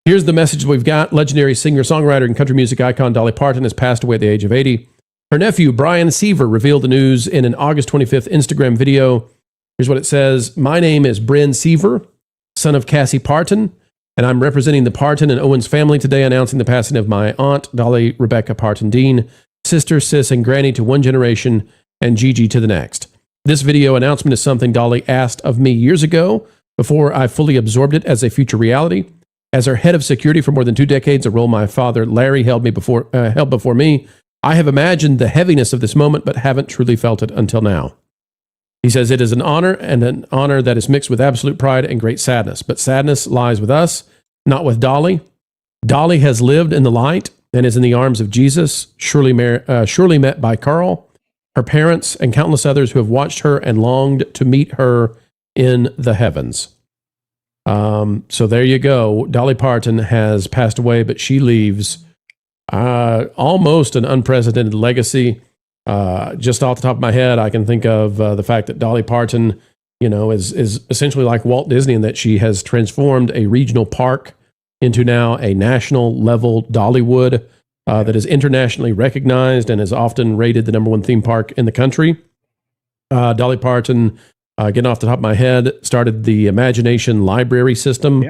Speaker 21: Here's the message we've got. Legendary singer, songwriter, and country music icon Dolly Parton has passed away at the age of 80. Her nephew, Brian Seaver, revealed the news in an August 25th Instagram video. Here's what it says. "My name is Bryn Seaver, son of Cassie Parton. and I'm representing the Parton and Owens family today, announcing the passing of my aunt, Dolly Rebecca Parton Dean, sister, sis, and granny to one generation, and Gigi to the next. This video announcement is something Dolly asked of me years ago before I fully absorbed it as a future reality. As her head of security for more than 2 decades, a role my father Larry held before me, I have imagined the heaviness of this moment, but haven't truly felt it until now. He says it is an honor, and an honor that is mixed with absolute pride and great sadness. But sadness lies with us, not with Dolly. Dolly has lived in the light and is in the arms of Jesus, surely met by Carl, her parents, and countless others who have watched her and longed to meet her in the heavens. So there you go. Dolly Parton has passed away, but she leaves almost an unprecedented legacy. Just off the top of my head, I can think of the fact that Dolly Parton, is essentially like Walt Disney in that she has transformed a regional park into now a national level Dollywood that is internationally recognized and is often rated the #1 theme park in the country. Dolly Parton, getting off the top of my head, started the Imagination Library system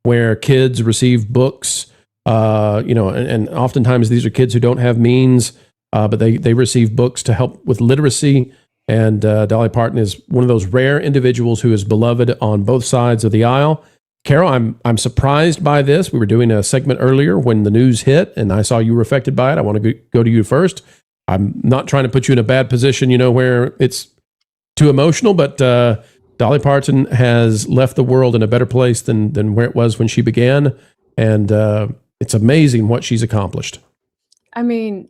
Speaker 21: where kids receive books, and oftentimes these are kids who don't have means, but they receive books to help with literacy. And Dolly Parton is one of those rare individuals who is beloved on both sides of the aisle. Carol, I'm surprised by this. We were doing a segment earlier when the news hit, and I saw you were affected by it. I want to go to you first. I'm not trying to put you in a bad position, where it's too emotional, but Dolly Parton has left the world in a better place than where it was when she began, and it's amazing what she's accomplished.
Speaker 22: I mean,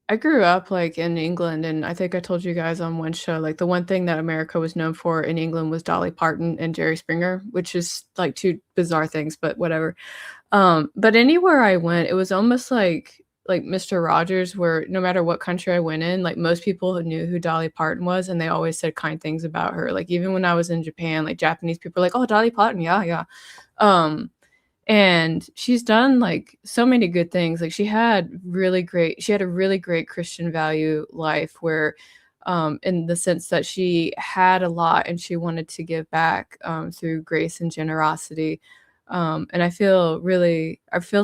Speaker 22: I grew up in England, and I think I told you guys on one show, the one thing that America was known for in England was Dolly Parton and Jerry Springer, which is two bizarre things, but whatever. But anywhere I went, it was almost like Mr. Rogers, where no matter what country I went in, most people knew who Dolly Parton was, and they always said kind things about her. Even when I was in Japan, Japanese people were like, "Oh, Dolly Parton, yeah." And she's done so many good things. She had a really great Christian value life where, in the sense that she had a lot and she wanted to give back through grace and generosity. And I feel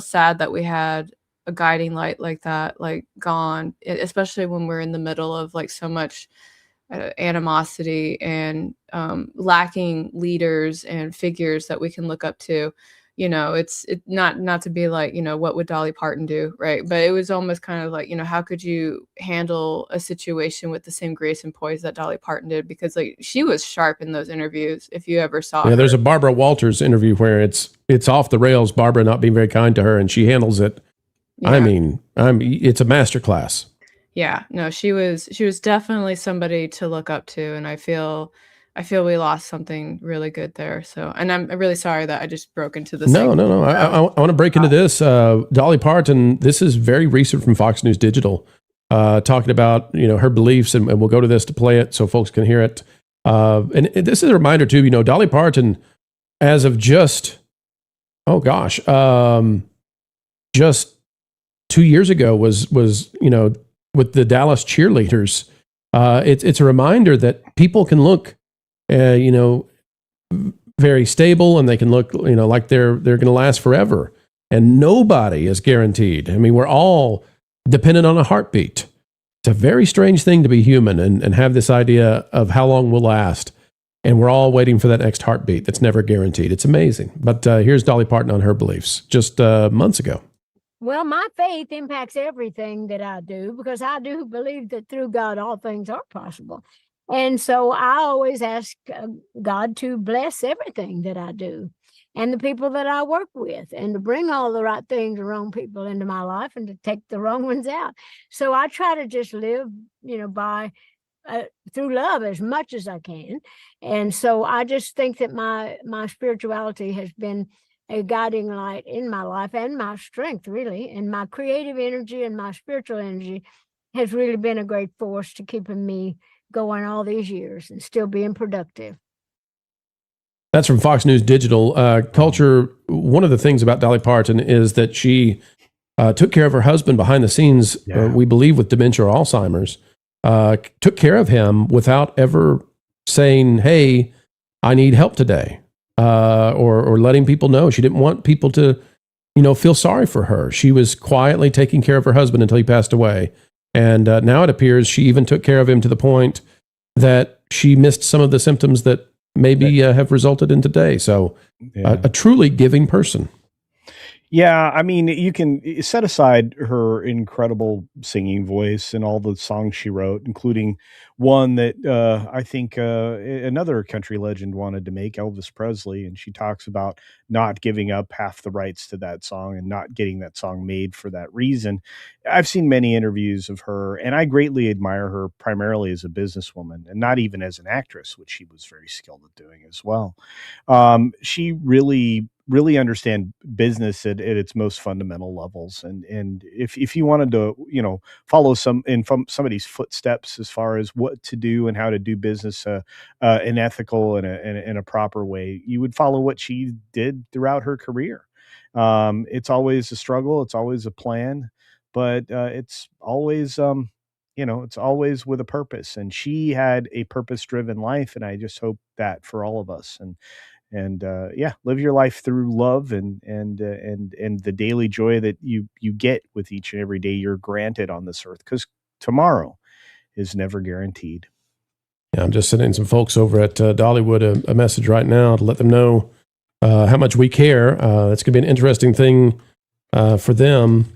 Speaker 22: sad that we had a guiding light like that, gone, especially when we're in the middle of so much animosity and lacking leaders and figures that we can look up to. It's not to be what would Dolly Parton do, right? But it was almost kind of how could you handle a situation with the same grace and poise that Dolly Parton did? Because she was sharp in those interviews. If you ever saw her.
Speaker 21: There's a Barbara Walters interview where it's off the rails, Barbara not being very kind to her, and she handles it. Yeah. I mean, it's a masterclass.
Speaker 22: Yeah, no, she was definitely somebody to look up to, and I feel we lost something really good there. So, and I'm really sorry that I just broke into this.
Speaker 21: No. I want to break into this. Dolly Parton, this is very recent from Fox News Digital, talking about, her beliefs, and we'll go to this to play it so folks can hear it. And this is a reminder too, Dolly Parton, as of just 2 years ago was with the Dallas cheerleaders. It's a reminder that people can look very stable, and they can look, like they're going to last forever. And nobody is guaranteed. I mean, we're all dependent on a heartbeat. It's a very strange thing to be human and have this idea of how long we'll last. And we're all waiting for that next heartbeat that's never guaranteed. It's amazing. But here's Dolly Parton on her beliefs just months ago.
Speaker 15: Well, my faith impacts everything that I do, because I do believe that through God, all things are possible. And so I always ask God to bless everything that I do and the people that I work with, and to bring all the right things, the wrong people into my life, and to take the wrong ones out. So I try to just live, by through love as much as I can. And so I just think that my spirituality has been a guiding light in my life, and my strength, really, and my creative energy and my spiritual energy has really been a great force to keeping me going all these years and still being productive.
Speaker 21: That's from Fox News Digital. Culture, one of the things about Dolly Parton is that she took care of her husband behind the scenes, we believe with dementia or Alzheimer's, took care of him without ever saying, hey, I need help today. or letting people know. She didn't want people to, feel sorry for her. She was quietly taking care of her husband until he passed away. And now it appears she even took care of him to the point that she missed some of the symptoms that maybe have resulted in today. So a truly giving person.
Speaker 23: Yeah, I mean, you can set aside her incredible singing voice and all the songs she wrote, including one that I think another country legend wanted to make, Elvis Presley. And she talks about not giving up half the rights to that song and not getting that song made for that reason. I've seen many interviews of her, and I greatly admire her primarily as a businesswoman and not even as an actress, which she was very skilled at doing as well. She really understand business at its most fundamental levels. And if you wanted to, follow somebody's footsteps as far as what to do and how to do business in ethical and in a proper way, you would follow what she did throughout her career. It's always a struggle. It's always a plan, but it's always, it's always with a purpose. And she had a purpose-driven life, and I just hope that for all of us. And live your life through love and the daily joy that you get with each and every day you're granted on this earth, because tomorrow is never guaranteed.
Speaker 21: Yeah, I'm just sending some folks over at Dollywood a message right now to let them know how much we care. It's going to be an interesting thing for them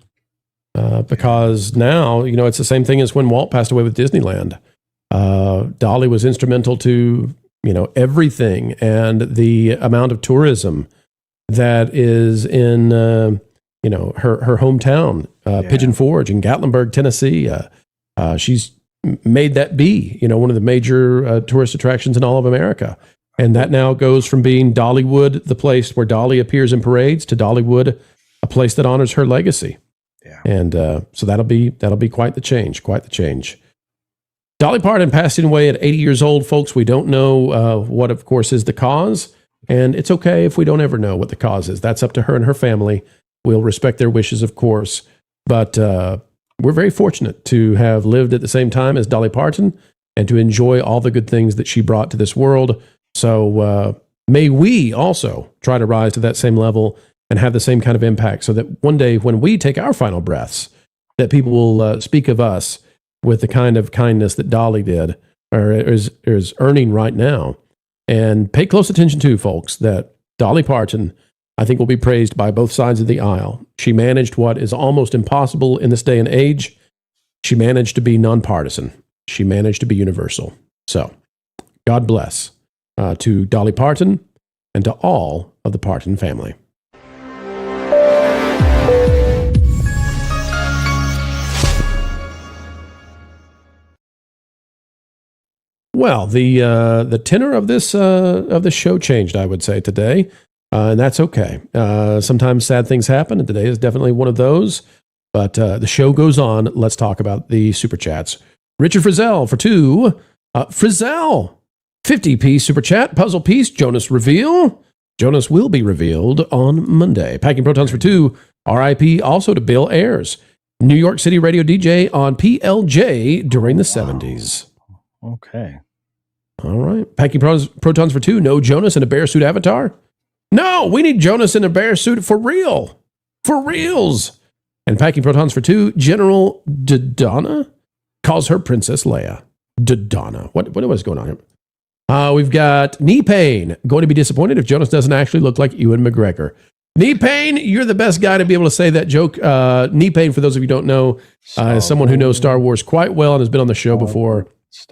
Speaker 21: because now, it's the same thing as when Walt passed away with Disneyland. Dolly was instrumental to everything, and the amount of tourism that is in, her hometown, Pigeon Forge in Gatlinburg, Tennessee. She's made that be, one of the major tourist attractions in all of America. And that now goes from being Dollywood, the place where Dolly appears in parades, to Dollywood, a place that honors her legacy. Yeah. And so that'll be quite the change. Dolly Parton passing away at 80 years old, folks. We don't know what, of course, is the cause. And it's okay if we don't ever know what the cause is. That's up to her and her family. We'll respect their wishes, of course. But we're very fortunate to have lived at the same time as Dolly Parton and to enjoy all the good things that she brought to this world. So may we also try to rise to that same level and have the same kind of impact, so that one day when we take our final breaths, that people will speak of us with the kind of kindness that Dolly did, or is earning right now. And pay close attention to, folks, that Dolly Parton, I think, will be praised by both sides of the aisle. She managed what is almost impossible in this day and age. She managed to be nonpartisan. She managed to be universal. So, God bless to Dolly Parton and to all of the Parton family. Well, the tenor of this show changed, I would say, today, and that's okay. Sometimes sad things happen, and today is definitely one of those. But the show goes on. Let's talk about the super chats. Richard Frizzell for 2. Frizzell, 50p super chat. Puzzle piece. Jonas reveal. Jonas will be revealed on Monday. Packing Protons for 2. R.I.P. also to Bill Ayers, New York City radio DJ on PLJ during the 70s.
Speaker 23: Okay.
Speaker 21: All right. Packing Protons for 2. No Jonas in a bear suit avatar? No, we need Jonas in a bear suit for real. For reals. And Packing Protons for 2. General Dodonna calls her Princess Leia. Dodonna. What was going on here? We've got Knee Pain. Going to be disappointed if Jonas doesn't actually look like Ewan McGregor. Knee Pain, you're the best guy to be able to say that joke. Knee Pain, for those of you who don't know, is someone who knows Star Wars quite well and has been on the show before.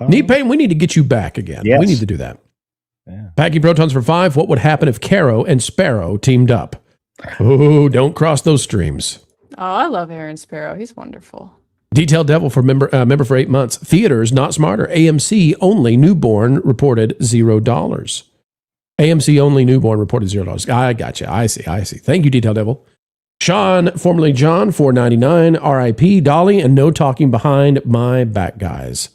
Speaker 21: Knee Pain, we need to get you back again. Yes. We need to do that. Yeah. Packing Protons for 5. What would happen if Caro and Sparrow teamed up? Oh, don't cross those streams.
Speaker 22: Oh, I love Aaron Sparrow. He's wonderful.
Speaker 21: Detailed Devil for member for 8 months. Theaters not smarter. AMC only newborn reported $0. AMC only newborn reported $0. I got you. I see. Thank you, Detailed Devil. Sean, formerly John, $4.99. R.I.P. Dolly, and no talking behind my back, guys.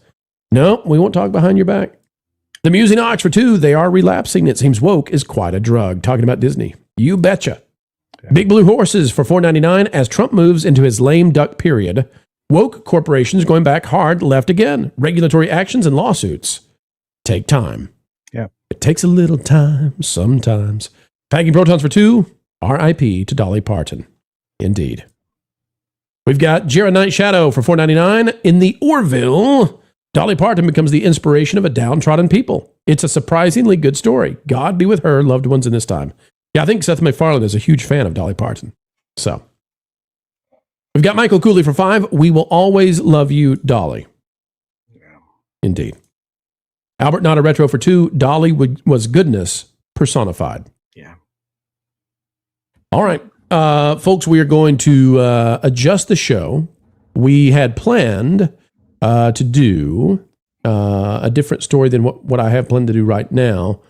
Speaker 21: No, we won't talk behind your back. The Musing Ox for 2. They are relapsing. It seems woke is quite a drug. Talking about Disney. You betcha. Yeah. Big Blue Horses for $4.99. As Trump moves into his lame duck period, woke corporations going back hard left again. Regulatory actions and lawsuits take time.
Speaker 23: Yeah.
Speaker 21: It takes a little time sometimes. Packing protons for 2. R.I.P. to Dolly Parton. Indeed. We've got Jared Night Shadow for $4.99. In the Orville, Dolly Parton becomes the inspiration of a downtrodden people. It's a surprisingly good story. God be with her loved ones in this time. Yeah, I think Seth MacFarlane is a huge fan of Dolly Parton. So, we've got Michael Cooley for $5. We will always love you, Dolly. Yeah. Indeed. Albert Not a Retro for $2. Dolly was goodness personified.
Speaker 23: Yeah.
Speaker 21: All right. Folks, we are going to adjust the show. We had planned to do a different story than what I have planned to do right now.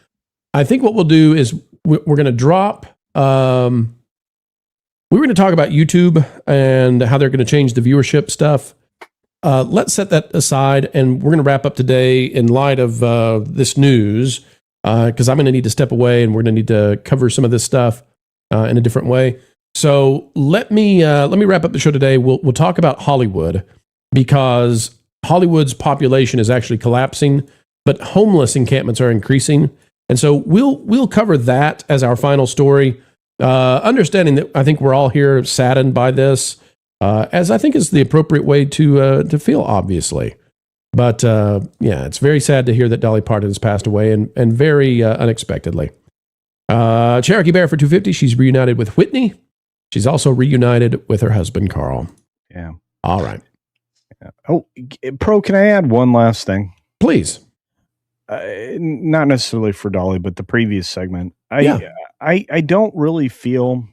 Speaker 21: I think what we'll do is we're going to drop... we were going to talk about YouTube and how they're going to change the viewership stuff. Let's set that aside, and we're going to wrap up today in light of this news, because I'm going to need to step away, and we're going to need to cover some of this stuff in a different way. So let me wrap up the show today. We'll talk about Hollywood, because Hollywood's population is actually collapsing, but homeless encampments are increasing, and so we'll cover that as our final story. Understanding that I think we're all here saddened by this, as I think is the appropriate way to feel, obviously. But yeah, it's very sad to hear that Dolly Parton has passed away, and very unexpectedly. Cherokee Bear for $2.50. She's reunited with Whitney. She's also reunited with her husband, Carl.
Speaker 23: Yeah.
Speaker 21: All right.
Speaker 23: Yeah. Oh, Pro, can I add one last thing?
Speaker 21: Please.
Speaker 23: Not necessarily for Dolly, but the previous segment. I don't really feel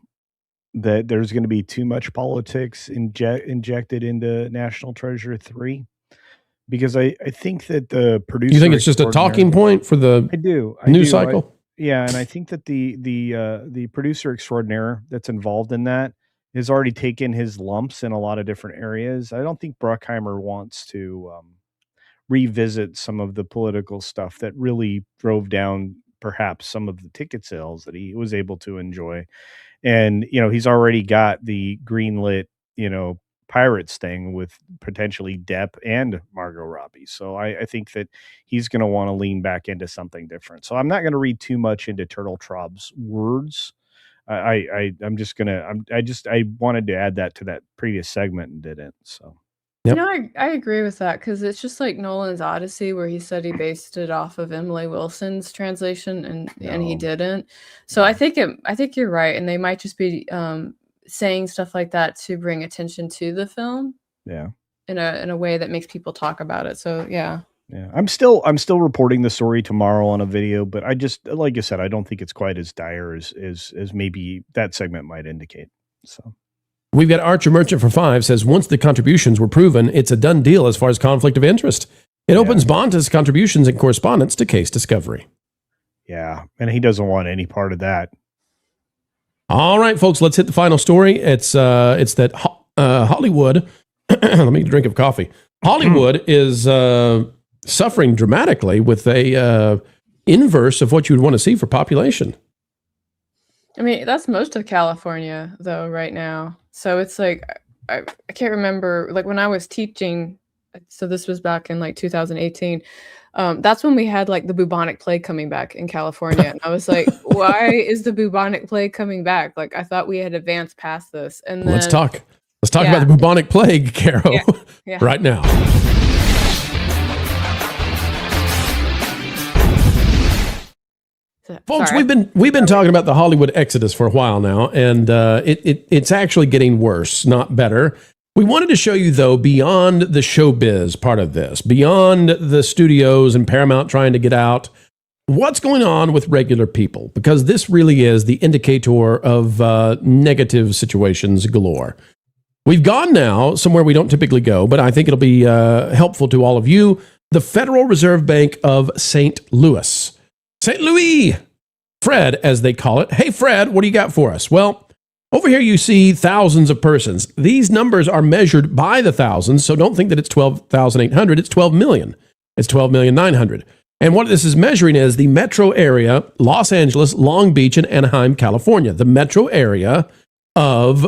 Speaker 23: that there's going to be too much politics injected into National Treasure 3, because I think that the producer...
Speaker 21: You think it's just a talking point for the news cycle?
Speaker 23: Yeah, and I think that the producer extraordinaire that's involved in that has already taken his lumps in a lot of different areas. I don't think Bruckheimer wants to revisit some of the political stuff that really drove down perhaps some of the ticket sales that he was able to enjoy. And, he's already got the greenlit, Pirates thing with potentially Depp and Margot Robbie. So I think that he's going to want to lean back into something different. So I'm not going to read too much into Turtle Traub's words. I wanted to add that to that previous segment and didn't. So.
Speaker 22: Yep. I agree with that, because it's just like Nolan's Odyssey, where he said he based it off of Emily Wilson's translation, and he didn't. So I think you're right, and they might just be saying stuff like that to bring attention to the film.
Speaker 23: Yeah.
Speaker 22: In a way that makes people talk about it. So yeah.
Speaker 23: Yeah. I'm still reporting the story tomorrow on a video, but I just, like I said, I don't think it's quite as dire as maybe that segment might indicate. So.
Speaker 21: We've got Archer Merchant for $5, says, once the contributions were proven, it's a done deal as far as conflict of interest. It opens Bonta's contributions and correspondence to case discovery.
Speaker 23: Yeah, and he doesn't want any part of that.
Speaker 21: All right, folks, let's hit the final story. It's that Hollywood, let me drink of coffee. Hollywood is suffering dramatically with a inverse of what you would want to see for population.
Speaker 22: I mean, that's most of California, though, right now. So it's like, I can't remember, like when I was teaching, so this was back in like 2018, that's when we had like the bubonic plague coming back in California. And I was like, why is the bubonic plague coming back? Like, I thought we had advanced past this. And then,
Speaker 21: let's talk about the bubonic plague, Caro, right now. Folks, we've been talking about the Hollywood exodus for a while now, and it's actually getting worse, not better. We wanted to show you, though, beyond the showbiz part of this, beyond the studios and Paramount trying to get out, what's going on with regular people, because this really is the indicator of negative situations galore. We've gone now somewhere we don't typically go, but I think it'll be helpful to all of you. The Federal Reserve Bank of St. Louis. St. Louis, Fred, as they call it. Hey, Fred, what do you got for us? Well, over here you see thousands of persons. These numbers are measured by the thousands, so don't think that it's 12,800. It's 12 million. It's 12,900,000. And what this is measuring is the metro area, Los Angeles, Long Beach, and Anaheim, California. The metro area of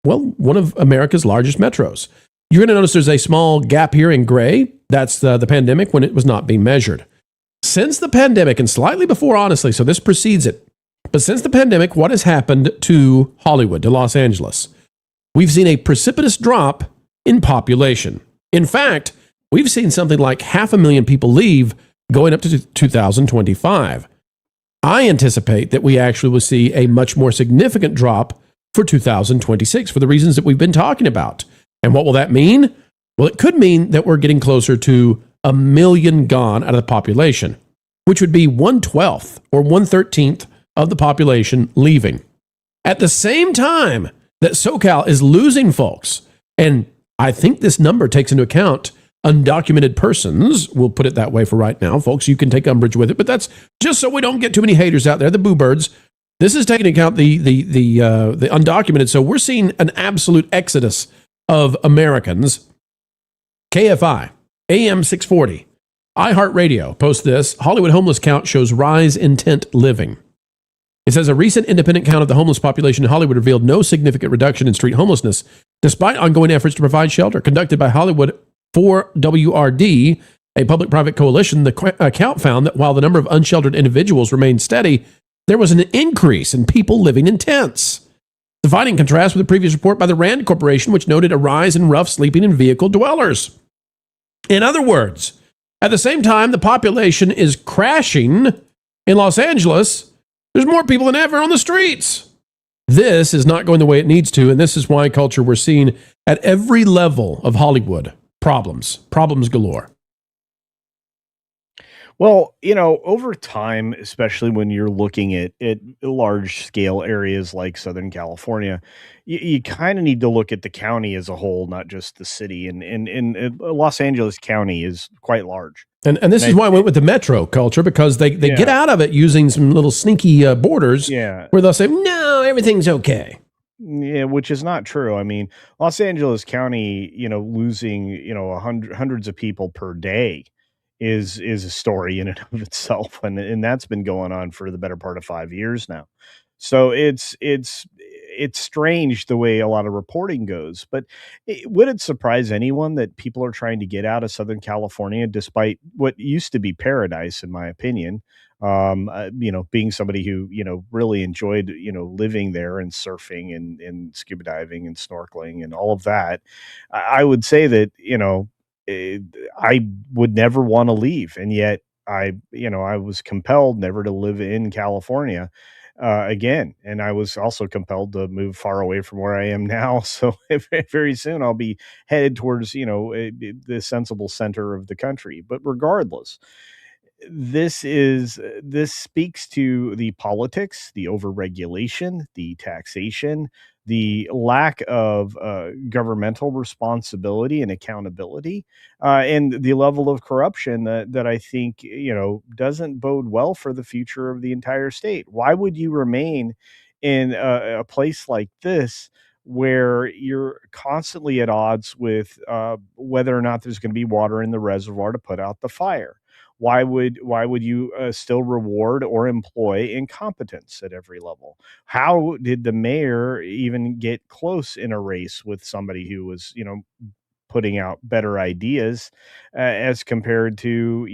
Speaker 21: one of America's largest metros. You're going to notice there's a small gap here in gray. That's the pandemic when it was not being measured. Since the pandemic, and slightly before, honestly, so this precedes it, but since the pandemic, what has happened to Hollywood, to Los Angeles? We've seen a precipitous drop in population. In fact, we've seen something like 500,000 people leave going up to 2025. I anticipate that we actually will see a much more significant drop for 2026 for the reasons that we've been talking about. And what will that mean? Well, it could mean that we're getting closer to 1 million gone out of the population, which would be 1/12 or 1/13 of the population leaving. At the same time that SoCal is losing folks, and I think this number takes into account undocumented persons. We'll put it that way for right now, folks. You can take umbrage with it, but that's just so we don't get too many haters out there, the boo birds. This is taking into account the undocumented. So we're seeing an absolute exodus of Americans. KFI, AM 640, iHeartRadio post this. Hollywood homeless count shows rise in tent living. It says a recent independent count of the homeless population in Hollywood revealed no significant reduction in street homelessness, despite ongoing efforts to provide shelter. Conducted by Hollywood 4WRD, a public-private coalition, the account found that while the number of unsheltered individuals remained steady, there was an increase in people living in tents. The finding contrasts with the previous report by the Rand Corporation, which noted a rise in rough sleeping and vehicle dwellers. In other words, at the same time the population is crashing in Los Angeles, there's more people than ever on the streets. This is not going the way it needs to, and this is why, culture, we're seeing at every level of Hollywood problems galore.
Speaker 23: Well, over time, especially when you're looking at large scale areas like Southern California, you kind of need to look at the county as a whole, not just the city. And Los Angeles County is quite large.
Speaker 21: And this is why I went with the metro culture, because they get out of it using some little sneaky borders where they'll say, no, everything's okay.
Speaker 23: Yeah, which is not true. I mean, Los Angeles County, losing, hundreds of people per day is a story in and of itself, and that's been going on for the better part of 5 years now. So it's strange the way a lot of reporting goes, but would it surprise anyone that people are trying to get out of Southern California despite what used to be paradise, in my opinion? Being somebody who really enjoyed living there and surfing and scuba diving and snorkeling and all of that, I would say that I would never want to leave, and yet I was compelled never to live in California again, and I was also compelled to move far away from where I am now. So very soon I'll be headed towards the sensible center of the country. But regardless, this speaks to the politics, the overregulation, the taxation, the lack of governmental responsibility and accountability, and the level of corruption that I think doesn't bode well for the future of the entire state. Why would you remain in a place like this where you're constantly at odds with whether or not there's going to be water in the reservoir to put out the fire? Why would you still reward or employ incompetence at every level? How did the mayor even get close in a race with somebody who was, putting out better ideas as compared to,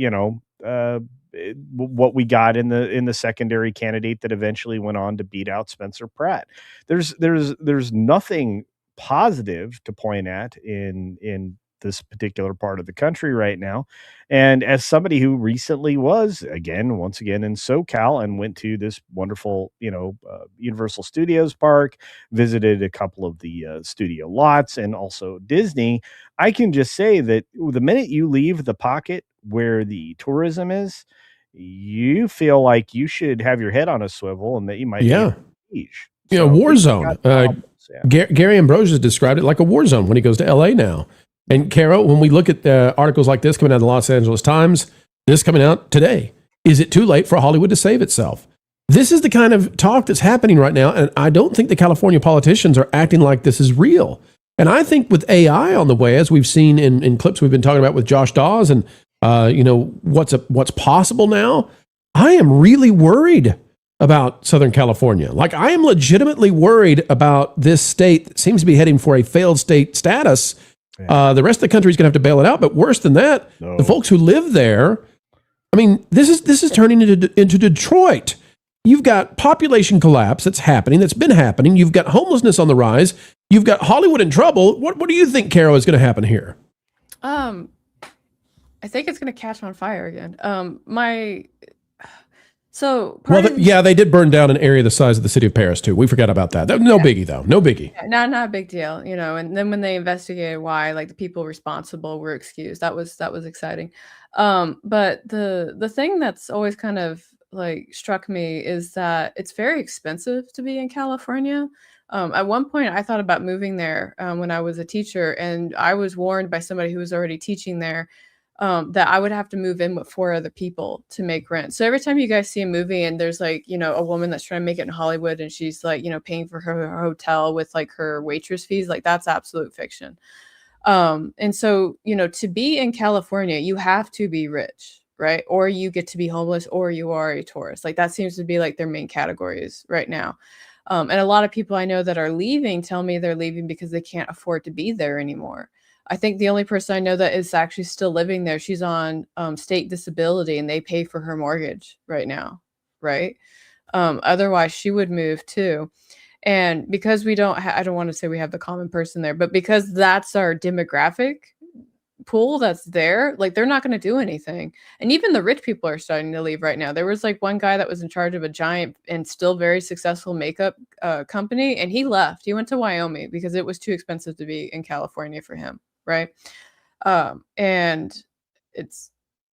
Speaker 23: what we got in the secondary candidate that eventually went on to beat out Spencer Pratt? There's nothing positive to point at in this particular part of the country right now. And as somebody who recently was once again in SoCal and went to this wonderful, Universal Studios park, visited a couple of the studio lots and also Disney, I can just say that the minute you leave the pocket where the tourism is, you feel like you should have your head on a swivel and that you might be in a siege.
Speaker 21: War zone. Gary Ambrosius described it like a war zone when he goes to LA now. And Carol, when we look at articles like this coming out of the Los Angeles Times, this coming out today, is it too late for Hollywood to save itself? This is the kind of talk that's happening right now, and I don't think the California politicians are acting like this is real. And I think with AI on the way, as we've seen in clips we've been talking about with Josh Dawes and what's possible now, I am really worried about Southern California. Like, I am legitimately worried about this state that seems to be heading for a failed state status. The rest of the country is going to have to bail it out. But worse than that, the folks who live there I mean, this is turning into Detroit. You've got population collapse that's happening, that's been happening. You've got homelessness on the rise. You've got Hollywood in trouble. What do you think, Carol, is going to happen here?
Speaker 22: I think it's going to catch on fire again.
Speaker 21: They did burn down an area the size of the city of Paris too. We forgot about that. No biggie though. No biggie.
Speaker 22: Yeah, not a big deal, and then when they investigated why, like, the people responsible were excused, that was exciting. But the thing that's always kind of like struck me is that it's very expensive to be in California. At one point I thought about moving there when I was a teacher, and I was warned by somebody who was already teaching there that I would have to move in with 4 other people to make rent. So every time you guys see a movie and there's like, a woman that's trying to make it in Hollywood and she's like, paying for her hotel with like her waitress fees, like that's absolute fiction. And so, to be in California, you have to be rich, right? Or you get to be homeless, or you are a tourist. Like that seems to be like their main categories right now. And a lot of people I know that are leaving tell me they're leaving because they can't afford to be there anymore. I think the only person I know that is actually still living there, she's on state disability and they pay for her mortgage right now, right? Otherwise, she would move too. And because we don't, I don't want to say we have the common person there, but because that's our demographic pool that's there, like they're not going to do anything. And even the rich people are starting to leave right now. There was like one guy that was in charge of a giant and still very successful makeup company, and he left. He went to Wyoming because it was too expensive to be in California for him, right? And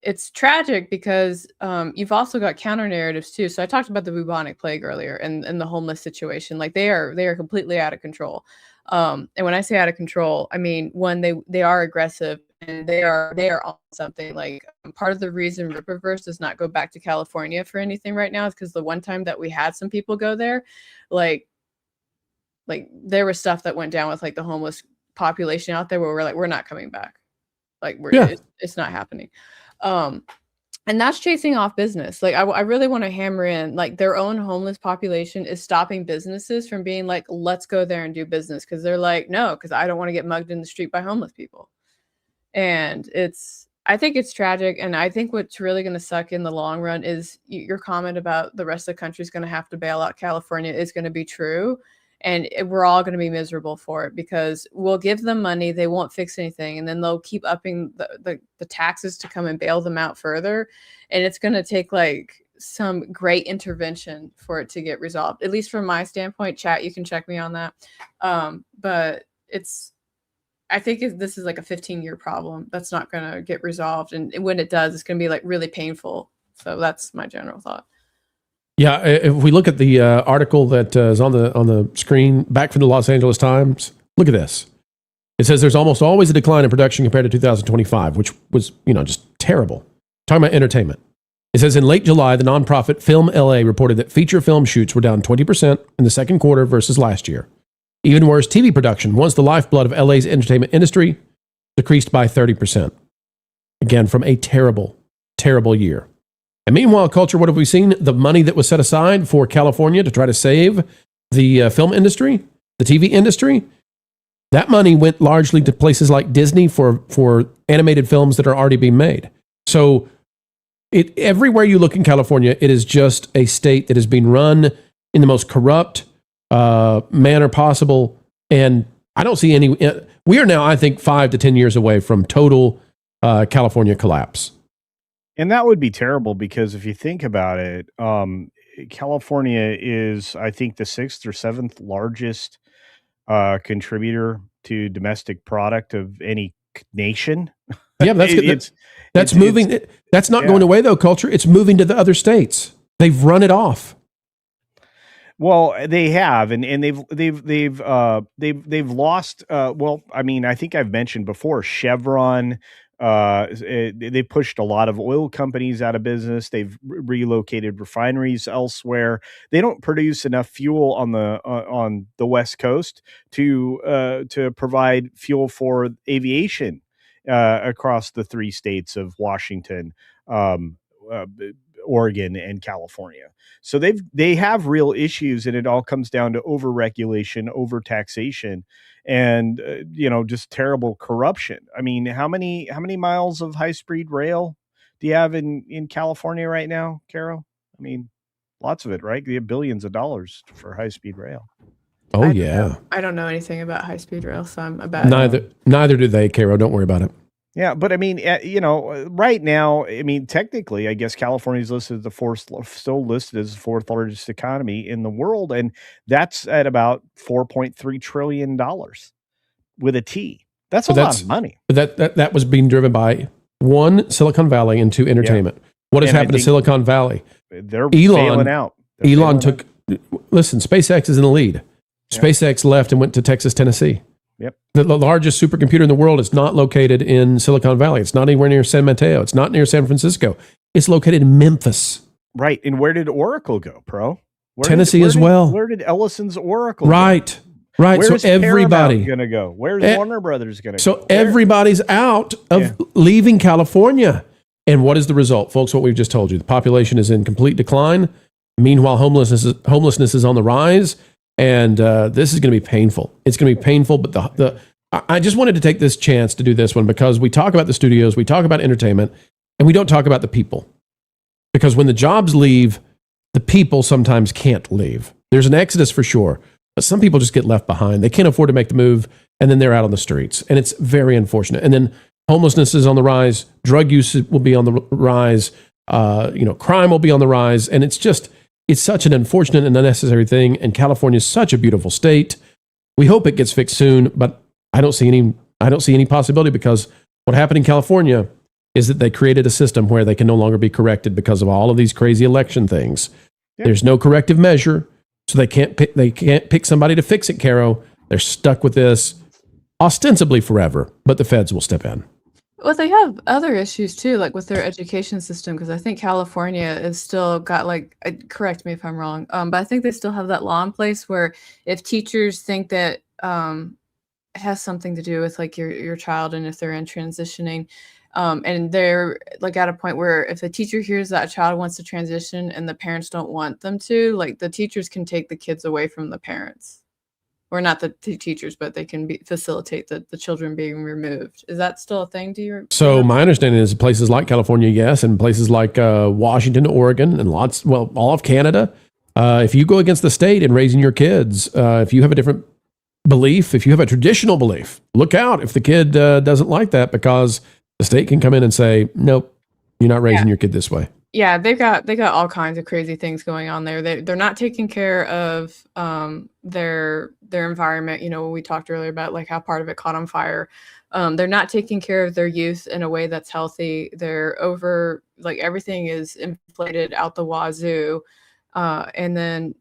Speaker 22: it's tragic because you've also got counter narratives too. So I talked about the bubonic plague earlier and the homeless situation. Like they are completely out of control. And when I say out of control, I mean when they are aggressive and they are on something. Like part of the reason Rippaverse does not go back to California for anything right now is because the one time that we had some people go there, like there was stuff that went down with like the homeless population out there where we're like, we're not coming back. Like it's not happening. And that's chasing off business. Like I really want to hammer in, like their own homeless population is stopping businesses from being like, let's go there and do business. Cause they're like, no, cause I don't want to get mugged in the street by homeless people. And I think it's tragic. And I think what's really going to suck in the long run is your comment about the rest of the country is going to have to bail out California is going to be true. And we're all going to be miserable for it because we'll give them money. They won't fix anything. And then they'll keep upping the taxes to come and bail them out further. And it's going to take like some great intervention for it to get resolved, at least from my standpoint. Chat, you can check me on that. But I think this is like a 15-year problem that's not going to get resolved. And when it does, it's going to be like really painful. So that's my general thought.
Speaker 21: Yeah, if we look at the article that is on the screen, back from the Los Angeles Times, look at this. It says there's almost always a decline in production compared to 2025, which was, just terrible. Talking about entertainment. It says in late July, the nonprofit Film LA reported that feature film shoots were down 20% in the second quarter versus last year. Even worse, TV production, once the lifeblood of LA's entertainment industry, decreased by 30%. Again, from a terrible, terrible year. And meanwhile, culture, what have we seen? The money that was set aside for California to try to save the film industry, the TV industry, that money went largely to places like Disney for animated films that are already being made. So everywhere you look in California, it is just a state that is being run in the most corrupt manner possible. And I don't see any. We are now, I think, 5 to 10 years away from total California collapse.
Speaker 23: And that would be terrible because if you think about it, California is, I think, the 6th or 7th largest contributor to domestic product of any nation.
Speaker 21: Yeah, that's moving. That's not going away though. Culture, it's moving to the other states. They've run it off.
Speaker 23: Well, they have, and they've lost. Well, I mean, I think I've mentioned before, Chevron. They pushed a lot of oil companies out of business. They've relocated refineries elsewhere. They don't produce enough fuel on the West Coast to provide fuel for aviation across the 3 states of Washington, Oregon, and California. So they have real issues, and it all comes down to over-regulation, over-taxation, and just terrible corruption. I mean, how many miles of high-speed rail do you have in California right now, Carol? I mean, lots of it, right? You have billions of dollars for high-speed rail.
Speaker 21: Oh, yeah.
Speaker 22: I don't know anything about high-speed rail, so I'm a bad.
Speaker 21: Neither do they, Caro. Don't worry about it.
Speaker 23: Yeah, but I mean, right now, I mean, technically, I guess California's listed as still listed as the fourth largest economy in the world, and that's at about $4.3 trillion with a T. That's a lot of money.
Speaker 21: But that was being driven by one, Silicon Valley, and two, entertainment. Yeah. What has happened to Silicon Valley?
Speaker 23: They're failing out.
Speaker 21: Listen, SpaceX is in the lead. Yeah. SpaceX left and went to Texas, Tennessee.
Speaker 23: Yep.
Speaker 21: The largest supercomputer in the world is not located in Silicon Valley. It's not anywhere near San Mateo. It's not near San Francisco. It's located in Memphis.
Speaker 23: Right. And where did Oracle go, Pro?
Speaker 21: Tennessee as well.
Speaker 23: Where did Ellison's Oracle
Speaker 21: go? Right.
Speaker 23: Where's
Speaker 21: so everybody
Speaker 23: going to go? Where's Warner Brothers going to go?
Speaker 21: So everybody's out of leaving California. And what is the result? Folks, what we've just told you. The population is in complete decline. Meanwhile, homelessness is on the rise. And this is going to be painful. It's going to be painful, but I just wanted to take this chance to do this one because we talk about the studios, we talk about entertainment, and we don't talk about the people. Because when the jobs leave, the people sometimes can't leave. There's an exodus for sure, but some people just get left behind. They can't afford to make the move, and then they're out on the streets. And it's very unfortunate. And then homelessness is on the rise. Drug use will be on the rise. Crime will be on the rise. And it's such an unfortunate and unnecessary thing, and California is such a beautiful state. We hope it gets fixed soon, but I don't see any possibility because what happened in California is that they created a system where they can no longer be corrected because of all of these crazy election things. Yep. There's no corrective measure, so they can't pick somebody to fix it, Caro. They're stuck with this ostensibly forever, but the feds will step in.
Speaker 22: Well, they have other issues too, like with their education system, because I think California is still got correct me if I'm wrong, but I think they still have that law in place where if teachers think that it has something to do with like your child and if they're in transitioning, and they're like at a point where if the teacher hears that a child wants to transition and the parents don't want them to, like the teachers can take the kids away from the parents. Or not the teachers, but they can facilitate the children being removed. Is that still a thing?
Speaker 21: So my understanding is places like California, yes, and places like Washington, Oregon, and all of Canada. If you go against the state in raising your kids, if you have a different belief, if you have a traditional belief, look out if the kid doesn't like that because the state can come in and say, nope, you're not raising your kid this way.
Speaker 22: Yeah, they got all kinds of crazy things going on there. They're not taking care of their environment. We talked earlier about like how part of it caught on fire. They're not taking care of their youth in a way that's healthy. They're everything is inflated out the wazoo, and then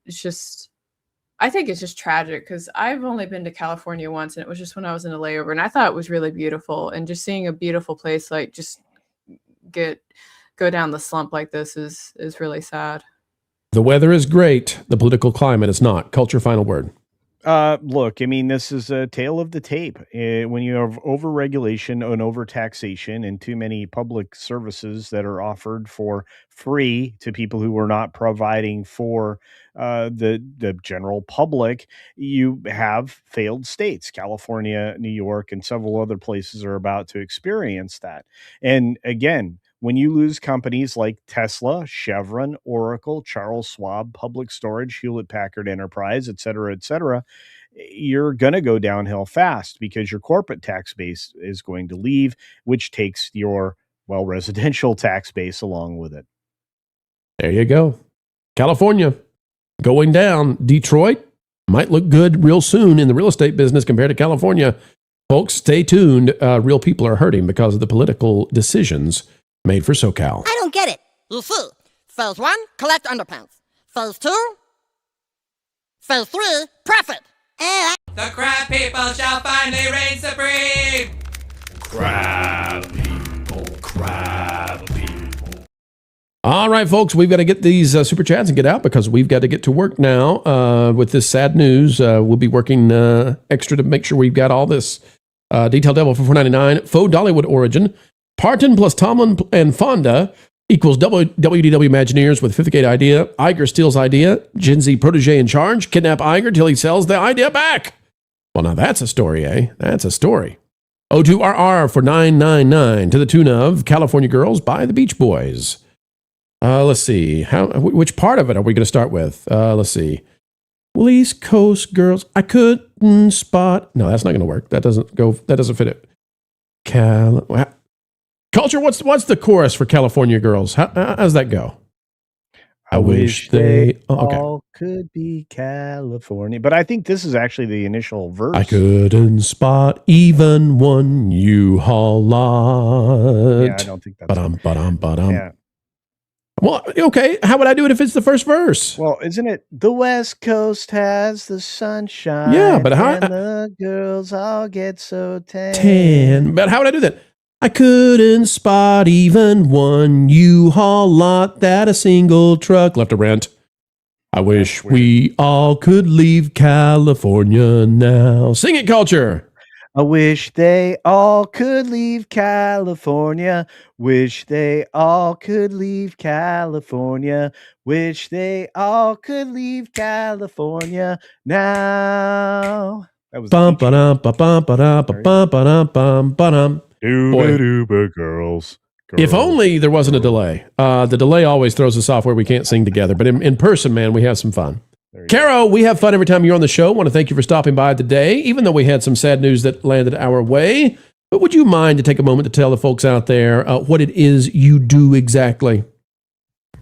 Speaker 22: I think it's just tragic because I've only been to California once, and it was just when I was in a layover, and I thought it was really beautiful. And just seeing a beautiful place like just go down the slump like this is really sad.
Speaker 21: The weather is great. The political climate is not. Culture, final word.
Speaker 23: Look, I mean, this is a tale of the tape. When you have over-regulation and over-taxation and too many public services that are offered for free to people who are not providing for the general public, you have failed states. California, New York, and several other places are about to experience that. And again, when you lose companies like Tesla, Chevron, Oracle, Charles Schwab, Public Storage, Hewlett-Packard Enterprise, et cetera, you're going to go downhill fast because your corporate tax base is going to leave, which takes your, residential tax base along with it.
Speaker 21: There you go. California going down. Detroit might look good real soon in the real estate business compared to California. Folks, stay tuned. Real people are hurting because of the political decisions made for SoCal.
Speaker 7: I don't get it. You see, phase 1, collect underpants. Phase 2, phase 3, profit.
Speaker 1: The crab people shall finally reign supreme.
Speaker 21: Crab people. All right, folks, we've got to get these super chats and get out because we've got to get to work now with this sad news. We'll be working extra to make sure we've got all this. Detailed Devil for $4.99. Faux Dollywood origin. Parton plus Tomlin and Fonda equals WDW Imagineers with 58 idea. Iger steals idea. Gen Z protege in charge. Kidnap Iger till he sells the idea back. Well, now that's a story, eh? That's a story. O2RR for $9.99 to the tune of California Girls by the Beach Boys. Let's see. Which part of it are we going to start with? Let's see. Well, East Coast Girls, I couldn't spot. No, that's not going to work. That doesn't fit it. Culture, what's the chorus for California Girls? How does that go? I wish they
Speaker 23: all could be California. But I think this is actually the initial verse.
Speaker 21: I couldn't spot even one U-Haul lot.
Speaker 23: Yeah, I don't think that's
Speaker 21: Ba-dum.
Speaker 23: Yeah.
Speaker 21: Well, okay. How would I do it if it's the first verse?
Speaker 23: Well, isn't it the West Coast has the sunshine?
Speaker 21: Yeah, but how
Speaker 23: and the girls all get so
Speaker 21: tan. But how would I do that? I couldn't spot even one U-Haul lot that a single truck left to rent. I wish we all could leave California now. Sing it, Culture.
Speaker 23: I wish they all could leave California. Wish they all could leave California. Wish they all could leave California now. That was
Speaker 21: bum ba bum ba.
Speaker 23: Dooba girls.
Speaker 21: If only there wasn't a delay. The delay always throws us off where we can't sing together. But in person, man, we have some fun. Caro, we have fun every time you're on the show. Want to thank you for stopping by today, even though we had some sad news that landed our way. But would you mind to take a moment to tell the folks out there what it is you do exactly?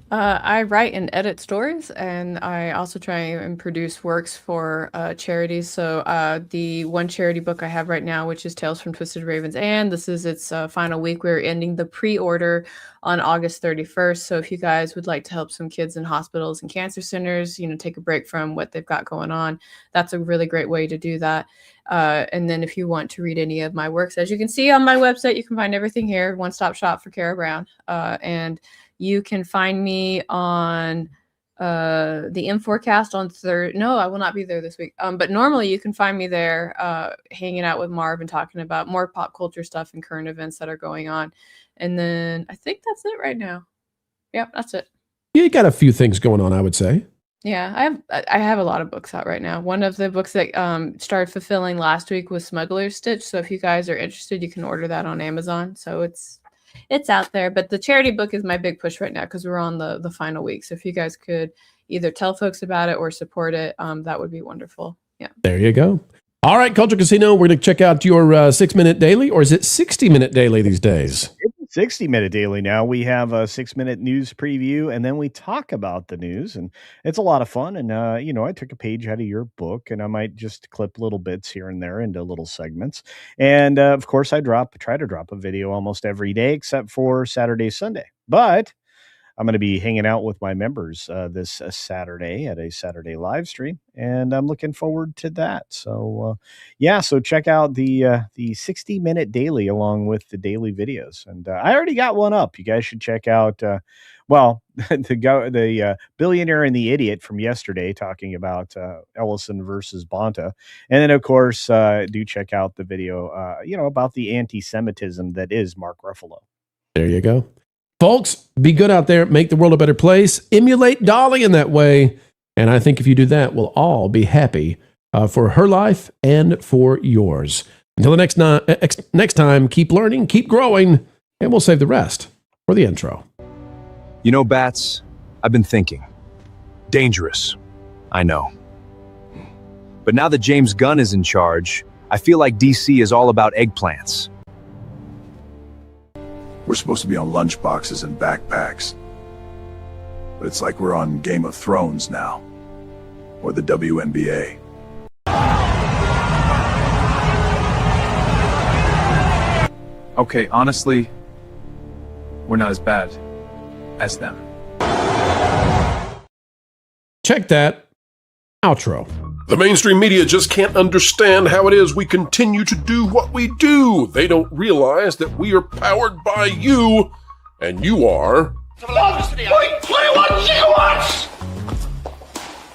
Speaker 22: I write and edit stories, and I also try and produce works for charities. So the one charity book I have right now, which is Tales from Twisted Ravens, and this is its final week. We're ending the pre-order on August 31st. So if you guys would like to help some kids in hospitals and cancer centers, take a break from what they've got going on, that's a really great way to do that. And then if you want to read any of my works, as you can see on my website, you can find everything here, one-stop shop for Kara Brown. And you can find me on the Inforcast on Thursday. No, I will not be there this week. But normally you can find me there hanging out with Marv and talking about more pop culture stuff and current events that are going on. And then I think that's it right now. Yep, that's it.
Speaker 21: You got a few things going on, I would say.
Speaker 22: Yeah, I have a lot of books out right now. One of the books that started fulfilling last week was Smuggler's Stitch. So if you guys are interested, you can order that on Amazon. So it's out there. But the charity book is my big push right now because we're on the final week. So if you guys could either tell folks about it or support it, that would be wonderful. Yeah.
Speaker 21: There you go. All right, Culture Casino, we're going to check out your 6-minute daily, or is it 60-minute daily these days?
Speaker 23: It's a 60-minute daily now. We have a 6-minute news preview, and then we talk about the news, and it's a lot of fun. And, I took a page out of your book, and I might just clip little bits here and there into little segments. And, of course, I try to drop a video almost every day except for Saturday, Sunday. But I'm going to be hanging out with my members this Saturday at a Saturday live stream, and I'm looking forward to that. So, so check out the 60-minute daily along with the daily videos. And I already got one up. You guys should check out, the Billionaire and the Idiot from yesterday, talking about Ellison versus Bonta. And then, of course, do check out the video, about the anti-Semitism that is Mark Ruffalo.
Speaker 21: There you go. Folks, be good out there. Make the world a better place. Emulate Dolly in that way. And I think if you do that, we'll all be happy for her life and for yours. Until the next time, keep learning, keep growing, and we'll save the rest for the intro.
Speaker 6: Bats, I've been thinking. Dangerous. I know. But now that James Gunn is in charge, I feel like DC is all about eggplants.
Speaker 5: We're supposed to be on lunchboxes and backpacks. But it's like we're on Game of Thrones now. Or the WNBA.
Speaker 10: Okay, honestly, we're not as bad as them.
Speaker 21: Check that outro.
Speaker 9: The mainstream media just can't understand how it is we continue to do what we do. They don't realize that we are powered by you, and you are...
Speaker 1: 1.21 gigawatts!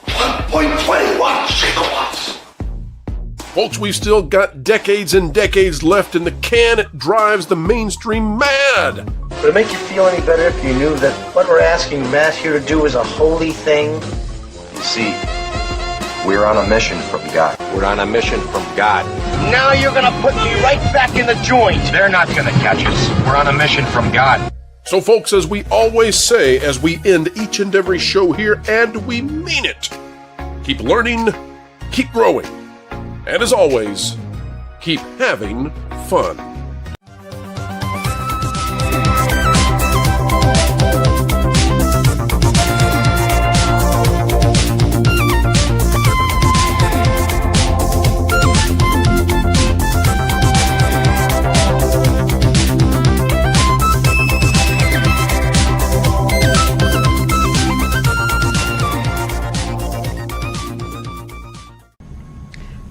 Speaker 1: 1.21 gigawatts!
Speaker 9: Folks, we've still got decades and decades left in the can. It drives the mainstream mad.
Speaker 18: Would it make you feel any better if you knew that what we're asking Matt here to do is a holy thing?
Speaker 10: You see,
Speaker 18: We're on a mission from God.
Speaker 10: We're on a mission from God.
Speaker 18: Now you're gonna put me right back in the joint. They're not gonna catch us. We're on a mission from God.
Speaker 9: So, folks, as we always say as we end each and every show here, and we mean it, keep learning, keep growing, and as always, keep having fun.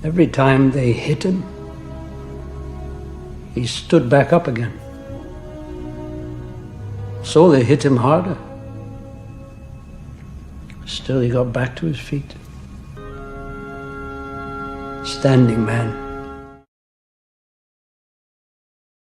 Speaker 4: Every time they hit him, he stood back up again. So they hit him harder. Still, he got back to his feet. Standing man.